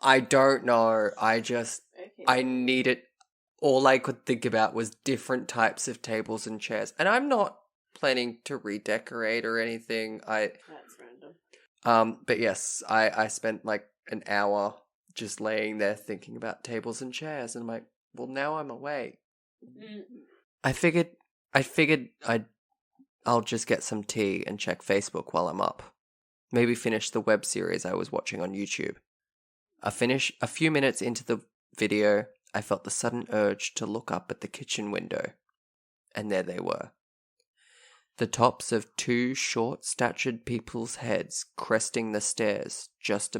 I don't know. I needed, all I could think about was different types of tables and chairs. And I'm not planning to redecorate or anything. That's random. But yes, I spent like an hour just laying there thinking about tables and chairs. And I'm like, well, now I'm awake. I figured I'll just get some tea and check Facebook while I'm up. Maybe finish the web series I was watching on YouTube. A few minutes into the video, I felt the sudden urge to look up at the kitchen window. And there they were. The tops of two short-statured people's heads cresting the stairs just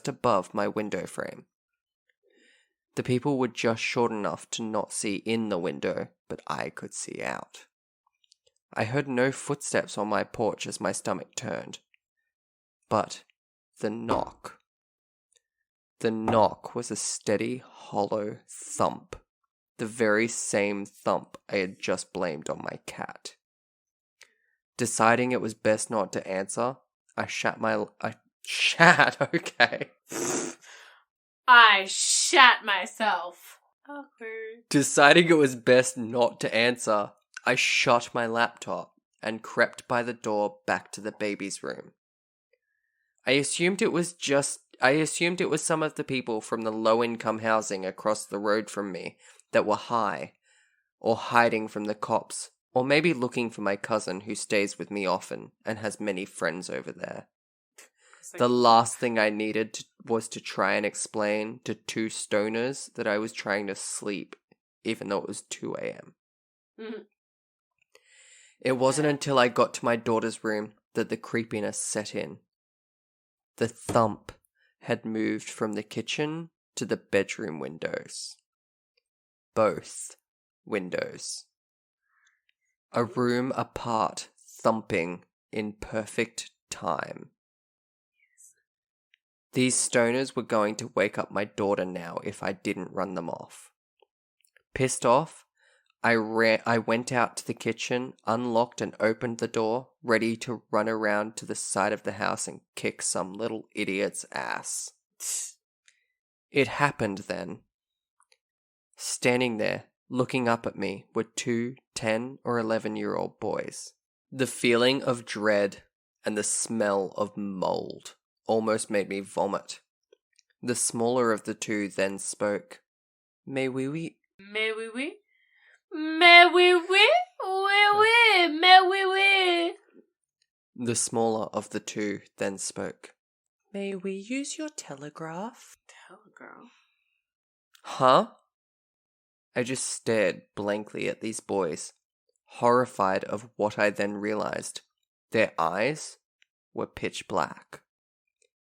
above my window frame. The people were just short enough to not see in the window, but I could see out. I heard no footsteps on my porch as my stomach turned. But the knock. The knock was a steady, hollow thump. The very same thump I had just blamed on my cat. Deciding it was best not to answer, I shat myself. Awkward. Deciding it was best not to answer, I shut my laptop and crept by the door back to the baby's room. I assumed it was some of the people from the low-income housing across the road from me that were high, or hiding from the cops, or maybe looking for my cousin who stays with me often and has many friends over there. The last thing I needed was to try and explain to two stoners that I was trying to sleep, even though it was 2 a.m. Mm-hmm. It wasn't until I got to my daughter's room that the creepiness set in. The thump had moved from the kitchen to the bedroom windows. Both windows. A room apart, thumping in perfect time. These stoners were going to wake up my daughter now if I didn't run them off. Pissed off, I went out to the kitchen, unlocked and opened the door, ready to run around to the side of the house and kick some little idiot's ass. It happened then. Standing there, looking up at me, were 2 10 or 11-year-old boys. The feeling of dread and the smell of mold almost made me vomit. The smaller of the two then spoke. May we? The smaller of the two then spoke. May we use your telegraph? Telegraph? Huh? I just stared blankly at these boys, horrified of what I then realized. Their eyes were pitch black.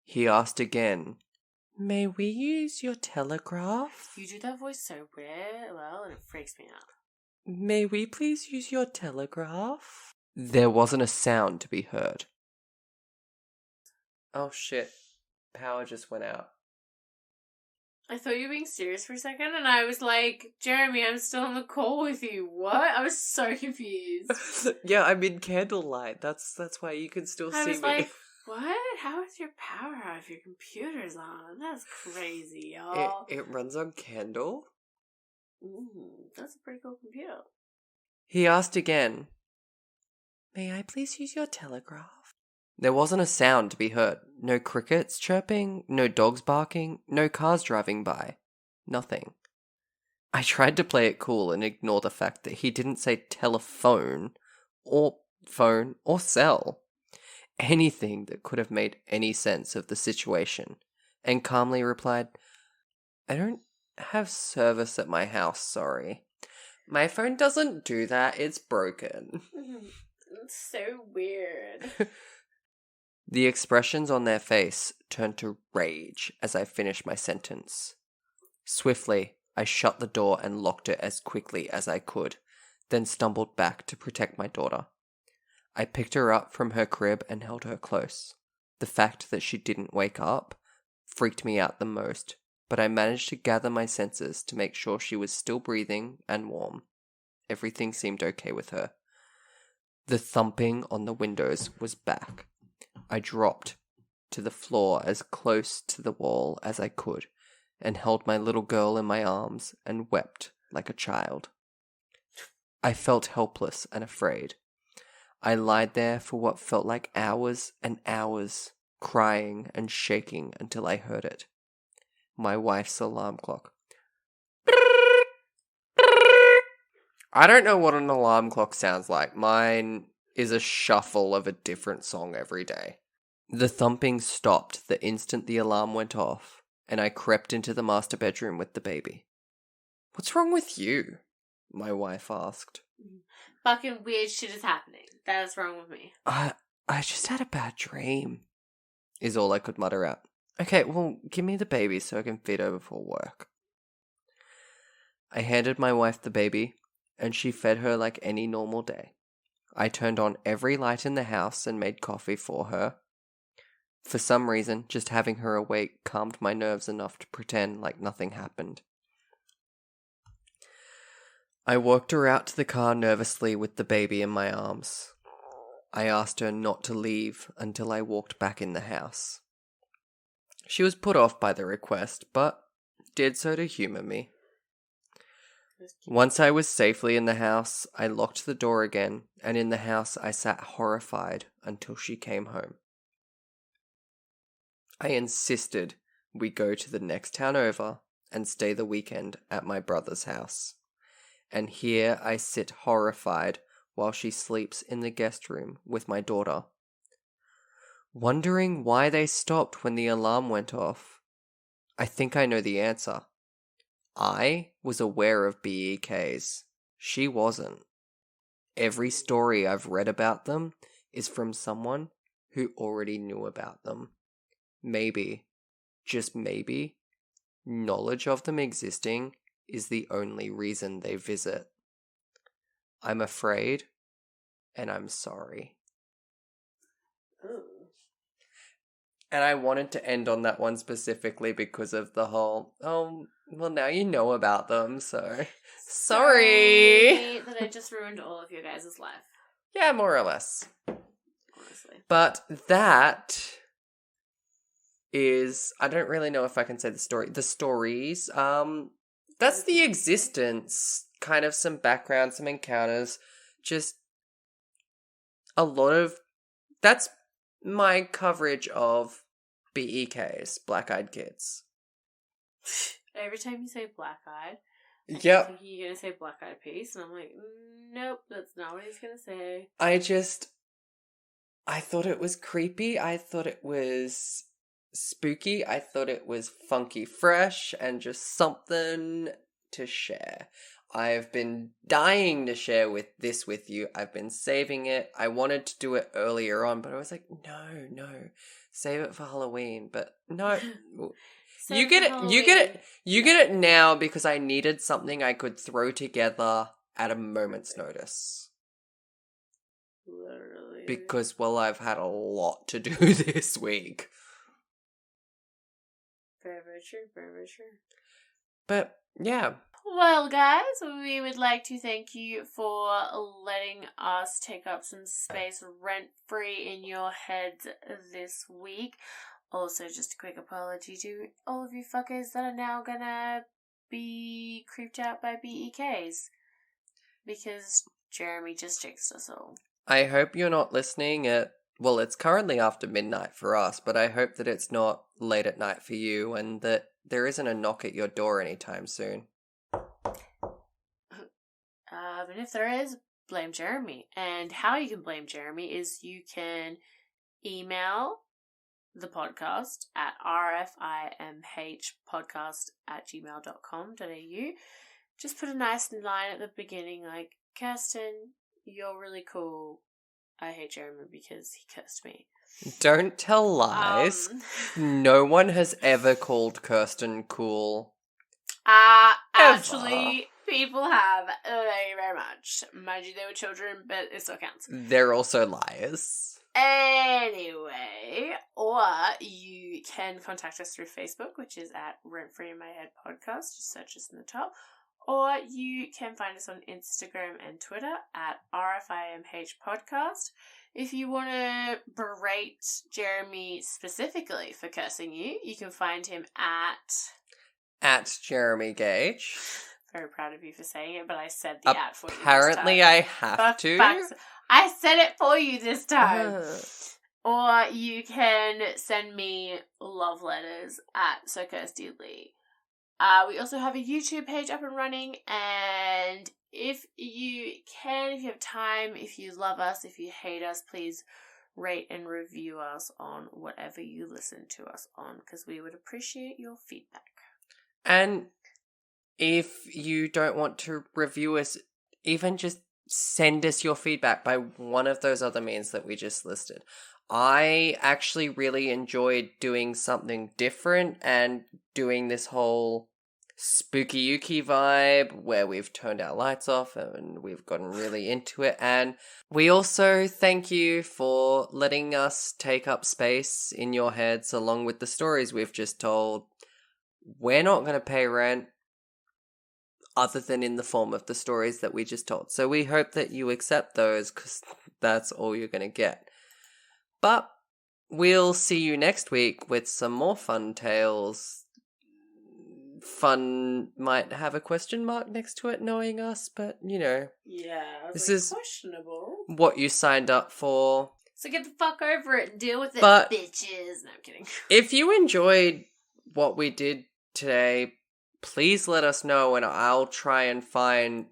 He asked again, May we use your telegraph? You do that voice so well, and it freaks me out. May we please use your telegraph? There wasn't a sound to be heard. Oh shit. Power just went out. I thought you were being serious for a second, and I was like, Jeramie, I'm still on the call with you. What? I was so confused. Yeah, I'm in candlelight. That's why you can still see me. I was like, what? How is your power out if your computer's on? That's crazy, y'all. It runs on candle? Ooh, that's a pretty cool computer. He asked again, May I please use your telegraph? There wasn't a sound to be heard. No crickets chirping, no dogs barking, no cars driving by. Nothing. I tried to play it cool and ignore the fact that he didn't say telephone or phone or cell. Anything that could have made any sense of the situation, and calmly replied, I don't have service at my house, sorry. My phone doesn't do that, it's broken. It's so weird. The expressions on their face turned to rage as I finished my sentence. Swiftly, I shut the door and locked it as quickly as I could, then stumbled back to protect my daughter. I picked her up from her crib and held her close. The fact that she didn't wake up freaked me out the most, but I managed to gather my senses to make sure she was still breathing and warm. Everything seemed okay with her. The thumping on the windows was back. I dropped to the floor as close to the wall as I could and held my little girl in my arms and wept like a child. I felt helpless and afraid. I lied there for what felt like hours and hours, crying and shaking until I heard it. My wife's alarm clock. I don't know what an alarm clock sounds like. Mine is a shuffle of a different song every day. The thumping stopped the instant the alarm went off, and I crept into the master bedroom with the baby. What's wrong with you? My wife asked. Fucking weird shit is happening. That is wrong with me. I just had a bad dream, is all I could mutter out. Okay, well, give me the baby so I can feed her before work. I handed my wife the baby, and she fed her like any normal day. I turned on every light in the house and made coffee for her. For some reason, just having her awake calmed my nerves enough to pretend like nothing happened. I walked her out to the car nervously with the baby in my arms. I asked her not to leave until I walked back in the house. She was put off by the request, but did so to humor me. Once I was safely in the house, I locked the door again, and in the house I sat horrified until she came home. I insisted we go to the next town over and stay the weekend at my brother's house. And here I sit horrified while she sleeps in the guest room with my daughter. Wondering why they stopped when the alarm went off. I think I know the answer. I was aware of BEKs. She wasn't. Every story I've read about them is from someone who already knew about them. Maybe, just maybe, knowledge of them existing is the only reason they visit. I'm afraid, and I'm sorry. Ooh. And I wanted to end on that one specifically because of the whole, well, now you know about them, so sorry that I just ruined all of your guys' life. Yeah, more or less. Honestly. But that is, I don't really know if I can say the story. The stories, that's the existence, kind of some background, some encounters, just a lot of, that's my coverage of BEKs, Black Eyed Kids. Every time you say black-eyed, Yep. I think you're going to say black-eyed peas, and I'm like, nope, that's not what he's going to say. I thought it was creepy, I thought it was spooky, I thought it was funky fresh, and just something to share. I've been dying to share this with you. I've been saving it. I wanted to do it earlier on, but I was like, no, save it for Halloween. But no, you get it now because I needed something I could throw together at a moment's notice. Literally. Because, well, I've had a lot to do this week. Very, very true, very, very true. But, yeah. Well, guys, we would like to thank you for letting us take up some space rent-free in your heads this week. Also, just a quick apology to all of you fuckers that are now gonna be creeped out by BEKs. Because Jeramie just jinxed us all. I hope you're not listening at, well, it's currently after midnight for us, but I hope that it's not late at night for you and that there isn't a knock at your door anytime soon. And if there is, blame Jeramie. And how you can blame Jeramie is you can email the podcast at rfimhpodcast@gmail.com.au. Just put a nice line at the beginning like, Kirstyn, you're really cool. I hate Jeramie because he cursed me. Don't tell lies. No one has ever called Kirstyn cool. Actually, people have. Thank you very much. Mind you, they were children, but it still counts. They're also liars. Anyway, or you can contact us through Facebook, which is at Rent Free in My Head Podcast. Just search us in the top. Or you can find us on Instagram and Twitter at RFIMH Podcast. If you want to berate Jeramie specifically for cursing you, you can find him at Jeramie Gage. Very proud of you for saying it, but I said the at for you. Apparently, I have to. I said it for you this time. Or you can send me love letters at Sir Kirsty Lee. We also have a YouTube page up and running, and if you can, if you have time, if you love us, if you hate us, please rate and review us on whatever you listen to us on, because we would appreciate your feedback. And if you don't want to review us, even just send us your feedback by one of those other means that we just listed. I actually really enjoyed doing something different and doing this whole spooky ooky vibe where we've turned our lights off and we've gotten really into it. And we also thank you for letting us take up space in your heads along with the stories we've just told. We're not going to pay rent other than in the form of the stories that we just told. So we hope that you accept those because that's all you're going to get. But we'll see you next week with some more fun tales. Fun might have a question mark next to it knowing us, but you know. Yeah, this is questionable. What you signed up for. So get the fuck over it and deal with it, but bitches. No, I'm kidding. If you enjoyed what we did today, please let us know and I'll try and find,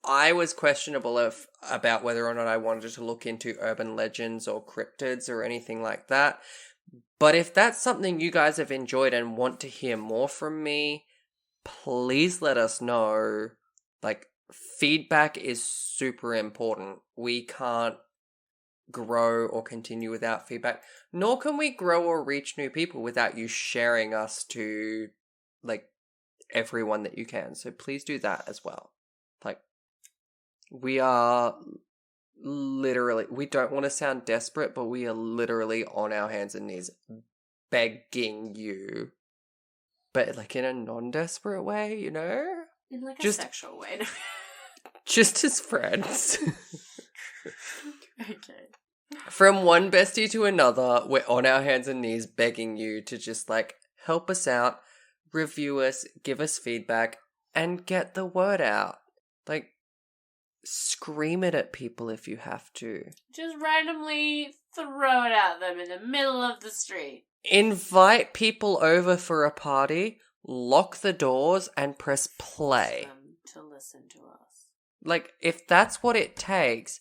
I was questionable about whether or not I wanted to look into urban legends or cryptids or anything like that. But if that's something you guys have enjoyed and want to hear more from me, please let us know. Feedback is super important. We can't grow or continue without feedback, nor can we grow or reach new people without you sharing us to, everyone that you can. So please do that as well. We are literally, we don't want to sound desperate, but we are literally on our hands and knees begging you, but in a non-desperate way, you know? In a sexual way. Just as friends. Okay. From one bestie to another, we're on our hands and knees begging you to just help us out, review us, give us feedback, and get the word out. Scream it at people if you have to. Just randomly throw it at them in the middle of the street. Invite people over for a party, lock the doors, and press play. To listen to us. If that's what it takes,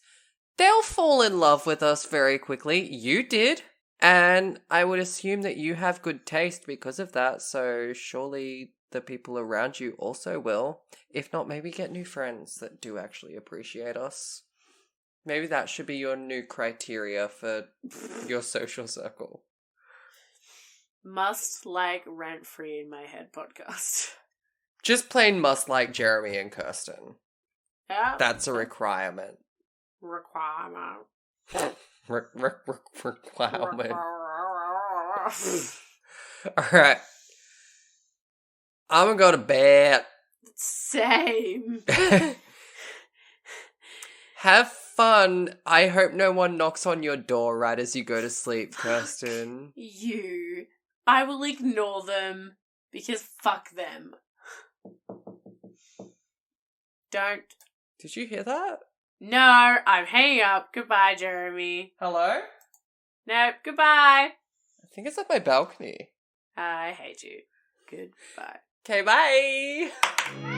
they'll fall in love with us very quickly. You did. And I would assume that you have good taste because of that, so surely the people around you also will. If not, maybe get new friends that do actually appreciate us. Maybe that should be your new criteria for your social circle. Must like Rent Free in My Head podcast. Just plain must like Jeramie and Kirstyn. Yeah. That's a requirement. Requirement. Requirement. Alright. I'm gonna go to bed. Same. Have fun. I hope no one knocks on your door right as you go to sleep, Kirstyn. You. I will ignore them because fuck them. Don't. Did you hear that? No, I'm hanging up. Goodbye, Jeremy. Hello? No, goodbye. I think it's at my balcony. I hate you. Goodbye. Okay, bye!